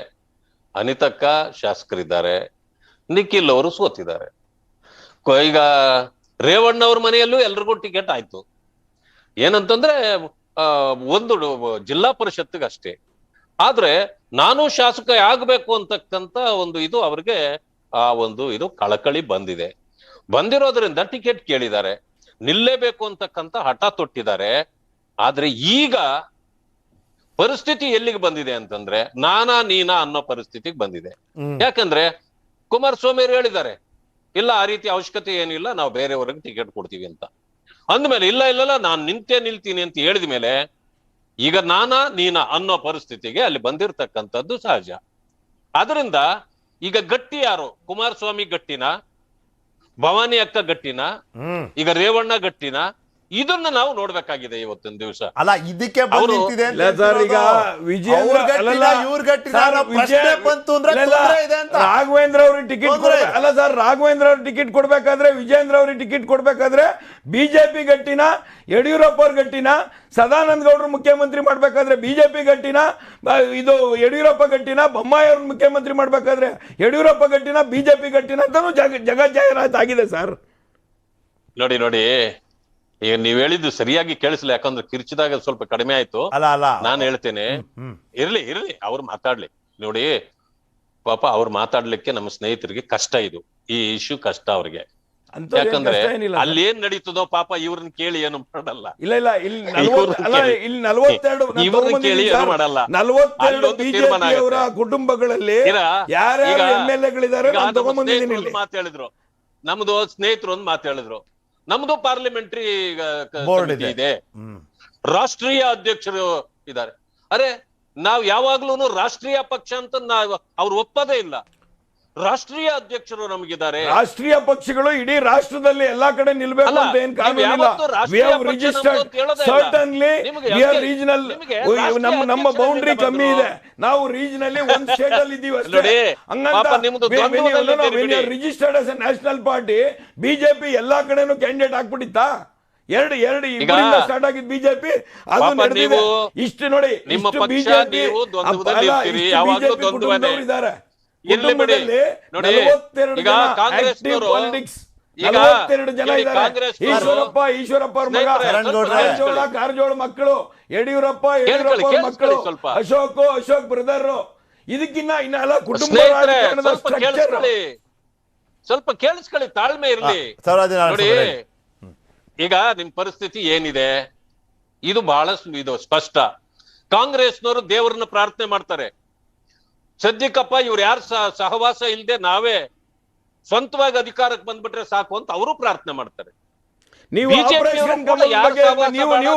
ಅನಿತಕ್ಕ ಶಾಸಕರಿದ್ದಾರೆ, ನಿಖಿಲ್ ಅವರು ಸೋತಿದ್ದಾರೆ. ಈಗ ರೇವಣ್ಣ ಅವ್ರ ಮನೆಯಲ್ಲೂ ಎಲ್ರಿಗೂ ಟಿಕೆಟ್ ಆಯ್ತು. ಏನಂತಂದ್ರೆ ಒಂದು ಜಿಲ್ಲಾ ಪರಿಷತ್ಗೆ ಅಷ್ಟೇ. ಆದ್ರೆ ನಾನು ಶಾಸಕ ಆಗ್ಬೇಕು ಅಂತಕ್ಕಂತ ಒಂದು ಇದು ಅವ್ರಿಗೆ ಆ ಒಂದು ಇದು ಕಳಕಳಿ ಬಂದಿರೋದ್ರಿಂದ ಟಿಕೆಟ್ ಕೇಳಿದ್ದಾರೆ, ನಿಲ್ಲೇಬೇಕು ಅಂತಕ್ಕಂತ ಹಠ ತೊಟ್ಟಿದ್ದಾರೆ. ಆದ್ರೆ ಈಗ ಪರಿಸ್ಥಿತಿ ಎಲ್ಲಿಗೆ ಬಂದಿದೆ ಅಂತಂದ್ರೆ ನಾನಾ ನೀನಾ ಅನ್ನೋ ಪರಿಸ್ಥಿತಿಗೆ ಬಂದಿದೆ. ಯಾಕಂದ್ರೆ ಕುಮಾರಸ್ವಾಮಿ ಅವರು ಹೇಳಿದ್ದಾರೆ, ಇಲ್ಲ ಆ ರೀತಿ ಅವಶ್ಯಕತೆ ಏನಿಲ್ಲ, ನಾವು ಬೇರೆಯವ್ರಿಗೆ ಟಿಕೆಟ್ ಕೊಡ್ತೀವಿ ಅಂತ. ಅಂದ್ಮೇಲೆ ಇಲ್ಲ ನಾನು ನಿಲ್ತೀನಿ ಅಂತ ಹೇಳಿದ ಮೇಲೆ ಈಗ ನಾನಾ ನೀನಾ ಅನ್ನೋ ಪರಿಸ್ಥಿತಿಗೆ ಅಲ್ಲಿ ಬಂದಿರತಕ್ಕಂಥದ್ದು ಸಹಜ. ಅದರಿಂದ ಈಗ ಗಟ್ಟಿ ಯಾರು? ಕುಮಾರಸ್ವಾಮಿ ಗಟ್ಟಿನ, ಭವಾನಿ ಅಕ್ಕ ಗಟ್ಟಿನ, ಈಗ ರೇವಣ್ಣ ಗಟ್ಟಿನ? ಇದನ್ನ ನಾವು ನೋಡ್ಬೇಕಾಗಿದೆ ಇವತ್ತಿನ ದಿವಸ. ಅಲ್ಲ, ಇದಕ್ಕೆ ರಾಘವೇಂದ್ರ ಅವ್ರಿಗೆ ಟಿಕೆಟ್ ಅಲ್ಲ ಸರ್, ರಾಘವೇಂದ್ರ ಅವ್ರಿಗೆ ಟಿಕೆಟ್ ಕೊಡ್ಬೇಕಾದ್ರೆ, ವಿಜೇಂದ್ರ ಅವ್ರಿಗೆ ಟಿಕೆಟ್ ಕೊಡ್ಬೇಕಾದ್ರೆ ಬಿಜೆಪಿ ಗಟ್ಟಿನ, ಯಡಿಯೂರಪ್ಪ ಅವ್ರ ಗಟ್ಟಿನ, ಸದಾನಂದ ಗೌಡರು ಮುಖ್ಯಮಂತ್ರಿ ಮಾಡ್ಬೇಕಾದ್ರೆ ಬಿಜೆಪಿ ಗಟ್ಟಿನ, ಇದು ಯಡಿಯೂರಪ್ಪ ಗಟ್ಟಿನ, ಬೊಮ್ಮಾಯಿ ಅವ್ರ ಮುಖ್ಯಮಂತ್ರಿ ಮಾಡ್ಬೇಕಾದ್ರೆ ಯಡಿಯೂರಪ್ಪ ಗಟ್ಟಿನ, ಬಿಜೆಪಿ ಗಟ್ಟಿನ ಅಂತಾನು ಜಗಜ್ಜಾಹೀರಾತು ಆಗಿದೆ ಸರ್. ನೋಡಿ, ಈಗ ನೀವ್ ಹೇಳಿದ್ದು ಸರಿಯಾಗಿ ಕೇಳಿಸ್ಲಿ, ಯಾಕಂದ್ರೆ ಕಿರ್ಚಿದಾಗ ಸ್ವಲ್ಪ ಕಡಿಮೆ ಆಯ್ತು. ನಾನು ಹೇಳ್ತೇನೆ, ಇರ್ಲಿ ಅವ್ರು ಮಾತಾಡ್ಲಿ. ನೋಡಿ ಪಾಪ ಅವ್ರು ಮಾತಾಡ್ಲಿಕ್ಕೆ ನಮ್ಮ ಸ್ನೇಹಿತರಿಗೆ ಕಷ್ಟ, ಇದು ಈ ಇಶ್ಯೂ ಕಷ್ಟ ಅವ್ರಿಗೆ. ಯಾಕಂದ್ರೆ ಅಲ್ಲಿ ಏನ್ ನಡೀತದೋ ಪಾಪ ಇವ್ರನ್ನ ಕೇಳಿ ಏನು ಮಾಡಲ್ಲ. ಇವ್ರನ್ನ ಕೇಳಿ ಏನು ಮಾಡಲ್ಲ. 42 ಕುಟುಂಬಗಳಲ್ಲಿ ಯಾರ್ಯಾರು MLA-ಗಳಿದ್ದಾರೆ ಮಾತು ಹೇಳಿದ್ರು, ನಮ್ದು ಸ್ನೇಹಿತರು ಒಂದು ಮಾತು ಹೇಳಿದ್ರು, ನಮ್ದು ಪಾರ್ಲಿಮೆಂಟರಿ ಇದೆ, ರಾಷ್ಟ್ರೀಯ ಅಧ್ಯಕ್ಷರು ಇದ್ದಾರೆ. ಅರೆ, ನಾವ್ ಯಾವಾಗ್ಲೂ ರಾಷ್ಟ್ರೀಯ ಪಕ್ಷ ಅಂತ ಅವ್ರು ಒಪ್ಪದೇ ಇಲ್ಲ. ರಾಷ್ಟ್ರೀಯ ಅಧ್ಯಕ್ಷರು ನಮಗಿದ್ದಾರೆ. ರಾಷ್ಟ್ರೀಯ ಪಕ್ಷಗಳು ಇಡೀ ರಾಷ್ಟ್ರದಲ್ಲಿ ಎಲ್ಲಾ ಕಡೆ ನಿಲ್ಬೇಕು ಅಂತ ಏನ್ ಕಾನೂನಿಲ್ಲ. ನಮ್ಮ ಬೌಂಡ್ರಿ ಕಮ್ಮಿ ಇದೆ, ನಾವು ರೀಜನಲಿ ಒಂದ್ ಸ್ಟೇಟ್ ಅಲ್ಲಿ ಇದೀವಿ ಅಷ್ಟೇ. Registered as A national party, BJP ಎಲ್ಲಾ ಕಡೆನೂ ಕ್ಯಾಂಡಿಡೇಟ್ ಹಾಕ್ಬಿಟ್ಟಿತ್ತಾ? ಎರಡು ಸ್ಟಾರ್ಟ್ ಆಗಿದ್ ಬಿಜೆಪಿ, ಅದು ನಡೆದಿದೆ. ಇಷ್ಟು ನೋಡಿ, ಬಿಜೆಪಿ ಇದ್ದಾರೆ. ಈಶ್ವರಪ್ಪ ಅವ್ರ ಮಗ ಕಾರಜೋಳ ಮಕ್ಕಳು, ಯಡಿಯೂರಪ್ಪ ಮಕ್ಕಳು, ಅಶೋಕ್ ಬ್ರದರ್. ಇದಕ್ಕಿನ್ನ ಇನ್ನೆಲ್ಲ ಕುಟುಂಬ ಸ್ವಲ್ಪ ಕೇಳಿಸ್ಕೊಳ್ಳಿ, ತಾಳ್ಮೆ ಇರ್ಲಿ. ನೋಡಿ, ಈಗ ನಿಮ್ ಪರಿಸ್ಥಿತಿ ಏನಿದೆ ಇದು ಬಹಳ ಇದು ಸ್ಪಷ್ಟ. ಕಾಂಗ್ರೆಸ್ನವರು ದೇವರನ್ನ ಪ್ರಾರ್ಥನೆ ಮಾಡ್ತಾರೆ, ಸದ್ಯಕ್ಕಪ್ಪ ಇವ್ರು ಯಾರು ಸಹವಾಸ ಇಲ್ಲದೆ ನಾವೇ ಸ್ವಂತವಾಗಿ ಅಧಿಕಾರಕ್ಕೆ ಬಂದ್ಬಿಟ್ರೆ ಸಾಕು ಅಂತ ಅವರು ಪ್ರಾರ್ಥನೆ ಮಾಡ್ತಾರೆ. ನೀವು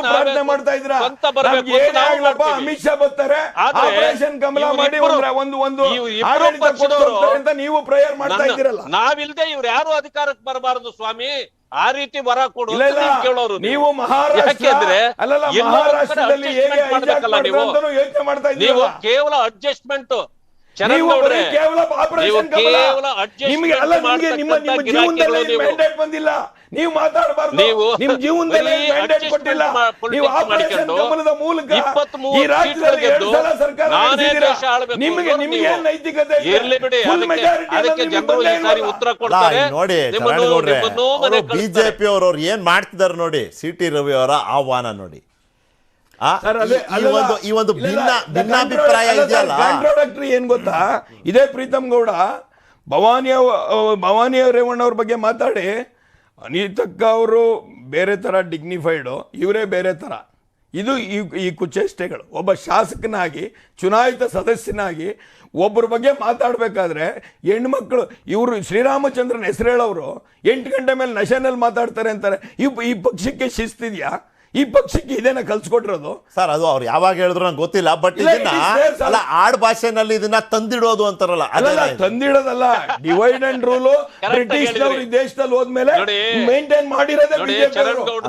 ಪ್ರಾರ್ಥನೆ ಮಾಡ್ತಾ ಇದ್ದೀರಾ, ಅಮಿತ್ ಶಾ ಬರ್ತಾರೆ, ಆಪರೇಷನ್ ಕಮಲ ಮಾಡಿ ಅಂತ ನೀವು ಪ್ರೇಯರ್ ಮಾಡ್ತಾ ಇದ್ದೀರಲ್ಲ. ನಾವಿಲ್ದೆ ಇವ್ರು ಯಾರು ಅಧಿಕಾರಕ್ಕೆ ಬರಬಾರದು ಸ್ವಾಮಿ, ಆ ರೀತಿ ವರ ಕೊಡು ಕೇಳೋರು ನೀವು. ಮಹಾರಾಷ್ಟ್ರದಲ್ಲಿ ನೀವು ಕೇವಲ ಅಡ್ಜಸ್ಟ್ಮೆಂಟ್, ಬಂದಿಲ್ಲ. ನೀವು ಮಾತಾಡಬಾರ್ದು. ನೀವು ನಿಮ್ ಜೀವನದಲ್ಲಿ ಬರೀ ಮ್ಯಾಂಡೇಟ್ adjustment ಕೊಟ್ಟಿಲ್ಲ. politics ನೀವು ಆಪರೇಷನ್ ಮಾಡ್ಕೊಂಡು ಕಮಲದ ಮೂಲಕ 23 ಈ ರಾಜ್ಯದಲ್ಲಿ ಸೀಟ್ಗಳು 2 ಸಲ ಸರ್ಕಾರ ನಾನೇ ನಡೆಸಿದ್ದೀರಾ. ದೇಶ ಆಳ್ಬೇಕು ನಿಮಗೆ ಅನ್ನೋರು ನಿಮಗೆ ನೀವು. ಏನ್ ನೈತಿಕತೆ ಇದೆ? ಇರ್ಲಿ ಬಿಡಿ, Full ಅದಕ್ಕೆ majority ಅದಕ್ಕೆ ನಿಮ್ಗೆ ಜನರು ಬಂದೇ ಈ ಸಾರಿ ಇಲ್ವಲ್ಲ? ಉತ್ತರ ಕೊಡ್ತಾರೆ. ನೋಡಿ ನಿಮ್ಮನ್ನು ಮನೆ ಕಳಿಸ್ತಾರೆ. ಬಿಜೆಪಿ ಅವ್ರು ಏನ್ ಮಾಡ್ತಿದ್ದಾರೆ ನೋಡಿ, CT ರವಿ ಅವರ ಆಹ್ವಾನ ನೋಡಿ. ಸರ್, ಈ ಒಂದು ಭಿನ್ನಾಭಿಪ್ರಾಯ ಇದೆಯಲ್ಲ, ಕಾಂಟ್ರಾಡಕ್ಟರಿ ಏನ್ ಗೊತ್ತಾ, ಇದೇ ಪ್ರೀತಮ್ ಗೌಡ ಭವಾನಿ ರೇವಣ್ಣ ಅವ್ರ ಬಗ್ಗೆ ಮಾತಾಡಿ ಅನಿತಕ್ಕ ಅವರು ಬೇರೆ ತರ ಡಿಗ್ನಿಫೈಡು, ಇವರೇ ಬೇರೆ ತರ. ಇದು ಈ ಕುಚೇಷ್ಟೆಗಳು. ಒಬ್ಬ ಶಾಸಕನಾಗಿ ಚುನಾಯಿತ ಸದಸ್ಯನಾಗಿ ಒಬ್ಬರ ಬಗ್ಗೆ ಮಾತಾಡಬೇಕಾದ್ರೆ ಹೆಣ್ಮಕ್ಳು ಇವರು ಶ್ರೀರಾಮಚಂದ್ರನ ಹೆಸರು ಹೇಳೋರು 8 ಗಂಟೆ ಮೇಲೆ ನಶೆನಲ್ಲಿ ಮಾತಾಡ್ತಾರೆ ಅಂತಾರೆ. ಈ ಪಕ್ಷಕ್ಕೆ ಶಿಸ್ತಿದ್ಯಾ? ಈ ಪಕ್ಷಕ್ಕೆ ಇದೇನ ಕಲ್ಸ್ಕೊಟ್ಟಿರೋದು? ಸರ್ ಅದು ಅವ್ರು ಯಾವಾಗ ಹೇಳಿದ್ರು ನಂಗೆ ಗೊತ್ತಿಲ್ಲ, ಬಟ್ ಇದನ್ನ ಅಲ್ಲ ಆಡ್ ಭಾಷೆನಲ್ಲಿ ಇದನ್ನ ತಂದಿಡೋದು ಅಂತಾರಲ್ಲ, ಅಲ್ಲ ತಂದಿಡೋದಲ್ಲ. ಡಿವೈಡ್ ಅಂಡ್ ರೂಲ್ ಬ್ರಿಟಿಷ್ ಅವರು ಈ ದೇಶದಲ್ಲಿ ಹೋದ್ಮೇಲೆ ಮೇಂಟೈನ್ ಮಾಡಿರೋದೇ BJP.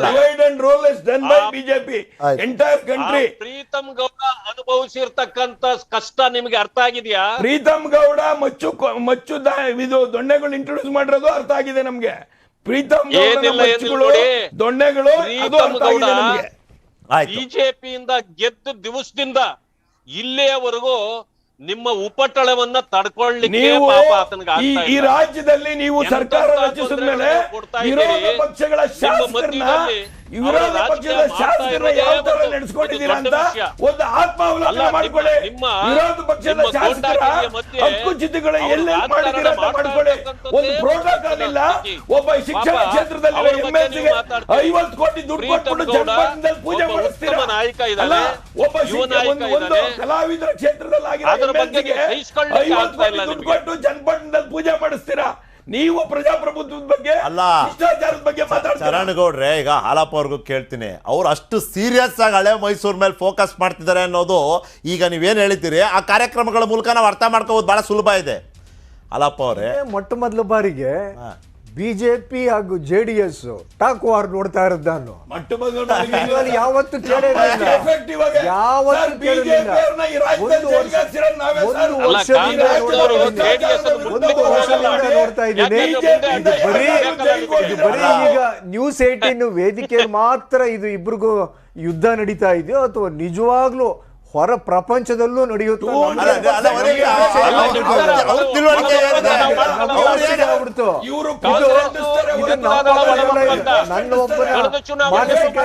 Divide and rule is done by BJP entire country. Preetham Gowda ಅನುಭವಿಸಿರ್ತಕ್ಕಂತ ಕಷ್ಟ ನಿಮ್ಗೆ ಅರ್ಥ ಆಗಿದೆಯಾ? ಪ್ರೀತಮ್ ಗೌಡ ಮಚ್ಚು ಇದು ದೊಣ್ಣೆಗಳು ಇಂಟ್ರೊಡ್ಯೂಸ್ ಮಾಡಿರೋದು ಅರ್ಥ ಆಗಿದೆ ನಮ್ಗೆ. ಪ್ರೀತಮ್ ದೊಣ್ಣೆಗಳು ಅದು ಅರ್ಥ ಆಗಿದೆ ನಮ್ಗೆ. ಬಿಜೆಪಿಯಿಂದ ಗೆದ್ದ ದಿವಸದಿಂದ ಇಲ್ಲಿಯವರೆಗೂ ನಿಮ್ಮ ಉಪಟಳವನ್ನ ತಡ್ಕೊಳ್ಳಿಕ್ಕೆ ಪಾಪ ಆತನಿಗೆ ಆಗ್ತಾ ಇಲ್ಲ. ಈ ರಾಜ್ಯದಲ್ಲಿ ನೀವು ಸರ್ಕಾರ ರಚಿಸಿದ ಮೇಲೆ ವಿರೋಧ ಪಕ್ಷಗಳ ಶಾಸಕರನ್ನ ಯಾವ ತರ ನಡೆಸ್ಕೊಂಡಿದ್ದೀರಾ ಅಂತ ಒಂದು ಆತ್ಮಾವಲೋಕನ ಮಾಡ್ಕೊಳ್ಳಿ. ವಿರೋಧ ಪಕ್ಷದ ಶಾಸಕರ ಹಕ್ಕುಚ್ಯುತಿಗಳು ಎಲ್ಲೆಲ್ಲಿ ಮಾಡಿದ್ದೀರಾ ಅಂತ ಮಾಡ್ಕೊಳ್ಳಿ. ಒಂದು ಪ್ರೋಟೋಕಾಲ್ ಇಲ್ಲ. ಒಬ್ಬ ಶಿಕ್ಷಣ ಕ್ಷೇತ್ರದಲ್ಲಿ MLC-ಗೆ 50 ಕೋಟಿ ದುಡ್ಡು ಕೊಟ್ಬಿಟ್ಟು ಚನ್ನಪಟ್ಟಣದಲ್ಲಿ ಪೂಜೆ ಮಾಡಿಸ್ತೀರಾ? ಅಲ್ಲ, ಒಬ್ಬ ಒಂದು ಕಲಾವಿದರ ಕ್ಷೇತ್ರದಲ್ಲಿ ಆಗಿರೋ MLC-ಗೆ 50 ಕೋಟಿ ದುಡ್ಡು ಕೊಟ್ಟು ಚನ್ನಪಟ್ಟಣದಲ್ಲಿ ಪೂಜೆ ಮಾಡಿಸ್ತೀರಾ? ನೀವು ಪ್ರಜಾಪ್ರಭುತ್ವದ ಬಗ್ಗೆ ಅಲ್ಲ, ಶಿಷ್ಟಾಚಾರದ ಬಗ್ಗೆ ಚರಣಗೌಡ್ರೆ, ಈಗ ಹಾಲಪ್ಪ ಅವ್ರಿಗೂ ಕೇಳ್ತೀನಿ, ಅವ್ರು ಅಷ್ಟು ಸೀರಿಯಸ್ ಆಗಿ ಹಳೆ ಮೈಸೂರು ಮೇಲೆ ಫೋಕಸ್ ಮಾಡ್ತಿದ್ದಾರೆ ಅನ್ನೋದು ಈಗ ನೀವೇನು ಹೇಳ್ತೀರಿ ಆ ಕಾರ್ಯಕ್ರಮಗಳ ಮೂಲಕ ನಾವು ಅರ್ಥ ಮಾಡ್ಕೋಬೋದು, ಬಹಳ ಸುಲಭ ಇದೆ. ಹಾಲಪ್ಪ ಅವರೇ, ಮೊಟ್ಟ ಮೊದಲ ಬಾರಿಗೆ ಬಿಜೆಪಿ ಹಾಗೂ JDS ಟಾಕ್ ವಾರ್ ನೋಡ್ತಾ ಇರೋದು ನಾನು. ಯಾವತ್ತು ಕೇಳಿರಲಿಲ್ಲ, ಯಾವತ್ತು ಕೇಳಿರಲಿಲ್ಲ. ಒಂದು ವರ್ಷದಿಂದ ನೋಡ್ತಾ ಇದ್ದೀನಿ. ಇದು ಬರೀ ಈಗ ನ್ಯೂಸ್ 18 ವೇದಿಕೆಯಲ್ಲಿ ಮಾತ್ರ ಇದು ಇಬ್ರಿಗೂ ಯುದ್ಧ ನಡೀತಾ ಇದೆಯೋ ಅಥವಾ ನಿಜವಾಗ್ಲೂ ಹೊರ ಪ್ರಪಂಚದಲ್ಲೂ ನಡೆಯುತ್ತೆ? ನನ್ನ ಒಬ್ಬನ ಮಾನಸಿಕ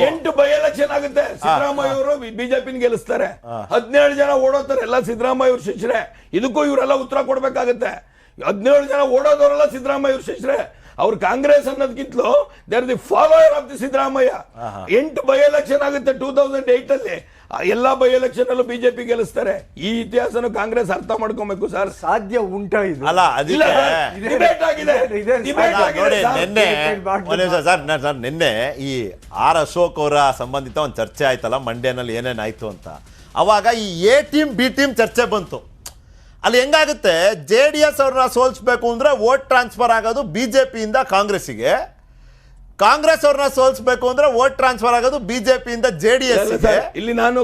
ಎಂಟು ಬೈ ಎಲೆಕ್ಷನ್ ಆಗುತ್ತೆ. ಸಿದ್ದರಾಮಯ್ಯ ಅವರು ಬಿಜೆಪಿ ಗೆಲ್ಲಿಸ್ತಾರೆ, 17 ಜನ ಓಡೋತಾರೆ, ಎಲ್ಲ ಸಿದ್ದರಾಮಯ್ಯ ಅವ್ರ ಶಿಷ್ಯರೇ. ಇದಕ್ಕೂ ಇವರೆಲ್ಲ ಉತ್ತರ ಕೊಡ್ಬೇಕಾಗತ್ತೆ. 17 ಜನ ಓಡೋದವರೆಲ್ಲ ಸಿದ್ದರಾಮಯ್ಯ ಅವ್ರ ಶಿಷ್ಯರೇ. ಅವ್ರು ಕಾಂಗ್ರೆಸ್ ಅನ್ನೋದಕ್ಕಿಂತಲೂ they are the follower of the Siddaramaiah. 8 by election ಆಗುತ್ತೆ 2008 ಅಲ್ಲಿ. ಎಲ್ಲಾ ಬೈ ಎಲೆಕ್ಷನ್ ಅಲ್ಲೂ ಬಿಜೆಪಿ ಗೆಲ್ಲಿಸ್ತಾರೆ. ಈ ಇತಿಹಾಸನು ಕಾಂಗ್ರೆಸ್ ಅರ್ಥ ಮಾಡ್ಕೊಬೇಕು ಸರ್. ಸಾಧ್ಯ ಉಂಟಾ ಇದು? ಅಲ್ಲ, ನಿನ್ನೆ ಈ R ಅಶೋಕ್ ಅವರ ಸಂಬಂಧಿತ ಒಂದು ಚರ್ಚೆ ಆಯ್ತಲ್ಲ ಮಂಡ್ಯನಲ್ಲಿ ಏನೇನಾಯ್ತು ಅಂತ. ಅವಾಗ ಈ A ಟೀಮ್ B ಟೀಮ್ ಚರ್ಚೆ ಬಂತು. ಅಲ್ಲಿ ಹೆಂಗಾಗುತ್ತೆ, JDS ಅವ್ರನ್ನ ಸೋಲಿಸಬೇಕು ಅಂದ್ರೆ ವೋಟ್ ಟ್ರಾನ್ಸ್ಫರ್ ಆಗೋದು ಬಿಜೆಪಿಯಿಂದ ಕಾಂಗ್ರೆಸ್ಸಿಗೆ, ಕಾಂಗ್ರೆಸ್ ಅವ್ರನ್ನ ಸೋಲಿಸಬೇಕು ಅಂದ್ರೆ ವೋಟ್ ಟ್ರಾನ್ಸ್ಫರ್ ಆಗೋದು ಬಿಜೆಪಿಯಿಂದ JDS-ಗೆ. ಇಲ್ಲಿ ನಾನು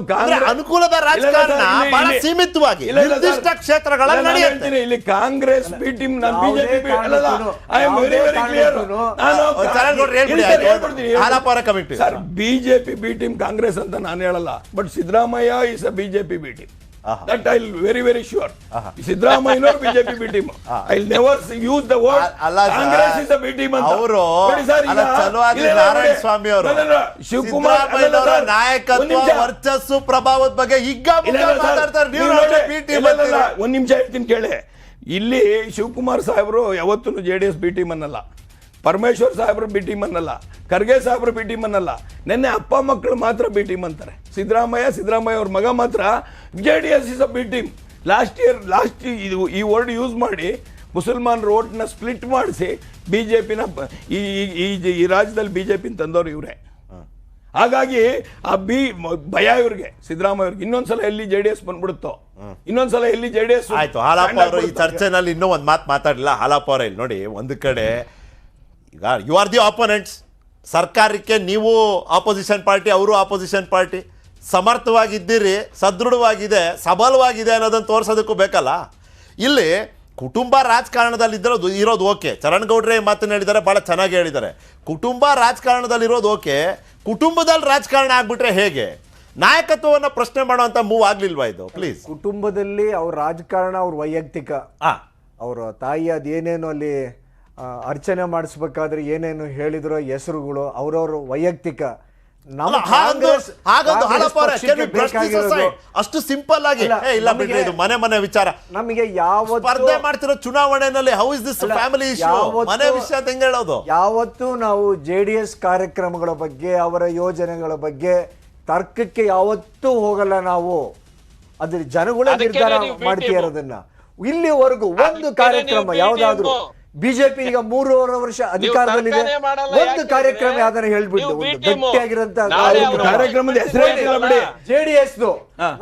ಅನುಕೂಲದ ರಾಜಕಾರಣ ಬಹಳ ಸೀಮಿತವಾಗಿ ನಿರ್ದಿಷ್ಟ ಕ್ಷೇತ್ರಗಳಲ್ಲಿ ನಡೆಯುತ್ತೆ. ಇಲ್ಲಿ Congress B team BJP BJP B team Congress ಅಂತ ನಾನು ಹೇಳಲ್ಲ, but Siddaramaiah is a BJP B team. That I'll very sure. Siddaramaiah ನವರು BJP B team. I'll never use the word Congress is a B team ಅಂತ. ಅವರು ನಾರಾಯಣ ಸ್ವಾಮಿ ಅವರು ಶಿವಕುಮಾರ್ ಅವರ ನಾಯಕತ್ವ ವರ್ಚಸ್ಸು ಪ್ರಭಾವದ ಬಗ್ಗೆ ಈಗ ಮಾತಾಡ್ತಾರೆ. ಒಂದ್ ನಿಮಿಷ ಹೇಳ್ತೀನಿ ಕೇಳಿ. ಇಲ್ಲಿ ಶಿವಕುಮಾರ್ ಸಾಹೇಬರು ಯಾವತ್ತೂ JDS ಬಿ ಟೀಮ್ ಅನ್ನಲ್ಲ, ಪರಮೇಶ್ವರ್ ಸಾಹೇಬ್ರು ಬಿ ಟೀಮ್ ಅನ್ನಲ್ಲ, ಖರ್ಗೆ ಸಾಹೇಬ್ರು ಬಿ ಟೀಮ್ ಅನ್ನಲ್ಲ. ನೆನ್ನೆ ಅಪ್ಪ ಮಕ್ಕಳು ಮಾತ್ರ ಬಿ ಟೀಮ್ ಅಂತಾರೆ. ಸಿದ್ದರಾಮಯ್ಯ ಅವ್ರ ಮಗ ಮಾತ್ರ JDS is a B team. Last ಈ ವರ್ಡ್ ಯೂಸ್ ಮಾಡಿ ಮುಸಲ್ಮಾನರ ಓಟ್ನ ಸ್ಪ್ಲಿಟ್ ಮಾಡಿಸಿ ಬಿಜೆಪಿನ ಈ ರಾಜ್ಯದಲ್ಲಿ ಬಿಜೆಪಿ ತಂದವರು ಇವರೇ. ಹಾಗಾಗಿ ಆ ಭಯ ಇವ್ರಿಗೆ, ಸಿದ್ದರಾಮಯ್ಯ ಅವ್ರಿಗೆ ಇನ್ನೊಂದ್ಸಲ ಎಲ್ಲಿ JDS ಬಂದ್ಬಿಡುತ್ತೋ, ಇನ್ನೊಂದ್ಸಲ ಎಲ್ಲಿ JDS ಆಯ್ತು. ಹಾಲಪ್ಪ ಅವರು ಈ ಚರ್ಚೆನಲ್ಲಿ ಇನ್ನೂ ಒಂದು ಮಾತು ಮಾತಾಡಲಿಲ್ಲ. ಹಾಲಪ್ಪ ಅವರ ಇಲ್ಲಿ ನೋಡಿ, ಒಂದು ಕಡೆ ಈಗ ಯು ಆರ್ ದಿ ಆಪೋನೆಂಟ್ಸ್, ಸರ್ಕಾರಕ್ಕೆ ನೀವು ಆಪೋಸಿಷನ್ ಪಾರ್ಟಿ, ಅವರು ಆಪೋಸಿಷನ್ ಪಾರ್ಟಿ, ಸಮರ್ಥವಾಗಿದ್ದೀರಿ, ಸದೃಢವಾಗಿದೆ, ಸಬಲವಾಗಿದೆ ಅನ್ನೋದನ್ನು ತೋರಿಸೋದಕ್ಕೂ ಬೇಕಲ್ಲ. ಇಲ್ಲಿ ಕುಟುಂಬ ರಾಜಕಾರಣದಲ್ಲಿ ಇರೋದು ಓಕೆ. ಚರಣ್ ಗೌಡ್ರೆ ಈ ಮಾತನ್ನು ಹೇಳಿದ್ದಾರೆ, ಭಾಳ ಚೆನ್ನಾಗಿ ಹೇಳಿದ್ದಾರೆ. ಕುಟುಂಬ ರಾಜಕಾರಣದಲ್ಲಿರೋದು ಓಕೆ, ಕುಟುಂಬದಲ್ಲಿ ರಾಜಕಾರಣ ಆಗ್ಬಿಟ್ರೆ ಹೇಗೆ? ನಾಯಕತ್ವವನ್ನು ಪ್ರಶ್ನೆ ಮಾಡುವಂಥ ಮೂವ್ ಆಗ್ಲಿಲ್ವಾ ಇದು? ಪ್ಲೀಸ್. ಕುಟುಂಬದಲ್ಲಿ ಅವ್ರ ರಾಜಕಾರಣ ಅವ್ರ ವೈಯಕ್ತಿಕ, ಅವರ ತಾಯಿ ಅದೇನೇನು ಅಲ್ಲಿ ಅರ್ಚನೆ ಮಾಡಿಸ್ಬೇಕಾದ್ರೆ ಏನೇನು ಹೇಳಿದ್ರು ಹೆಸರುಗಳು ಅವ್ರವ್ರ ವೈಯಕ್ತಿಕ. ಅಷ್ಟು ಸಿಂಪಲ್ ಆಗಿ ಇಲ್ಲ ಬಿಡ್ರಿ, ಇದು ಮನೆ ವಿಚಾರ. ನಮಗೆ ಯಾವ ಸ್ಪರ್ಧೆ ಮಾಡ್ತಿರೋ ಚುನಾವಣೆಯಲ್ಲಿ how is this family issue, ಮನೆ ವಿಷಯ ಅಂತ ಹೆಂಗ್ ಹೇಳೋದು? ಯಾವತ್ತೂ ನಾವು JDS ಕಾರ್ಯಕ್ರಮಗಳ ಬಗ್ಗೆ, ಅವರ ಯೋಜನೆಗಳ ಬಗ್ಗೆ ತರ್ಕಕ್ಕೆ ಯಾವತ್ತೂ ಹೋಗಲ್ಲ ನಾವು. ಅದ್ರ ಜನಗಳೇ ನಿರ್ಧಾರ ಮಾಡ್ತಿರೋದನ್ನ. ಇಲ್ಲಿವರೆಗೂ ಒಂದು ಕಾರ್ಯಕ್ರಮ ಯಾವ್ದಾದ್ರು ಬಿಜೆಪಿ ಈಗ 3.5 ವರ್ಷ ಅಧಿಕಾರದಲ್ಲಿದೆ, ಒಂದು ಕಾರ್ಯಕ್ರಮ ಯಾವ್ದಾರ ಹೇಳ್ಬಿಟ್ಟು ಒಂದು ಗಟ್ಟಿಯಾಗಿರಂತ ಕಾರ್ಯಕ್ರಮದ JDS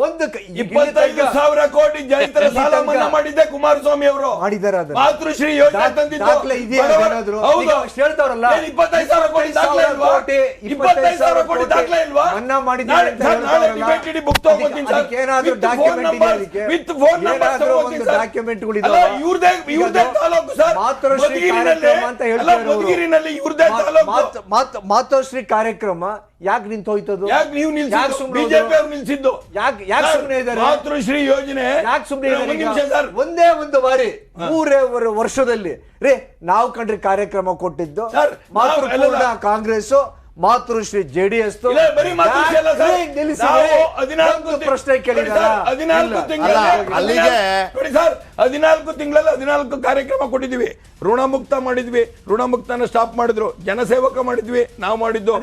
ಒಂದು 25,000 ಕೋಟಿ ರೈತರ ಸಾಲ ಮನ್ನಾ ಮಾಡಿದ್ದೆ ಕುಮಾರಸ್ವಾಮಿ ಅವರು ಮಾಡಿದ್ದಾರೆ. ಮಾತೃಶ್ರೀ ಯೋಜನೆ ತಂದಿದ್ದು ಹೇಳ್ತಾರಲ್ಲ 25,000 ಕೋಟಿ ದಾಖಲೆ ಇಲ್ವಾ? 25,000 ಕೋಟಿ ದಾಖಲೆ ಇಲ್ವಾ? ಮನ್ನಾ ಮಾಡಿದ್ದಾರೆ ಅಂತ ಹೇಳ್ತಾರಲ್ಲ, ಏನಾದ್ರೂ ಡಾಕ್ಯುಮೆಂಟ್ಗಳು ಇದಾವೆ. ಮಾತೃಶ್ರೀ ಕಾರ್ಯಕ್ರಮ ಅಂತ ಹೇಳ್ತಾರೆ. ಮಾತೃಶ್ರೀ ಕಾರ್ಯಕ್ರಮ ಯಾಕೆ ನಿಂತೋಯ್ತದು? ಯಾಕೆ ನೀವು ಬಿಜೆಪಿ ಅವ್ರು ನಿಲ್ಸಿದ್ದು? ಯಾಕೆ ಸುಮ್ಮನೆ ಇದ್ದಾರೆ? ಮಾತೃಶ್ರೀ ಯೋಜನೆ ಯಾಕೆ ಸುಮ್ಮನೆ ಇದ್ದಾರೆ? ಒಂದೇ ಒಂದು ಬಾರಿ 3 ವರ್ಷದಲ್ಲಿ ನಾವು ಕಂಡ್ರೆ ಕಾರ್ಯಕ್ರಮ ಕೊಟ್ಟಿದ್ದು ಮಾತೃಪೂರ್ಣ ಕಾಂಗ್ರೆಸ್, ಮಾತೃಶ್ರೀ JDS. ಪ್ರಶ್ನೆ ಕೇಳಿದಾರ? 14 ತಿಂಗಳಲ್ಲಿ 14 ಕಾರ್ಯಕ್ರಮ ಕೊಟ್ಟಿದ್ವಿ. ಋಣಮುಕ್ತ ಮಾಡಿದ್ವಿ, ಋಣಮುಕ್ತನ ಸ್ಟಾಪ್ ಮಾಡಿದ್ರು. ಜನಸೇವಕ ಮಾಡಿದ್ವಿ, ನಾವು ಮಾಡಿದ್ದು.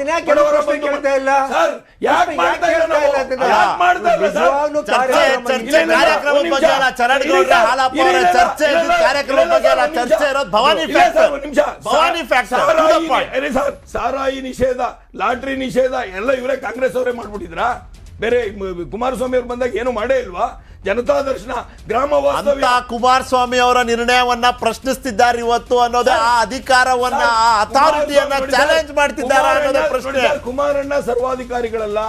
ಸಾರಾಯಿ ನಿಷೇಧ, ಲಾಟ್ರಿ ನಿಷೇಧ ಎಲ್ಲ ಇವರೇ ಕಾಂಗ್ರೆಸ್ ಅವರೇ ಮಾಡ್ಬಿಟ್ಟಿದ್ರಾ? ಬೇರೆ ಕುಮಾರಸ್ವಾಮಿ ಅವ್ರು ಬಂದಾಗ ಏನು ಮಾಡೇ ಇಲ್ವಾ? ಜನತಾ ದರ್ಶನ, ಗ್ರಾಮ ವಾಸ್ತವ್ಯ, ಕುಮಾರಸ್ವಾಮಿ ಅವರ ನಿರ್ಣಯವನ್ನ ಪ್ರಶ್ನಿಸ್ತಿದ್ದಾರೆ ಇವತ್ತು ಅನ್ನೋದೇ, ಆ ಅಧಿಕಾರವನ್ನ, ಆ ಅಥಾರಿಟಿಯನ್ನ ಚಾಲೆಂಜ್ ಮಾಡ್ತಿದ್ದಾರೆ ಅನ್ನೋದೇ ಪ್ರಶ್ನೆ. ಕುಮಾರಣ್ಣ ಸರ್ವಾಧಿಕಾರಿಗಳಲ್ಲ,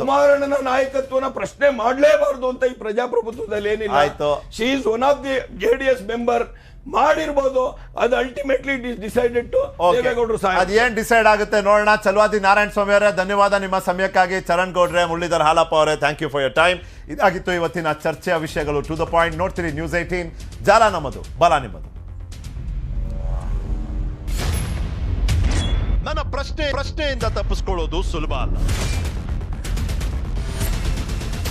ಕುಮಾರಣ್ಣನ ನಾಯಕತ್ವನ ಪ್ರಶ್ನೆ ಮಾಡಲೇಬಾರದು ಅಂತ ಈ ಪ್ರಜಾಪ್ರಭುತ್ವದಲ್ಲಿ ಏನಿಲ್ಲ. She is one of the JDS member. ಮಾಡಿರ್ಬೋದು, ಅದು ಅಲ್ಟಿಮೇಟ್ಲಿ ಡಿಸೈಡೆಡ್ ಟು ದೇವೇಗೌಡರು. ಅದೇನ್ ಡಿಸೈಡ್ ಆಗುತ್ತೆ ನೋಡೋಣ. ಚಲವಾದಿ ನಾರಾಯಣ ಸ್ವಾಮಿ ಅವರೇ, ಧನ್ಯವಾದ ನಿಮ್ಮ ಸಮಯಕ್ಕಾಗಿ. ಚರಣ್ ಗೌಡ್ರೆ, ಮುರಳೀಧರ್ ಹಾಲಪ್ಪ ಅವರೇ, thank you for your time. ಇದಾಗಿತ್ತು ಇವತ್ತಿನ ಚರ್ಚೆಯ ವಿಷಯಗಳು. To the point. ನೋಡ್ತೀರಿ News 18, ಜಾಲ ನಮ್ಮದು, ಬಲ ನಿಮ್ಮದು. ನನ್ನ ಪ್ರಶ್ನೆಯಿಂದ ತಪ್ಪಿಸ್ಕೊಳ್ಳೋದು ಸುಲಭ ಅಲ್ಲ.